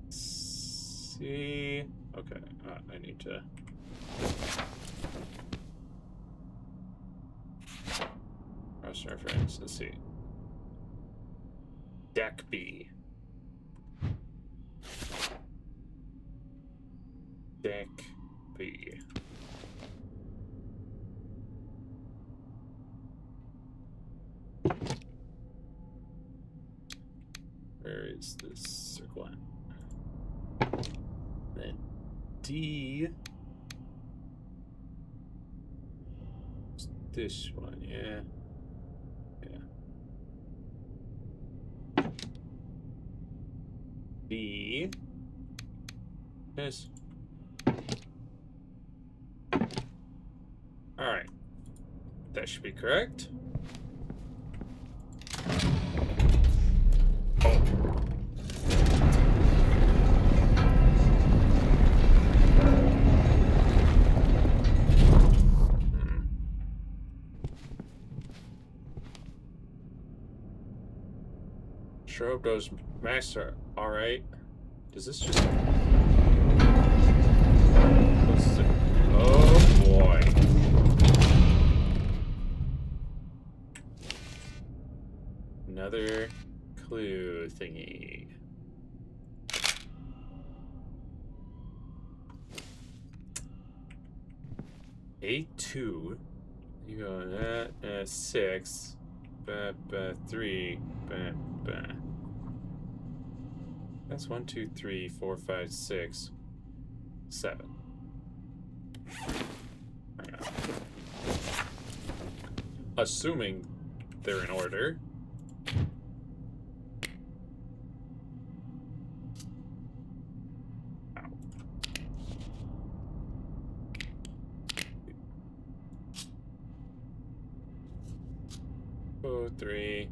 C. Okay, I need to. Cross reference. Let's see. Deck B. Deck B. Where is this circle at? Then D. It's this one, yeah. Yeah. B. Yes. Alright. That should be correct. Sure hope those master alright. Does this just... Oh boy. Another clue thingy. A2. You go that 6. 3. That's 1, 2, 3, 4, 5, 6, 7. Hang on. Assuming they're in order. Ow. 2, 3,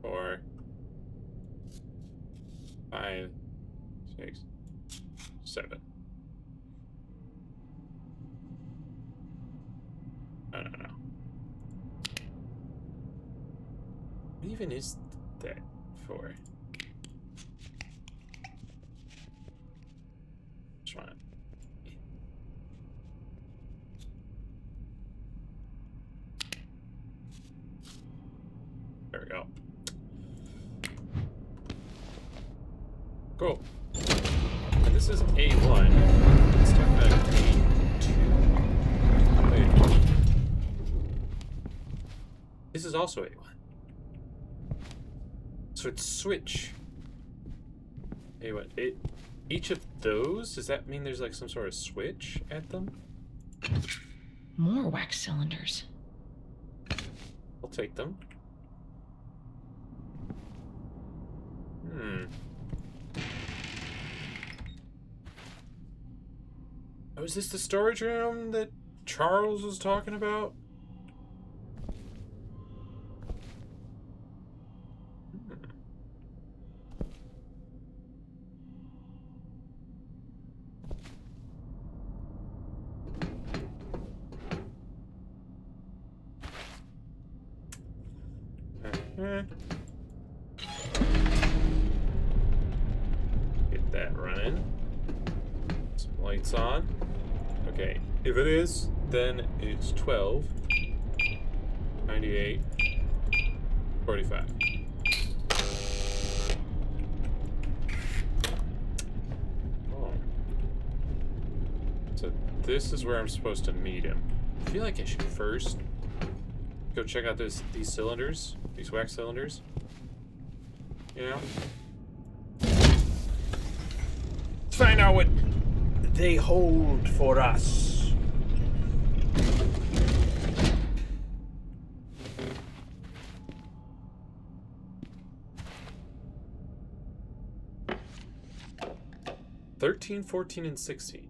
4, 5, 6, 7. No. What even is that for? Which one? There we go. Cool. And this is A1. Let's talk about A2. Wait. This is also A1. So it's switch. A1. Each of those, does that mean there's like some sort of switch at them? More wax cylinders. I'll take them. Oh, is this the storage room that Charles was talking about? Get that running. Some lights on. Okay, if it is, then it's 12, 98, 45. Oh. So this is where I'm supposed to meet him. I feel like I should first go check out these cylinders, these wax cylinders. You know? Let's find out what they hold for us. $13, $14, and $16.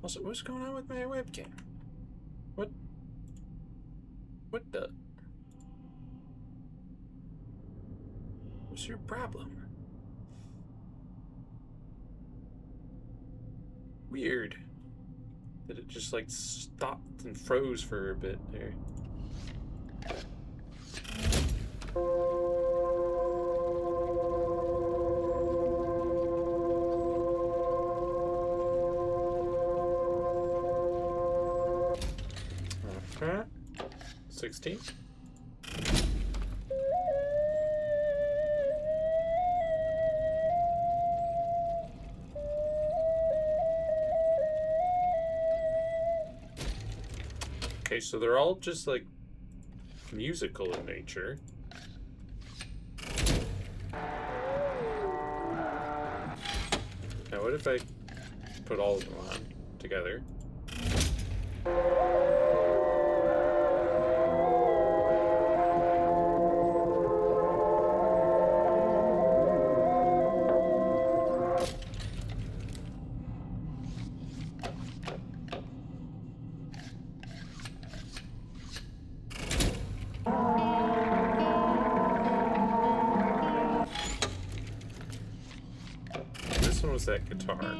Also, what's going on with my webcam? What the? What's your problem? Weird. That it just like stopped and froze for a bit there. Okay. 16. Okay, so they're all just like musical in nature. Now, what if I put all of them on together? This one was that guitar.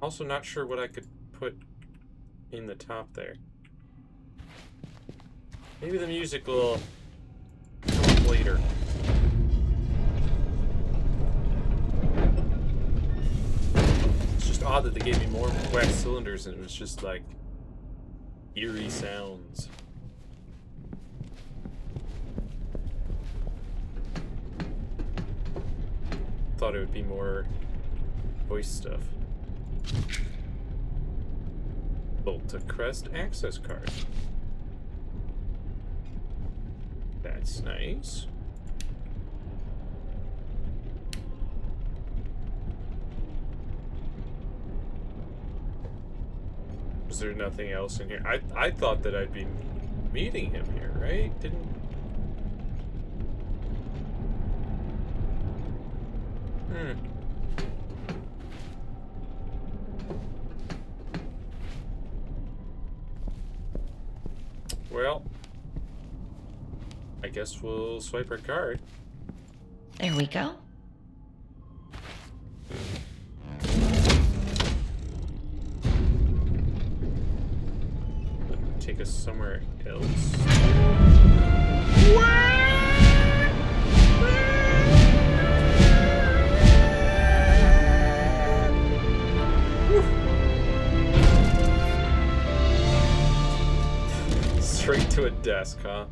Also not sure what I could put in the top there. Maybe the music will come up later. It's just odd that they gave me more wax cylinders and it was just like eerie sounds. Thought it would be more voice stuff. Volta Crest access card. That's nice. Is there nothing else in here? I thought that I'd be meeting him here, right? Well, I guess we'll swipe our card. There we go. Take us somewhere else. Straight to a desk, huh?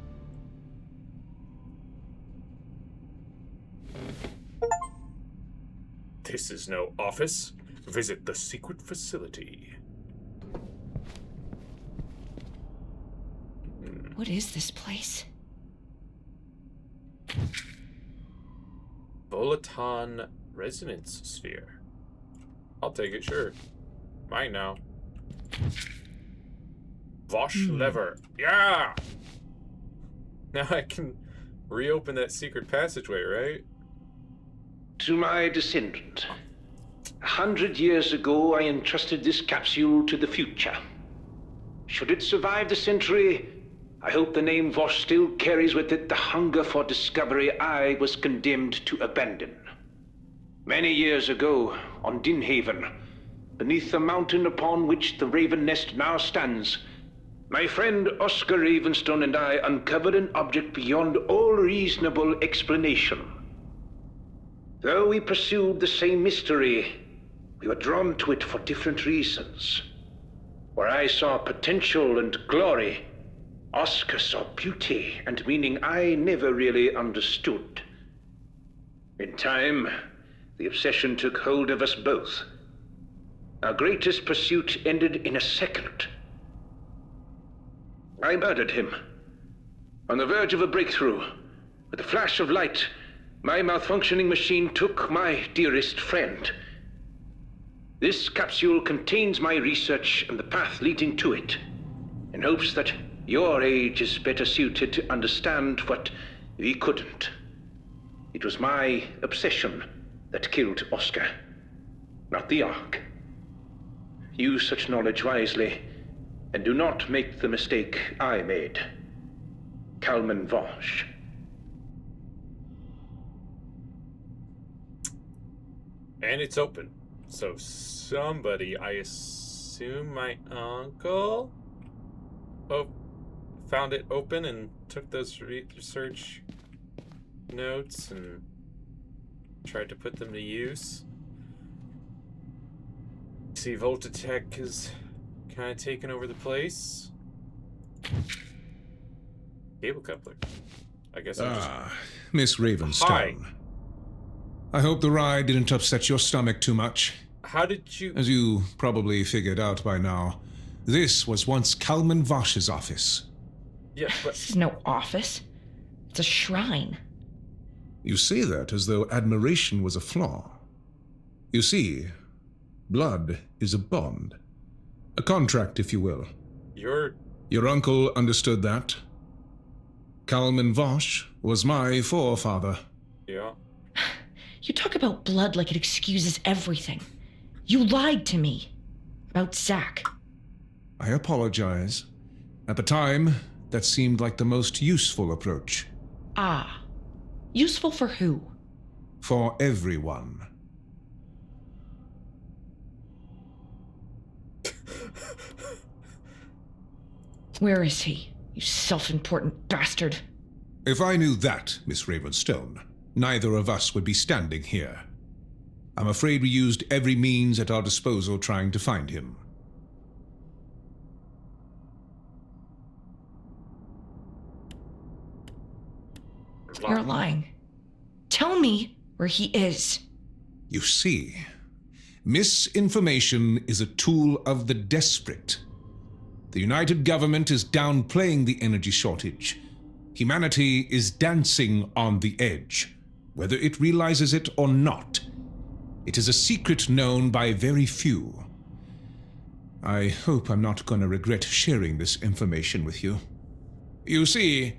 This is no office. Visit the secret facility. What is this place? Volaton Resonance Sphere. I'll take it, sure. Mine now. Vosh lever. Yeah! Now I can reopen that secret passageway, right? To my descendant. 100 years ago, I entrusted this capsule to the future. Should it survive the century, I hope the name Vosh still carries with it the hunger for discovery I was condemned to abandon. Many years ago, on Dinhaven, beneath the mountain upon which the Raven Nest now stands, my friend Oscar Ravenstone and I uncovered an object beyond all reasonable explanation. Though we pursued the same mystery, we were drawn to it for different reasons. Where I saw potential and glory, Oscar saw beauty and meaning I never really understood. In time, the obsession took hold of us both. Our greatest pursuit ended in a second. I murdered him. On the verge of a breakthrough, with a flash of light, my malfunctioning machine took my dearest friend. This capsule contains my research and the path leading to it, in hopes that your age is better suited to understand what we couldn't. It was my obsession that killed Oscar, not the Ark. Use such knowledge wisely, and do not make the mistake I made. Kalman Vosh. And it's open. So somebody, I assume my uncle, found it open and took those research notes and tried to put them to use. See, Voltatech is kind of taking over the place. Cable coupler. I guess I'm just... Miss Ravenstone. Hi. I hope the ride didn't upset your stomach too much. How did you... As you probably figured out by now, this was once Kalman Vosh's office. Yeah, but... This is no office. It's a shrine. You say that as though admiration was a flaw. You see, blood is a bond. A contract, if you will. Your uncle understood that. Kalman Vosh was my forefather. Yeah. You talk about blood like it excuses everything. You lied to me. About Zack. I apologize. At the time, that seemed like the most useful approach. Ah. Useful for who? For everyone. Where is he, you self-important bastard? If I knew that, Miss Ravenstone, neither of us would be standing here. I'm afraid we used every means at our disposal trying to find him. You're lying. Tell me where he is. You see, misinformation is a tool of the desperate. The United Government is downplaying the energy shortage. Humanity is dancing on the edge, whether it realizes it or not. It is a secret known by very few. I hope I'm not going to regret sharing this information with you. You see,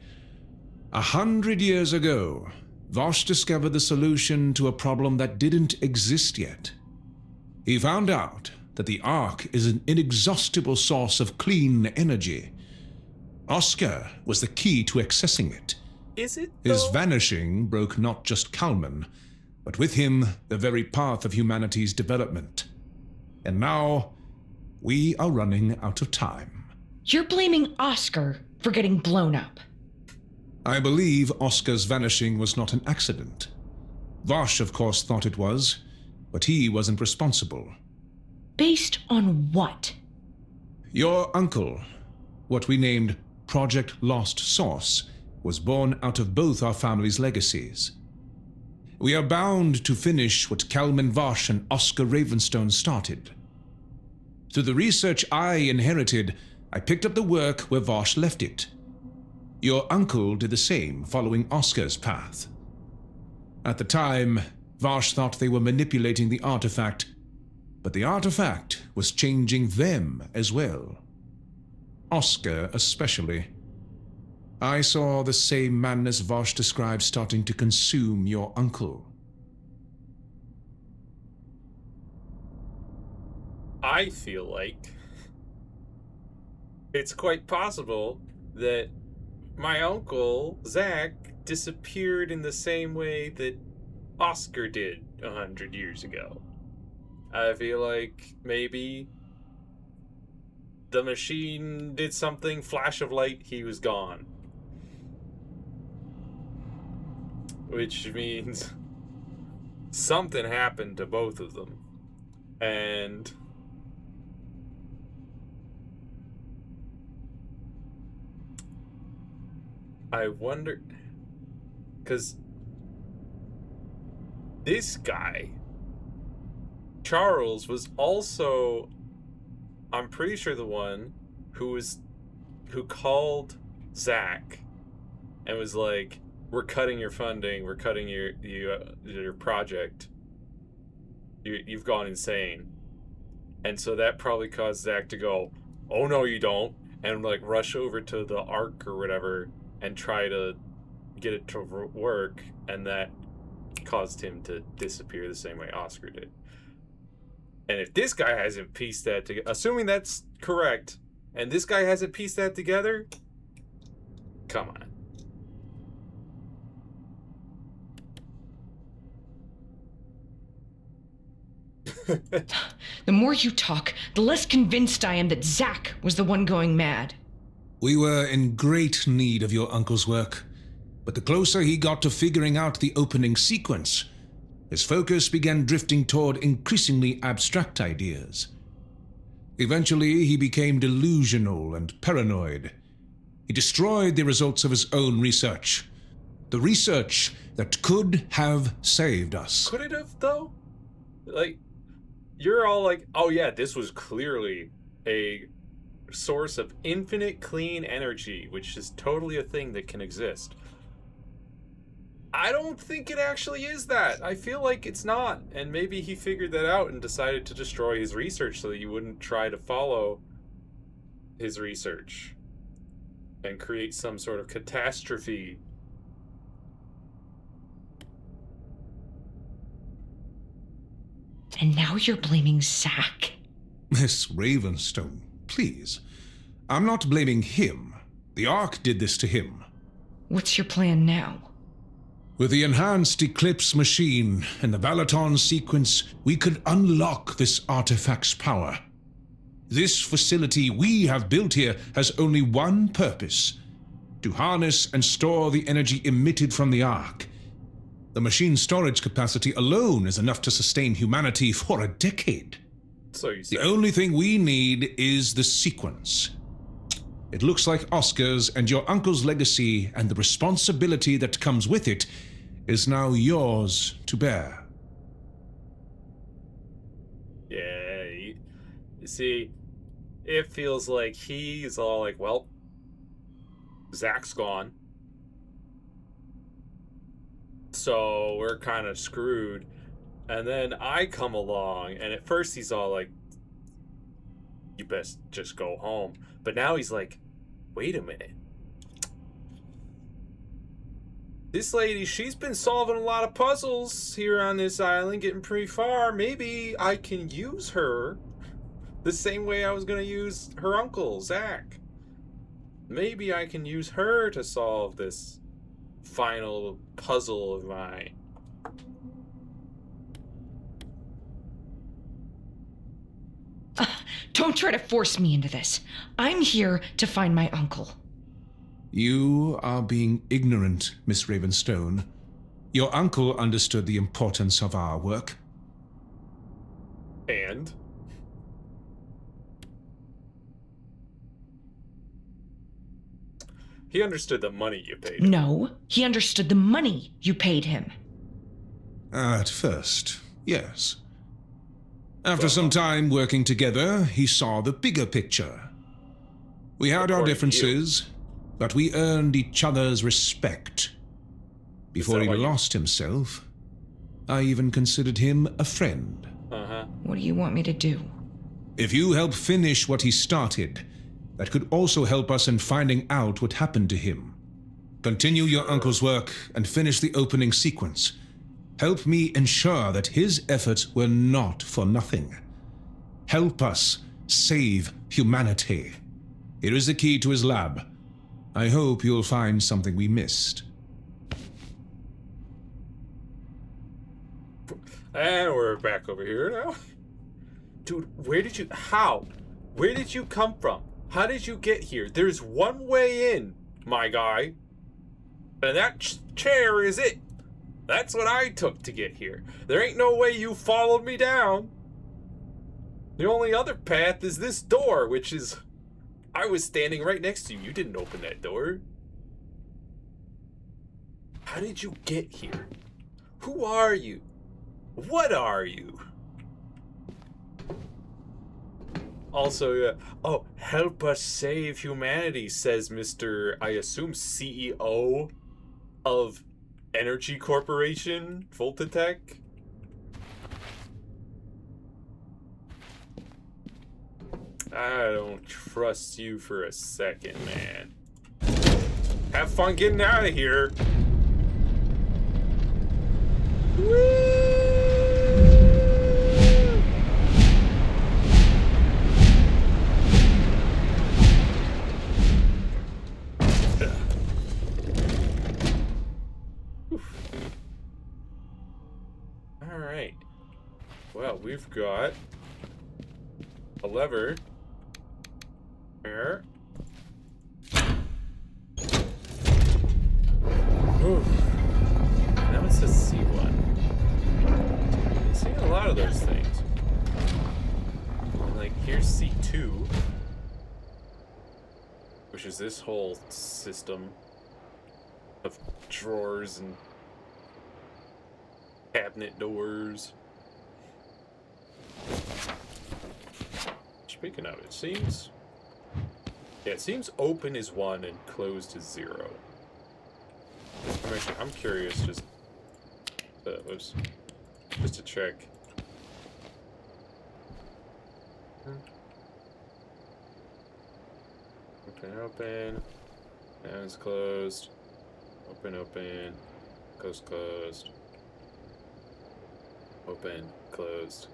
100 years ago, Vosh discovered the solution to a problem that didn't exist yet. He found out that the Ark is an inexhaustible source of clean energy. Oscar was the key to accessing it. Is it, though? His vanishing broke not just Kalman, but with him the very path of humanity's development. And now, we are running out of time. You're blaming Oscar for getting blown up. I believe Oscar's vanishing was not an accident. Vosh, of course, thought it was, but he wasn't responsible. Based on what? Your uncle, what we named Project Lost Source, was born out of both our families' legacies. We are bound to finish what Kalman Vosh and Oscar Ravenstone started. Through the research I inherited, I picked up the work where Vosh left it. Your uncle did the same, following Oscar's path. At the time, Vosh thought they were manipulating the artifact, but the artifact was changing them as well. Oscar especially. I saw the same madness Vosh described starting to consume your uncle. I feel like it's quite possible that my uncle, Zack, disappeared in the same way that Oscar did 100 years ago. I feel like maybe the machine did something, flash of light, he was gone. Which means something happened to both of them. And I wonder, because this guy, Charles, was also, I'm pretty sure, the one who called Zach and was like, "We're cutting your funding. We're cutting your project. You've gone insane." And so that probably caused Zach to go, "Oh no, you don't," and like rush over to the Ark or whatever and try to get it to work, and that caused him to disappear the same way Oscar did. And if this guy hasn't pieced that together, assuming that's correct, and this guy hasn't pieced that together, come on. The more you talk, the less convinced I am that Zach was the one going mad. We were in great need of your uncle's work, but the closer he got to figuring out the opening sequence, his focus began drifting toward increasingly abstract ideas. Eventually, he became delusional and paranoid. He destroyed the results of his own research. The research that could have saved us. Could it have, though? Like, you're all like, "Oh yeah, this was clearly a source of infinite clean energy, which is totally a thing that can exist." I don't think it actually is that. I feel like it's not. And maybe he figured that out and decided to destroy his research so that you wouldn't try to follow his research and create some sort of catastrophe. And now you're blaming Zach? Miss Ravenstone, please. I'm not blaming him. The Ark did this to him. What's your plan now? With the enhanced Eclipse machine and the Valaton sequence, we could unlock this artifact's power. This facility we have built here has only one purpose: to harness and store the energy emitted from the Ark. The machine's storage capacity alone is enough to sustain humanity for a decade. So you say. The only thing we need is the sequence. It looks like Oscar's and your uncle's legacy and the responsibility that comes with it is now yours to bear. Yeah, you see, it feels like he's all like, "Well, Zach's gone, so we're kind of screwed." And then I come along, and at first he's all like, "You best just go home." But now he's like, "Wait a minute. This lady, she's been solving a lot of puzzles here on this island, getting pretty far. Maybe I can use her the same way I was going to use her uncle, Zach. Maybe I can use her to solve this final puzzle of mine." Don't try to force me into this. I'm here to find my uncle. You are being ignorant, Miss Ravenstone. Your uncle understood the importance of our work. And? He understood the money you paid him. No, he understood the money you paid him. At first, yes. After some time working together, he saw the bigger picture. We had our differences, but we earned each other's respect. Before he lost himself, I even considered him a friend. What do you want me to do? If you help finish what he started, that could also help us in finding out what happened to him. Continue your uncle's work and finish the opening sequence. Help me ensure that his efforts were not for nothing. Help us save humanity. Here is the key to his lab. I hope you'll find something we missed. And we're back over here now. Dude, where did you come from? How did you get here? There's one way in, my guy. And that chair is it. That's what I took to get here. There ain't no way you followed me down. The only other path is this door, which is... I was standing right next to you. You didn't open that door. How did you get here? Who are you? What are you? Also, oh, help us save humanity, says Mr. I assume CEO of Energy Corporation, Voltatech. I don't trust you for a second, man. Have fun getting out of here. Alright. Well, we've got a lever there. Ooh. Now it says C1. I'm seeing a lot of those things. And like, here's C2, which is this whole system of drawers and cabinet doors. Speaking of, it seems open is 1 and closed is 0. I'm curious, just to check. Open. Now it's closed. Open. Closed. Open, closed.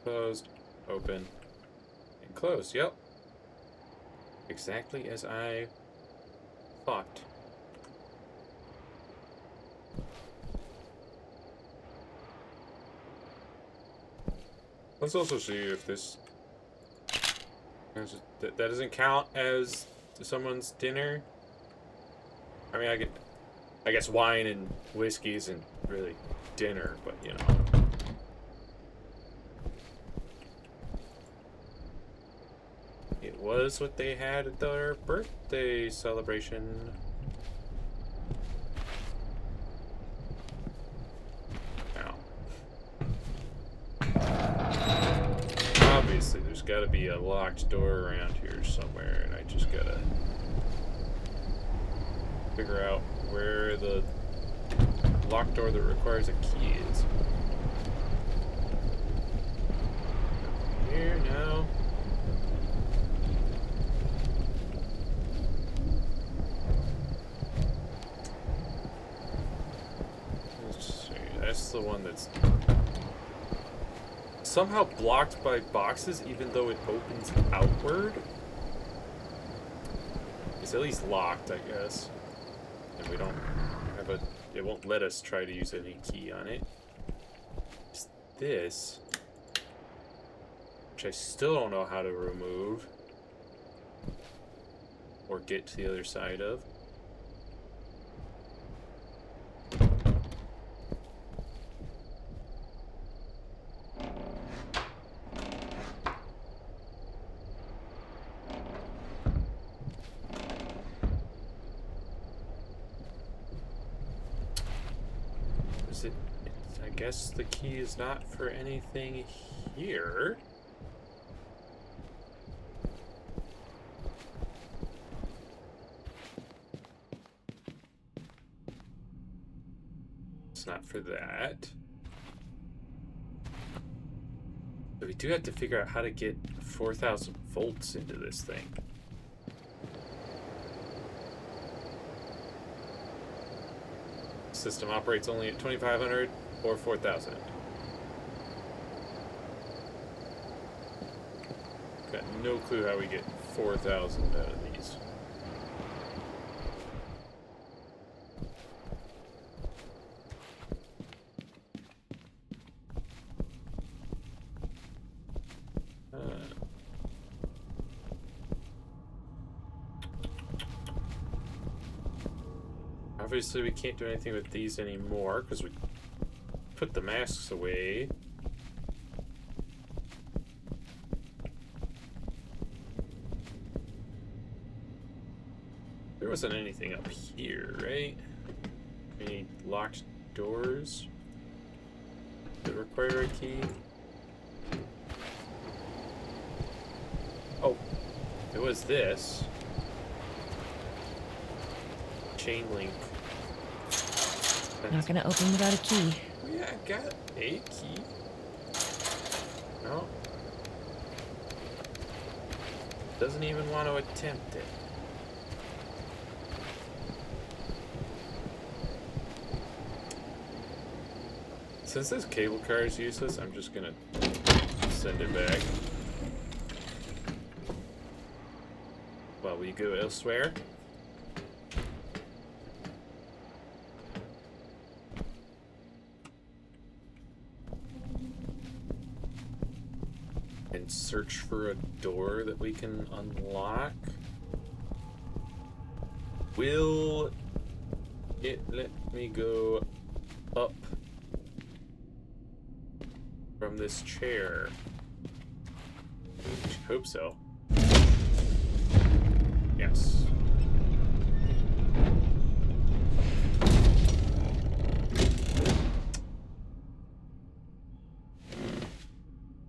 Closed, open, and closed. Yep. Exactly as I thought. Let's also see if this... that doesn't count as someone's dinner. I mean, I guess wine and whiskey isn't really dinner, but you know. It was what they had at their birthday celebration. Now, obviously there's got to be a locked door around here somewhere, and I just gotta figure out where the locked door that requires a key is. Here now. Let's see. That's the one that's somehow blocked by boxes, even though it opens outward. It's at least locked, I guess. And we don't have a... It won't let us try to use any key on it. It's this, which I still don't know how to remove or get to the other side of. I guess the key is not for anything here. It's not for that. But we do have to figure out how to get 4,000 volts into this thing. System operates only at 2,500 or 4,000. Got no clue how we get 4,000 out of these. Obviously we can't do anything with these anymore because we put the masks away. There wasn't anything up here, right? We need locked doors that require a key. Oh, it was this. Chain link. Not gonna open without a key. Oh yeah, I got a key. No. Doesn't even want to attempt it. Since this cable car is useless, I'm just gonna send it back. While we go elsewhere. And search for a door that we can unlock. Will it let me go up from this chair? I hope so. Yes.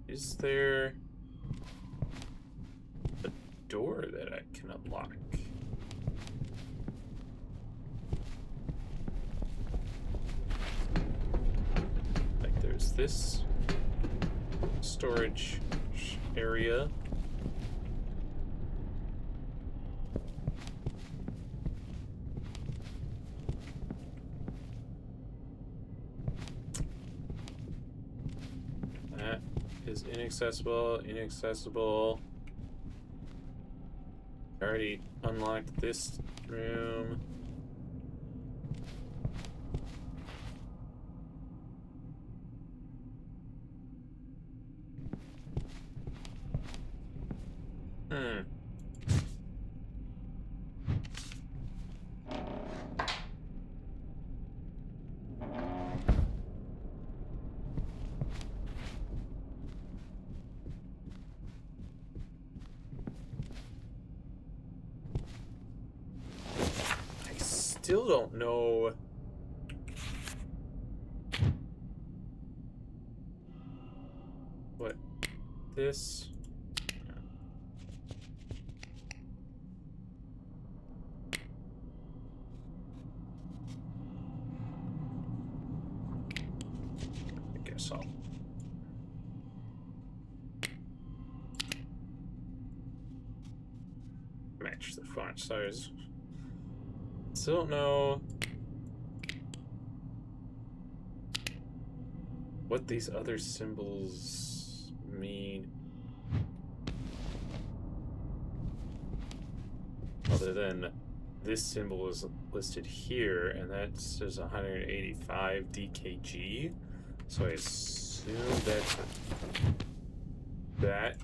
Is there a door that I can unlock? Like there's this storage area. That is inaccessible, inaccessible. I already unlocked this room. Still don't know what this I guess I'll match the font size. Still don't know what these other symbols mean. Other than this symbol is listed here, and that says 185 DKG. So I assume that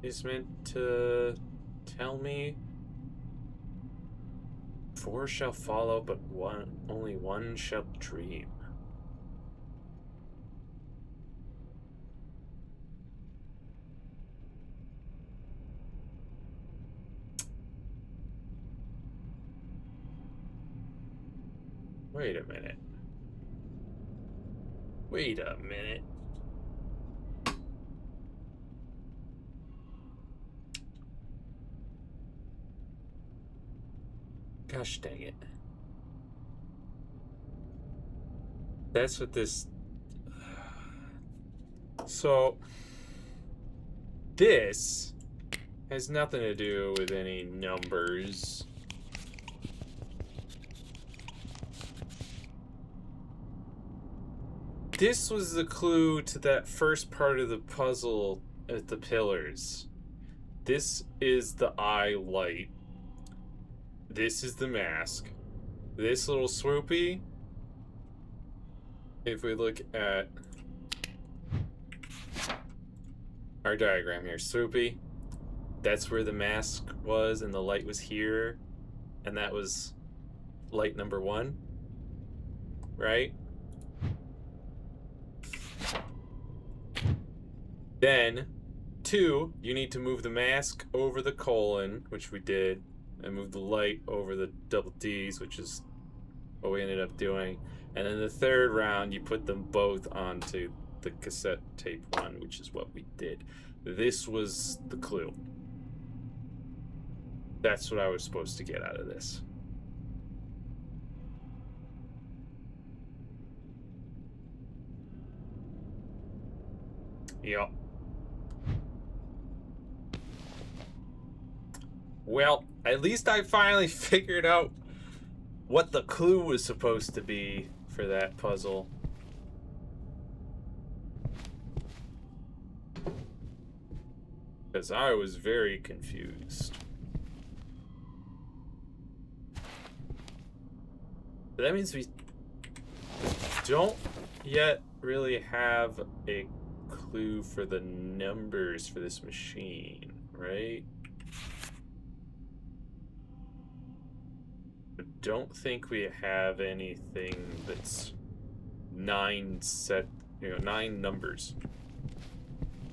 is meant to tell me 4 shall follow, but only one shall dream. Wait a minute. Wait a minute. Gosh dang it. That's what this... So, this has nothing to do with any numbers. This was the clue to that first part of the puzzle at the pillars. This is the eye light. This is the mask. This little swoopy, if we look at our diagram here, swoopy, that's where the mask was and the light was here, and that was light number 1, right? Then 2, you need to move the mask over the colon, which we did. and move the light over the double Ds, which is what we ended up doing. And then the third round, you put them both onto the cassette tape one, which is what we did. This was the clue. That's what I was supposed to get out of this. Yep. Well, at least I finally figured out what the clue was supposed to be for that puzzle. Because I was very confused. But that means we don't yet really have a clue for the numbers for this machine, right? I don't think we have anything that's 9 numbers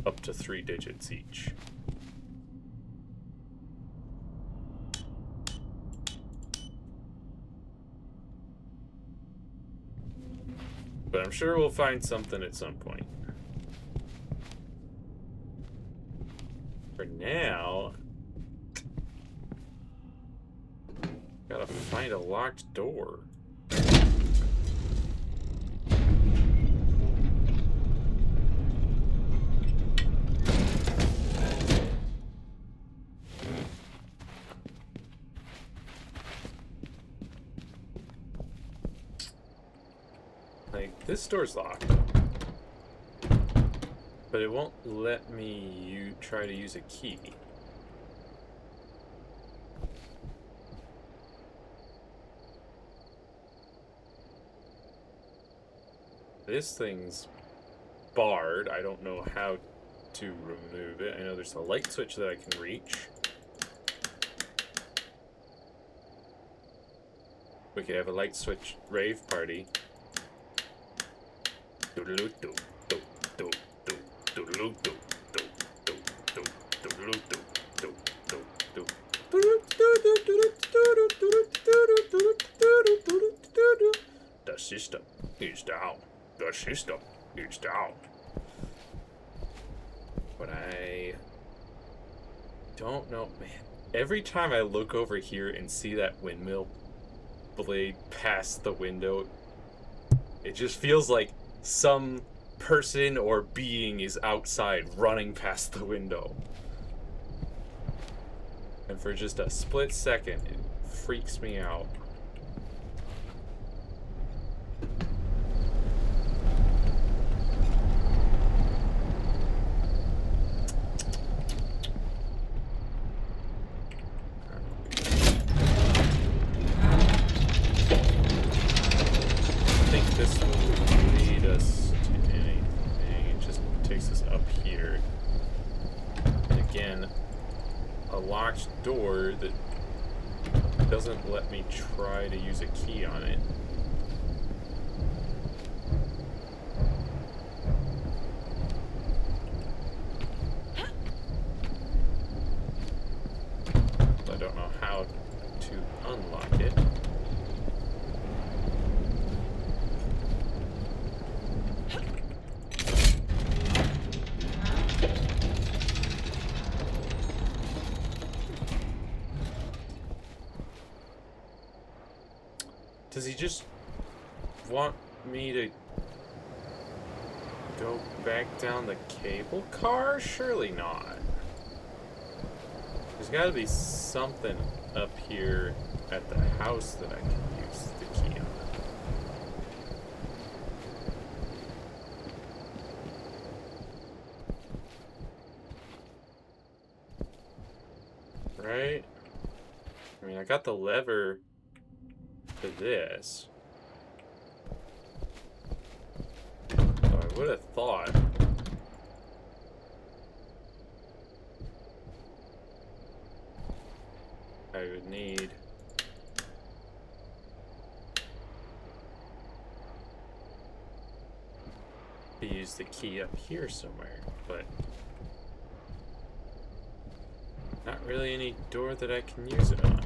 up to 3 digits each. But I'm sure we'll find something at some point. For now, gotta find a locked door. Like, this door's locked. But it won't let me try to use a key. This thing's barred. I don't know how to remove it. I know there's a light switch that I can reach. We could have a light switch rave party. The system is down. The system is down. But I don't know, man. Every time I look over here and see that windmill blade past the window, it just feels like some person or being is outside running past the window. And for just a split second, it freaks me out. Door that doesn't let me try to use a key on it. I don't know how to unlock it. Does he just want me to go back down the cable car? Surely not. There's gotta be something up here at the house that I can use the key on. Right? I mean, I got the lever for this. So I would have thought I would need to use the key up here somewhere, but Not really any door that I can use it on.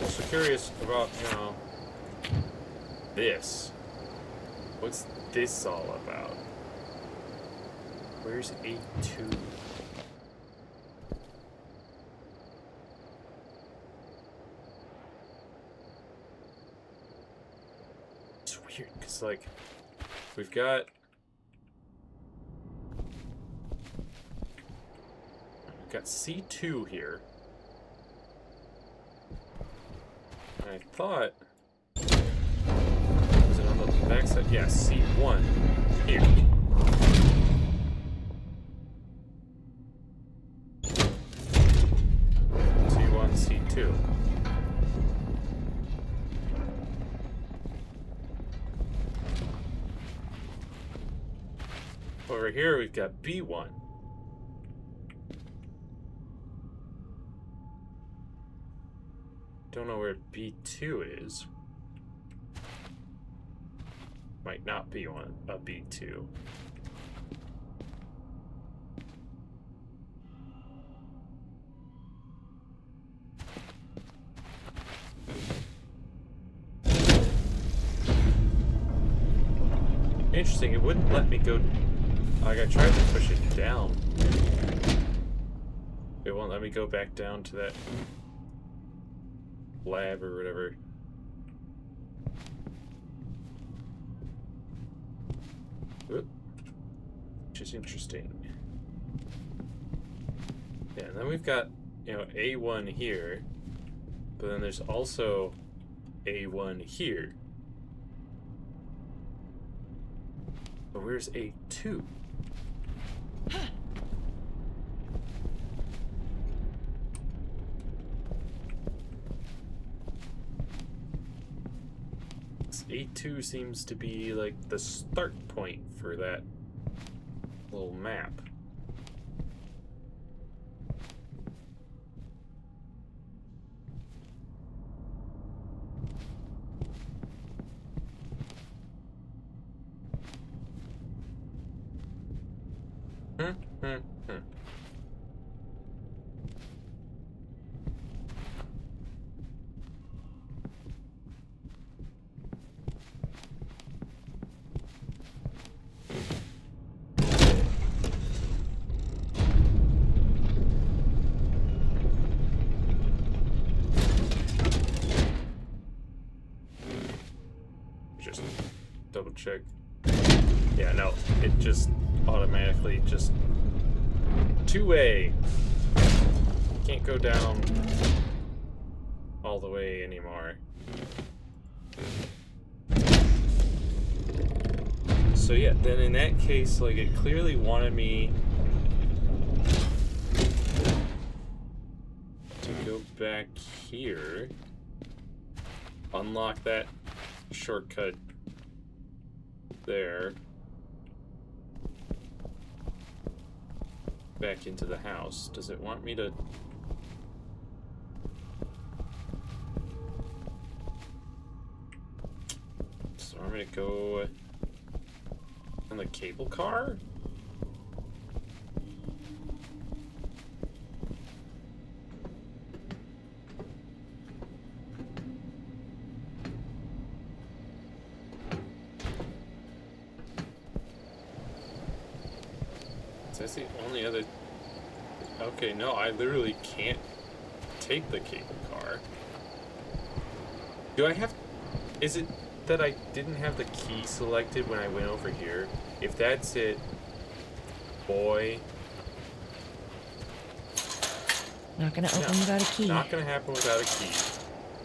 Also curious about, you know, this. What's this all about? Where's A2? It's weird, because, like, we've got C2 here. And I thought, was it on the back side? Yeah, C1 here. C1, C2. Over here we've got B1. Don't know where B2 is. Might not be one a B2. Interesting, it wouldn't let me go. Like, I tried to push it down. It won't let me go back down to that lab or whatever. Oop. Which is interesting. Yeah, and then we've got, you know, A1 here, but then there's also A1 here. But where's A2? A2 seems to be like the start point for that little map. Just double check. Yeah, no, it just automatically just two-way. Can't go down all the way anymore. So yeah, then in that case, like, it clearly wanted me to go back here, unlock that shortcut there, back into the house. Does it want me to? So I'm gonna go on the cable car? That's the only other. Okay, no, I literally can't take the cable car. Do I have? Is it that I didn't have the key selected when I went over here? If that's it, boy. Not gonna open without a key. Not gonna happen without a key.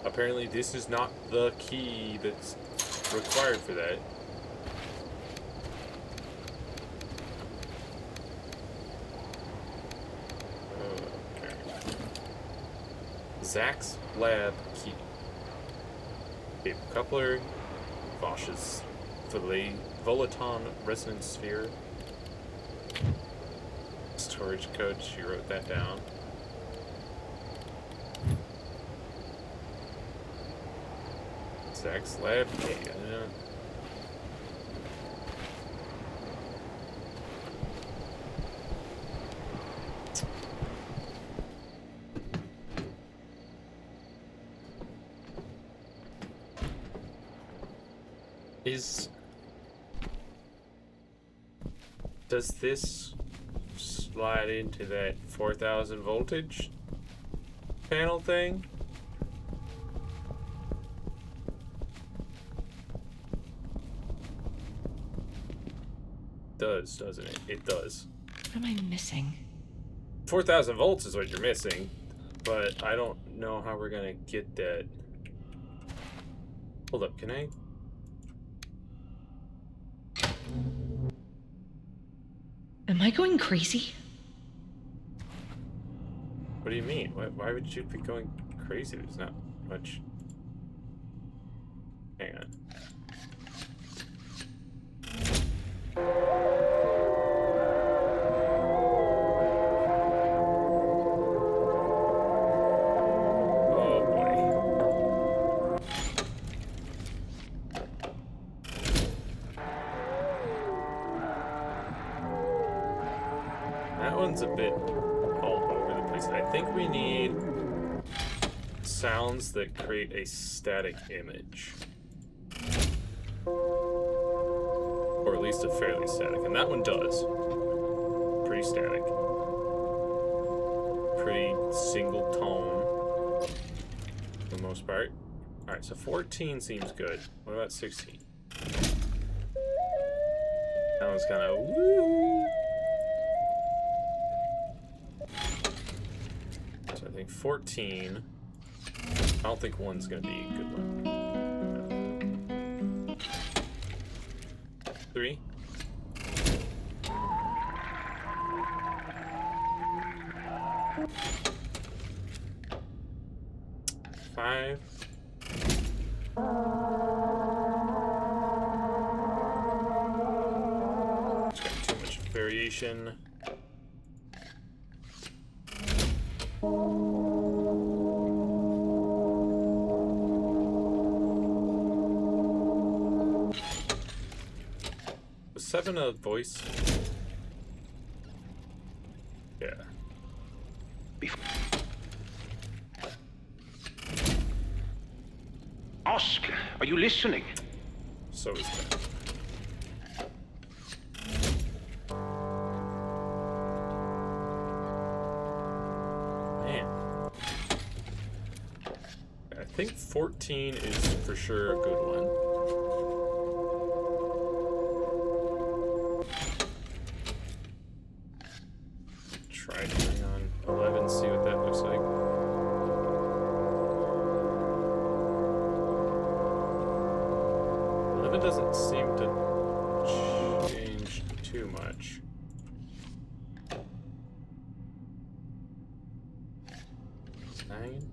Apparently, this is not the key that's required for that. Zach's lab key. Cable coupler. Vosh's Volaton resonance sphere. Storage code, she wrote that down. Zach's lab key. Does this slide into that 4,000 voltage panel thing? Does, doesn't it? It does. What am I missing? 4,000 volts is what you're missing, but I don't know how we're gonna get that. Hold up, can I? Am I going crazy? What do you mean? Why would you be going crazy? There's not much. Hang on. Oh boy. That one's a bit all over the place. I think we need sounds that create a static image. Or at least a fairly static. And that one does. Pretty static. Pretty single tone. For the most part. Alright, so 14 seems good. What about 16? That one's kind of woo. So I think 14. I don't think one's gonna be a good one. 3. Five. It's got too much variation. Was 7 a voice? Yeah. Oscar, are you listening? So is that. Man. I think 14 is for sure a good one. Try turning on 11, see what that looks like. It doesn't seem to change too much. Nine.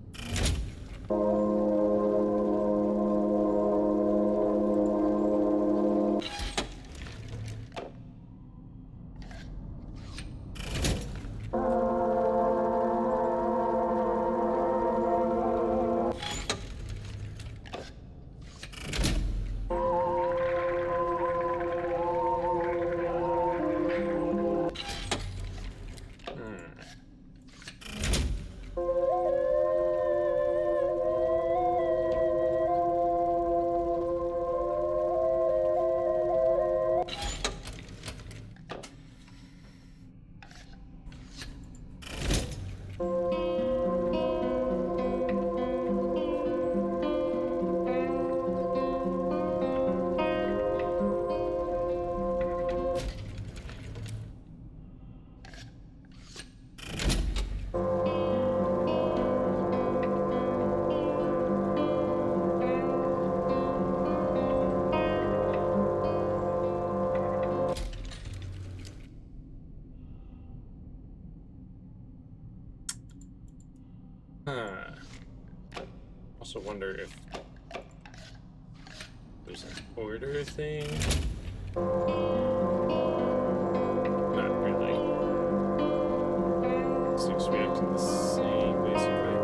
Also wonder if there's an order thing. Not really. Seems to be acting the same, basically.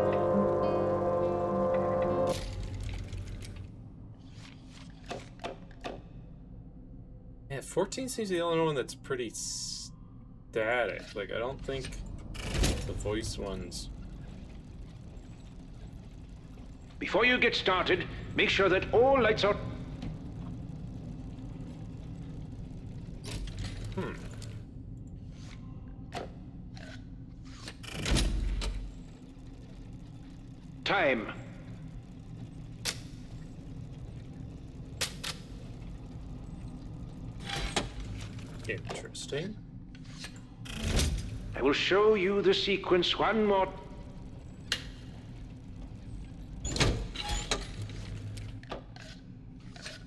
Yeah, 14 seems the only one that's pretty static. Like, I don't think the voice ones. Before you get started, make sure that all lights are... Interesting. I will show you the sequence one more...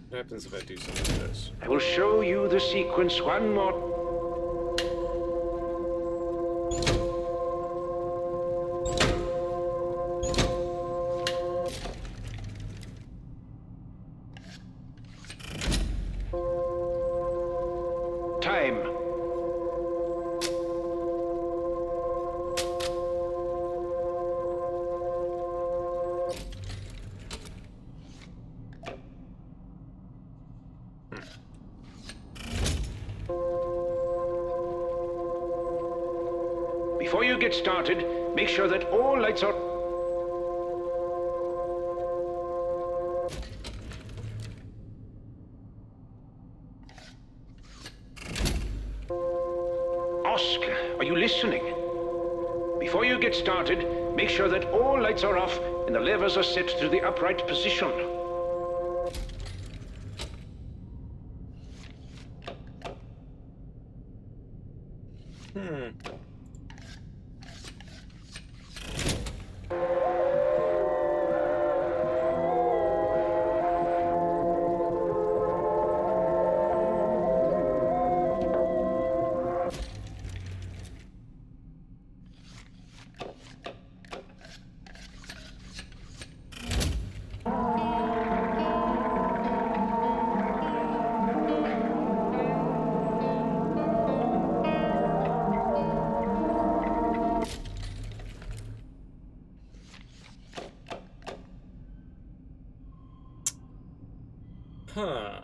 What happens if I do something like this? I will show you the sequence one more... Time. Before you get started, make sure that all lights are... Oscar, are you listening? Before you get started, make sure that all lights are off and the levers are set to the upright position. Huh.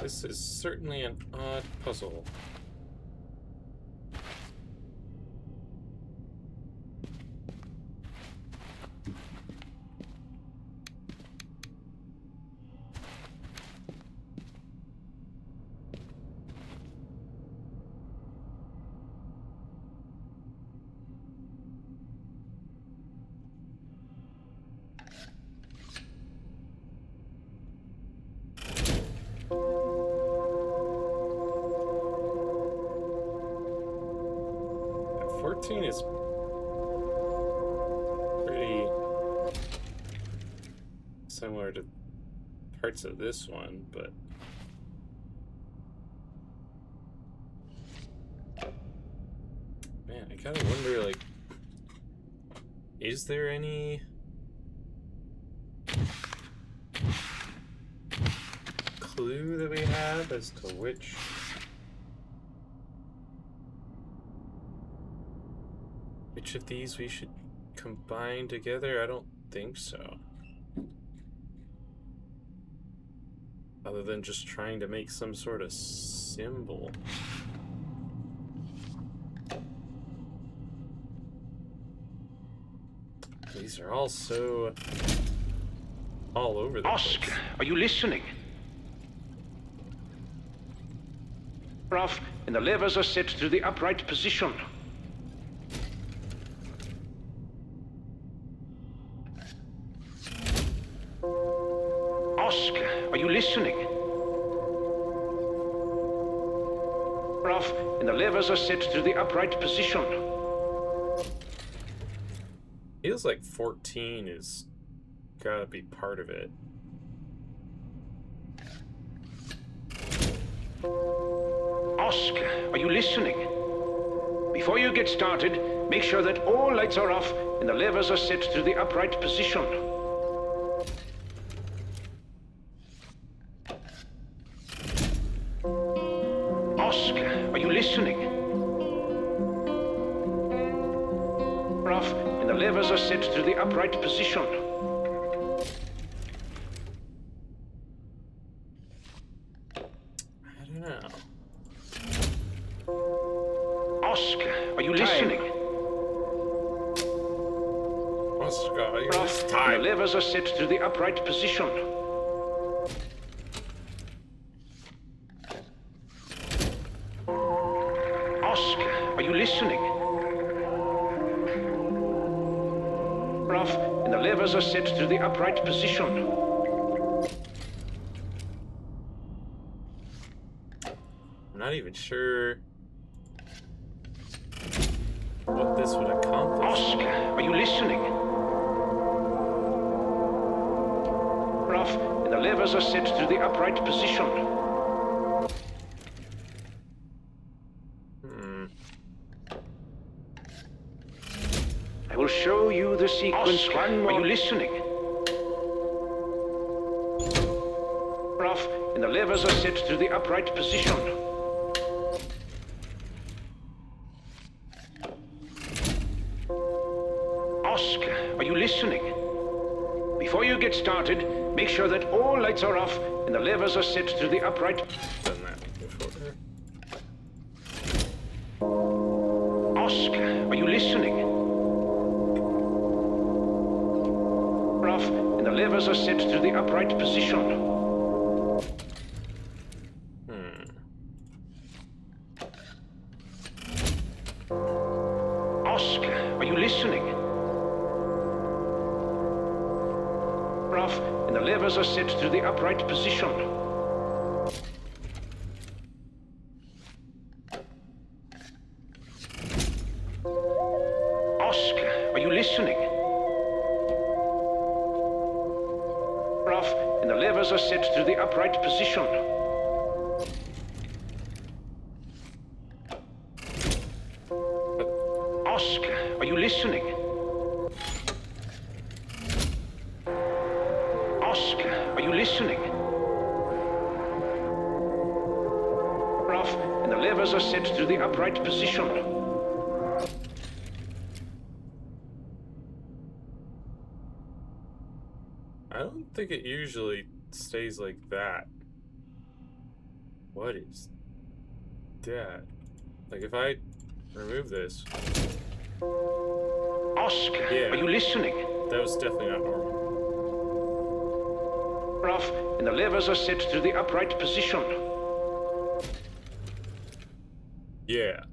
This is certainly an odd puzzle. Yeah, 14 is pretty similar to parts of this one, but man, I kind of wonder, like, is there any clue that we have as to which of these we should combine together? I don't think so. Other than just trying to make some sort of symbol. These are all so all over the place. Oscar, are you listening? Off, and the levers are set to the upright position. Oscar, are you listening? Off, and the levers are set to the upright position. Feels like 14 is gotta be part of it. Oscar, are you listening? Before you get started, make sure that all lights are off and the levers are set to the upright position. Oscar, to the upright position. I don't know. Oscar, are you listening? Oscar, are you Ralph, this the time? levers are set to the upright position. Oscar, are you listening? Ralph, and the levers are set to the upright position. I'm not even sure what this would accomplish. Oscar, are you listening? Ralph, and the levers are set to the upright position. I will show you the sequence. Oscar, are you listening? Ralph, and the levers are set to the upright position. Oscar, are you listening? Before you get started, make sure that all lights are off and the levers are set to the upright. Done that before. Oscar, are you listening? Ralph, and the levers are set to the upright position. Oscar, are you listening? Ralph, and the levers are set to the upright position. Oscar, are you listening? Ralph, and the levers are set to the upright position. Oscar, are you listening? Oscar, are you listening? Ralph, and the levers are set to the upright position. I don't think it usually stays like that. What is that? Like if I remove this. Oscar, Yeah. are you listening? That was definitely not normal. Ralph, and the levers are set to the upright position. Yeah.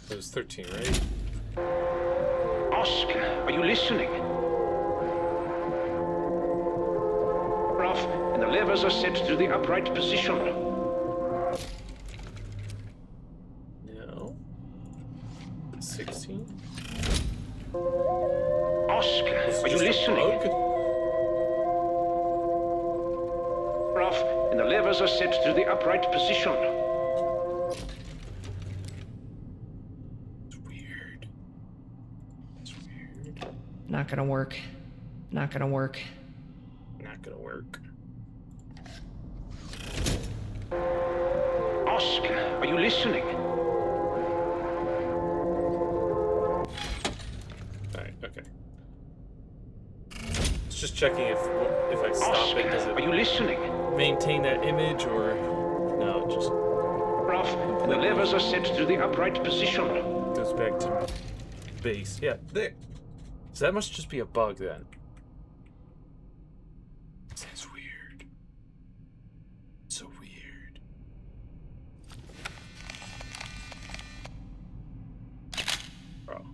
That was 13, right? Oscar, are you listening? Ralph, and the levers are set to the upright position. No. 16? Oscar, Is it are you just a listening? bug? Ralph, and the levers are set to the upright position. It's weird. It's weird. Not gonna work. Not gonna work. Not gonna work. Oscar, are you listening? Alright, okay. It's just checking if I stop Oscar, it, does are it you listening? maintain that image or no, it just Ralph, and the levers are set to the upright position. goes back to base. Yeah, there. So that must just be a bug then. That's weird. So weird. Bro.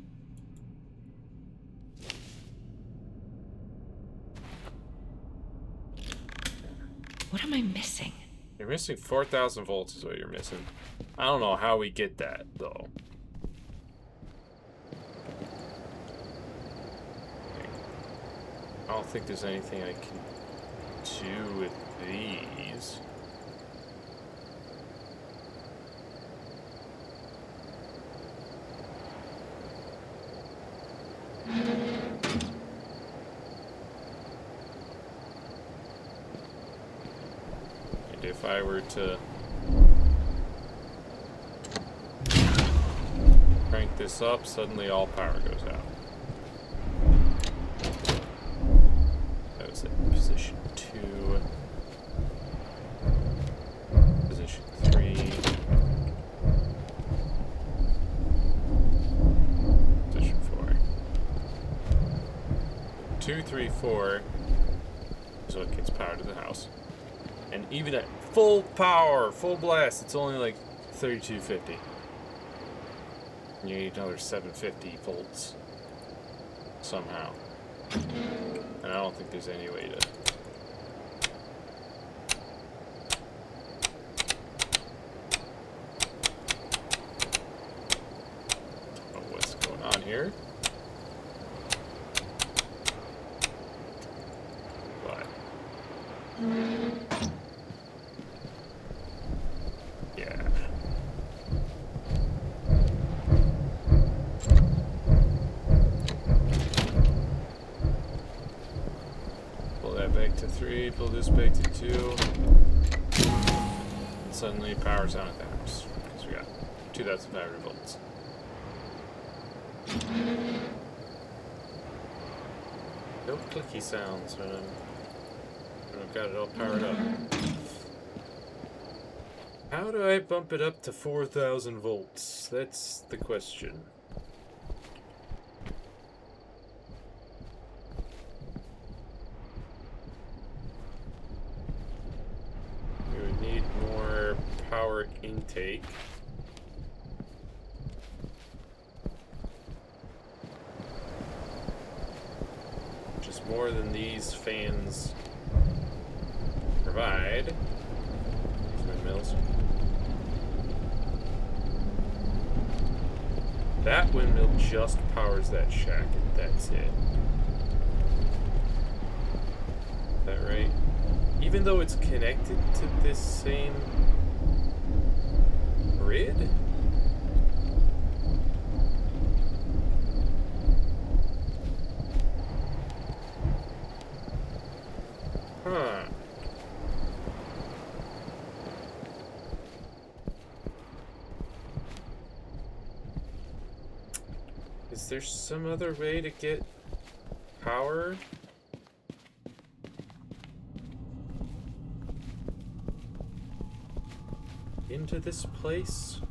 What am I missing? You're missing 4,000 volts is what you're missing. I don't know how we get that, though. I don't think there's anything I can do with these. And if I were to crank this up, suddenly all power goes out. That was at position 2. Position 3. Position 4. 2, 3, 4 is what gets power to the house. And even at full power, full blast, it's only like 3250. And you need another 750 volts somehow. And I don't think there's any way to. Oh, what's going on here? What? Yeah. Pull that back to 3, pull this back to 2. And suddenly power's on at the house. Because we got 2,500 volts. No clicky sounds when I've got it all powered up. How do I bump it up to 4,000 volts? That's the question. We would need more power intake. Which is more than these fans provide. These windmills. That windmill just powers that shack, and that's it. Is that right? Even though it's connected to this same grid? Huh. Is there some other way to get power? Into this place?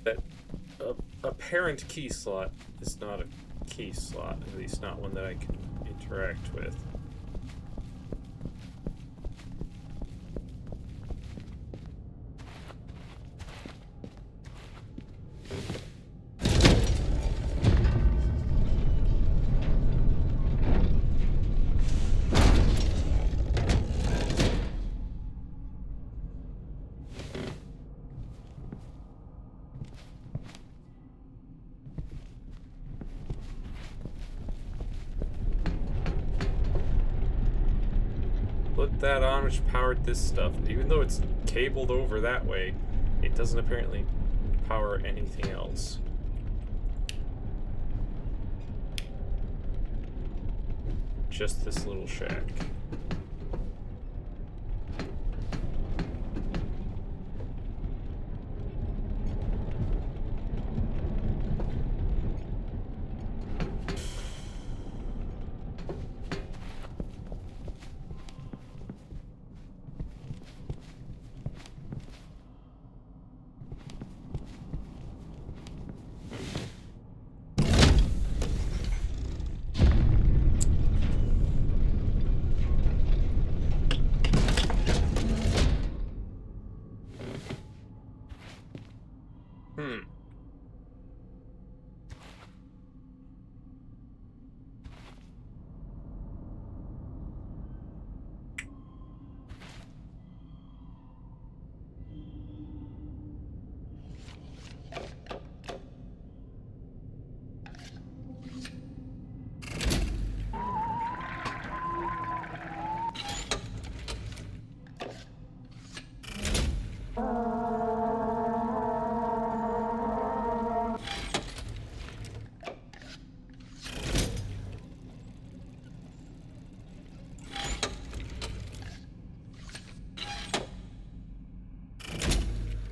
That apparent key slot is not a key slot, at least not one that I can interact with. Put that on which powered this stuff. Even though it's cabled over that way, it doesn't apparently power anything else. Just this little shack.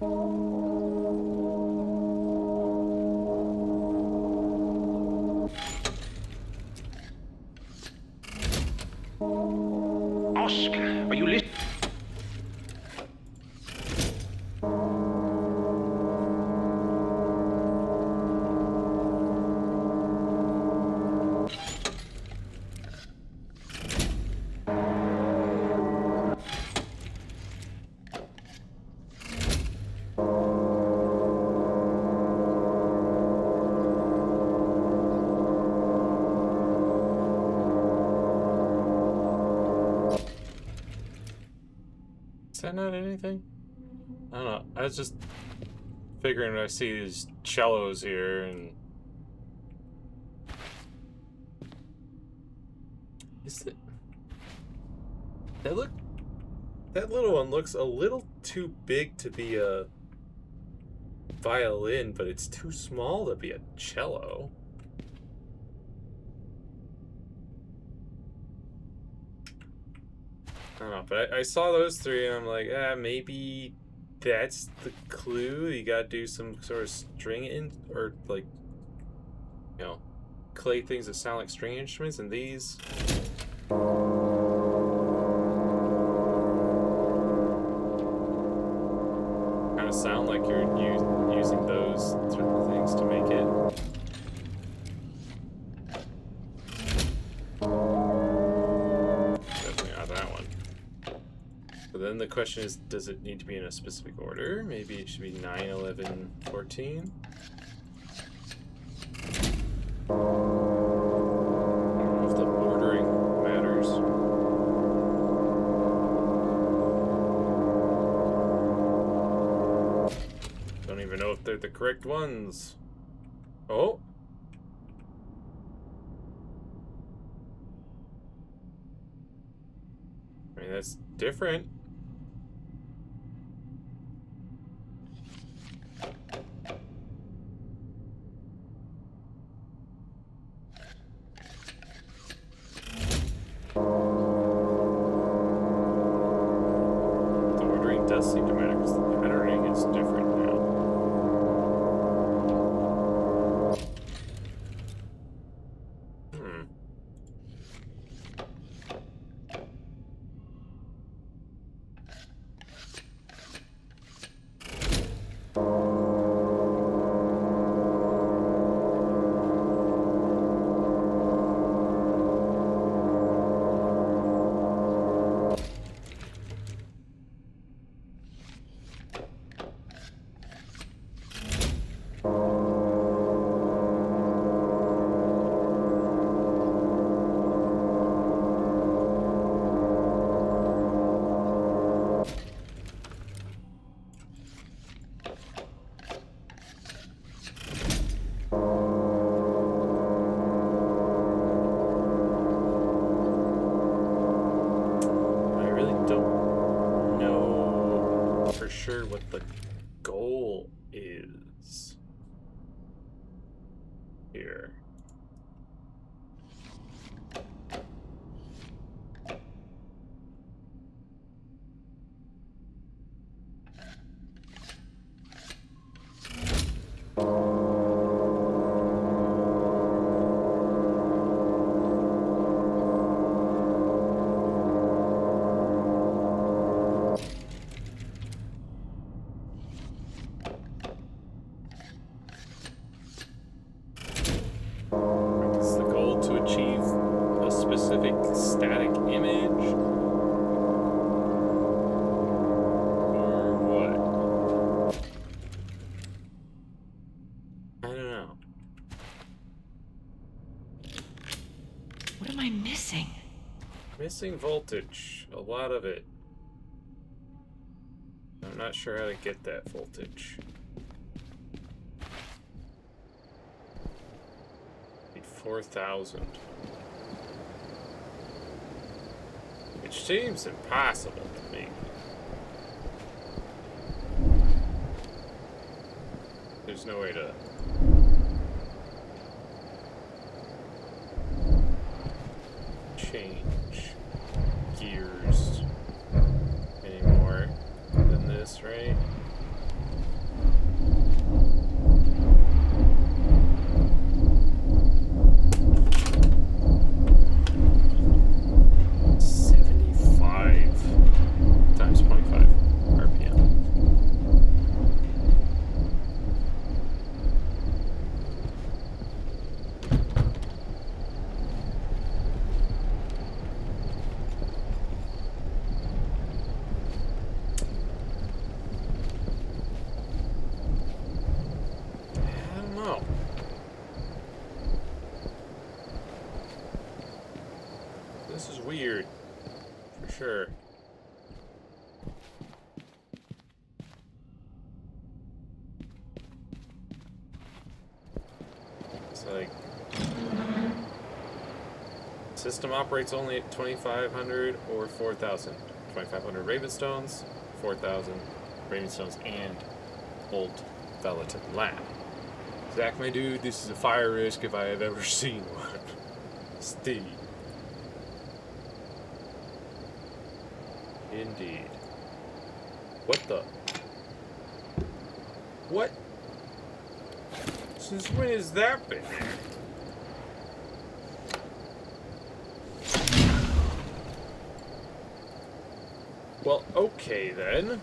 Oscar, are you listening? Is that not anything? I don't know. I was just figuring I see these cellos here and... Is it... That little one looks a little too big to be a violin, but it's too small to be a cello. I don't know, but I saw those three and I'm like, maybe that's the clue. You gotta do some sort of string in, or like, you know, clay things that sound like string instruments, and these. Kind of sound like you're using those sort of things to make it. Then the question is, does it need to be in a specific order? Maybe it should be 9, 11, 14? I don't know if the ordering matters. Don't even know if they're the correct ones. Oh! I mean, that's different. Does seem to matter because the patterning is different now. Sure what the goal is here. Achieve a specific static image, or what? I don't know. What am I missing? Missing voltage, a lot of it. I'm not sure how to get that voltage. 4,000. Which seems impossible to me. There's no way to... change gears any more than this, right? sure. It's like... System operates only at 2,500 or 4,000. 2,500 Ravenstones, 4,000 Ravenstones, and Old Velaton Lab. Zach, my dude, this is a fire risk if I have ever seen one. Steve. Indeed. What the? What? Since when has that been there? Well, okay then.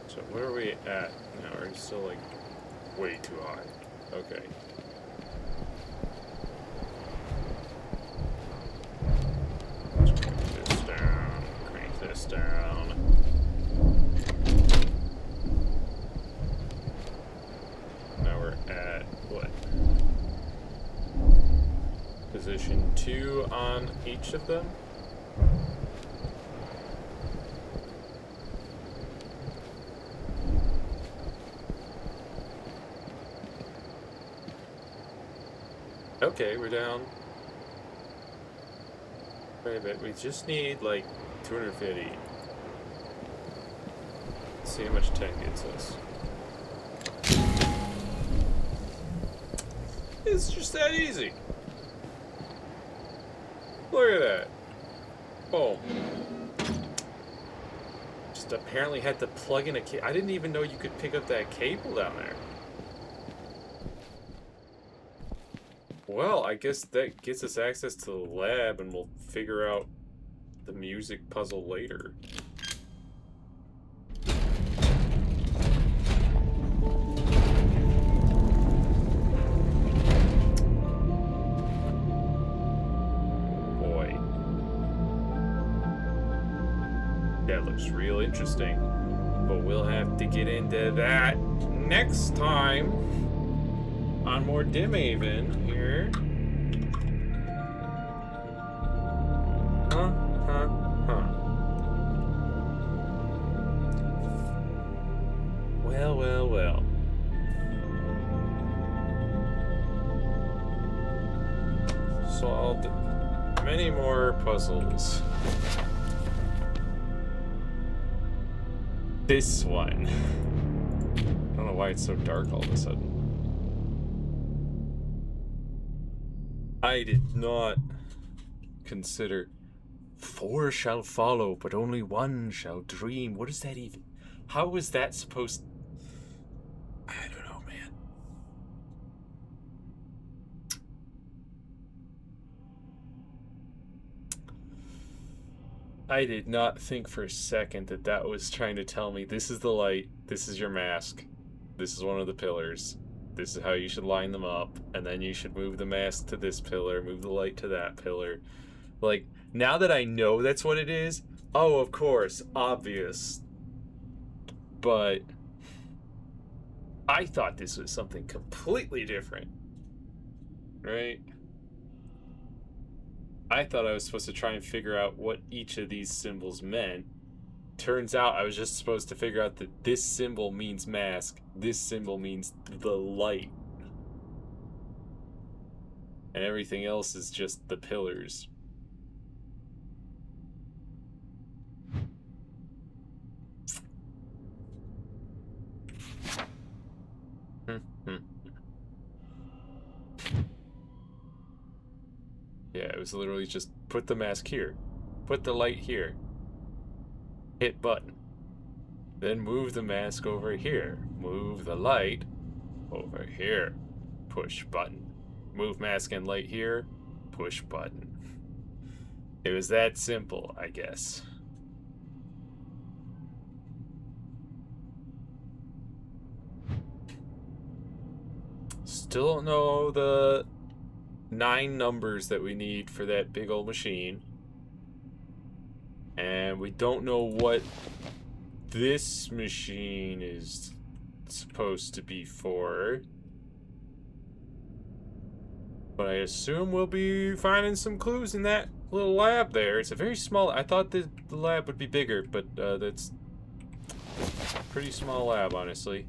So where are we at now? Are we still like way too high? Okay. Let's crank this down. Crank this down. At what? Position 2 on each of them? Okay, we're down quite a bit. We just need like 250. Let's see how much 10 gets us. It's just that easy. Look at that. Boom. Just apparently had to plug in a cable. I didn't even know you could pick up that cable down there. Well, I guess that gets us access to the lab and we'll figure out the music puzzle later. That looks real interesting, but we'll have to get into that next time on more Dimhaven here. Well. Solved many more puzzles. This one. I don't know why it's so dark all of a sudden. I did not consider 4 shall follow, but only 1 shall dream. What is that even? How is that supposed... I don't know, man. I did not think for a second that that was trying to tell me this is the light, this is your mask, this is one of the pillars, this is how you should line them up, and then you should move the mask to this pillar, move the light to that pillar. Like, now that I know that's what it is, oh, of course, obvious. But I thought this was something completely different, right? I thought I was supposed to try and figure out what each of these symbols meant. Turns out I was just supposed to figure out that this symbol means mask, this symbol means the light. And everything else is just the pillars. Yeah, it was literally just put the mask here, put the light here, hit button, then move the mask over here, move the light over here, push button, move mask and light here, push button. It was that simple, I guess. Still don't know the 9 numbers that we need for that big old machine. And we don't know what this machine is supposed to be for. But I assume we'll be finding some clues in that little lab there. It's a very small... I thought the lab would be bigger, but that's a pretty small lab, honestly.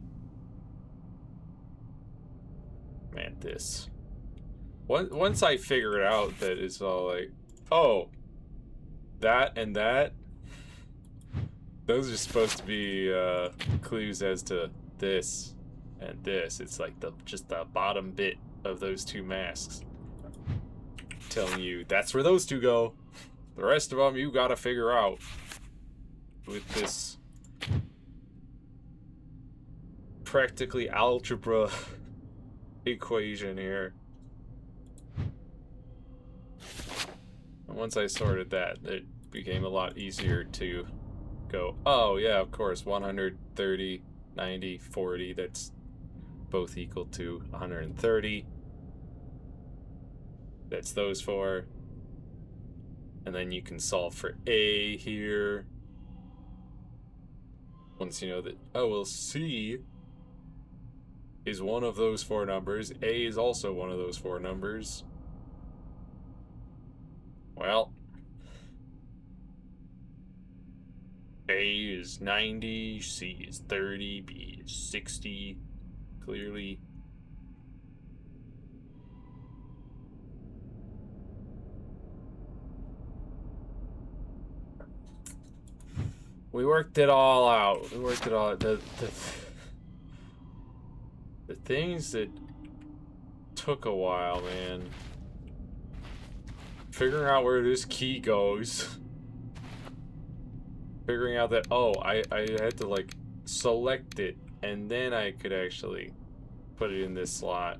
Man, this... Once I figure it out that it's all like, oh, that and that, those are supposed to be clues as to this and this. It's like just the bottom bit of those two masks telling you that's where those two go. The rest of them you gotta figure out with this practically algebra equation here. And once I sorted that, it became a lot easier to go, oh yeah, of course, 130, 90, 40, that's both equal to 130. That's those four. And then you can solve for A here. Once you know that, oh well, C is one of those four numbers. A is also one of those four numbers. Well, A is 90, C is 30, B is 60, clearly. We worked it all out. We worked it all out. The things that took a while, man. Figuring out where this key goes. Figuring out that, oh, I had to, like, select it, and then I could actually put it in this slot.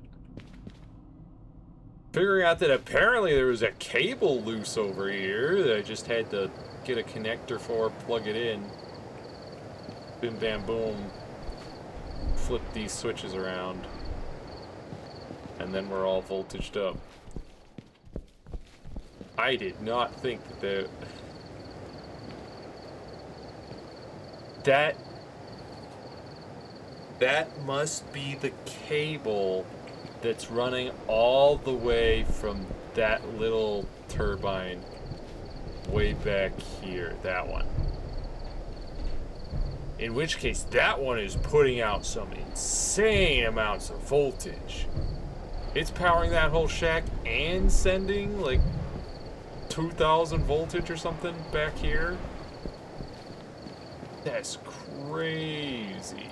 Figuring out that apparently there was a cable loose over here that I just had to get a connector for, plug it in. Bim bam boom. Flip these switches around. And then we're all voltaged up. I did not think that that must be the cable that's running all the way from that little turbine way back here, that one. In which case, that one is putting out some insane amounts of voltage. It's powering that whole shack and sending like 2,000 voltage or something back here. That's crazy.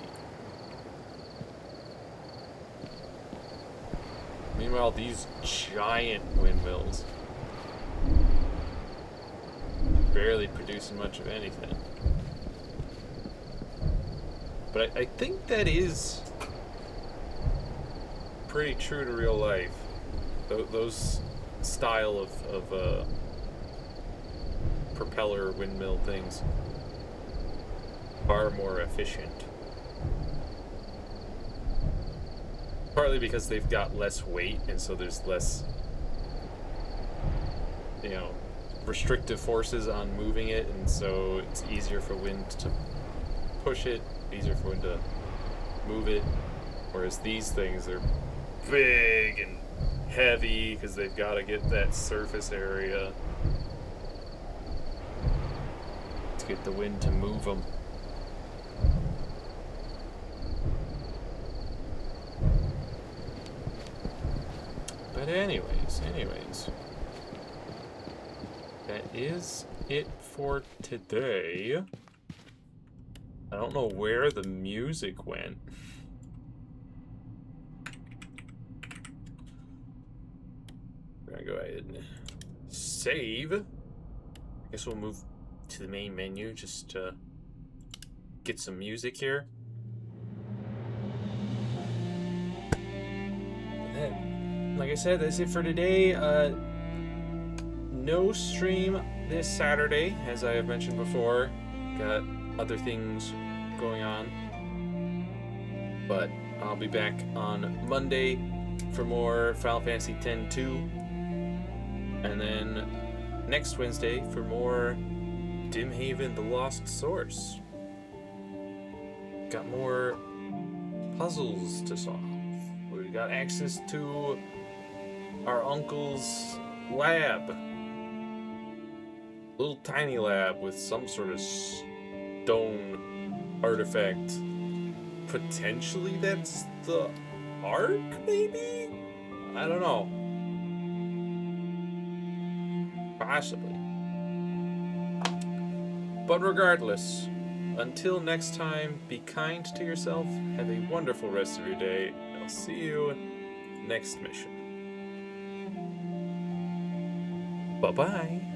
Meanwhile, these giant windmills barely producing much of anything. But I think that is pretty true to real life. Those style of propeller windmill things far more efficient. Partly because they've got less weight, and so there's less, you know, restrictive forces on moving it, and so it's easier for wind to push it, easier for wind to move it. Whereas these things are big and heavy because they've got to get that surface area to get the wind to move them. But anyways, that is it for today. I don't know where the music went. We're gonna go ahead and save. I guess we'll move to the main menu just to get some music here. And then, like I said, that's it for today. No stream this Saturday, as I have mentioned before. Got other things going on. But I'll be back on Monday for more Final Fantasy X-2. And then next Wednesday for more Dim Haven: The Lost Source. got more puzzles to solve. We got access to our uncle's lab. Little tiny lab with some sort of stone artifact. Potentially that's the Ark, maybe? I don't know. Possibly. But regardless, until next time, be kind to yourself, have a wonderful rest of your day. I'll see you next mission. Bye-bye.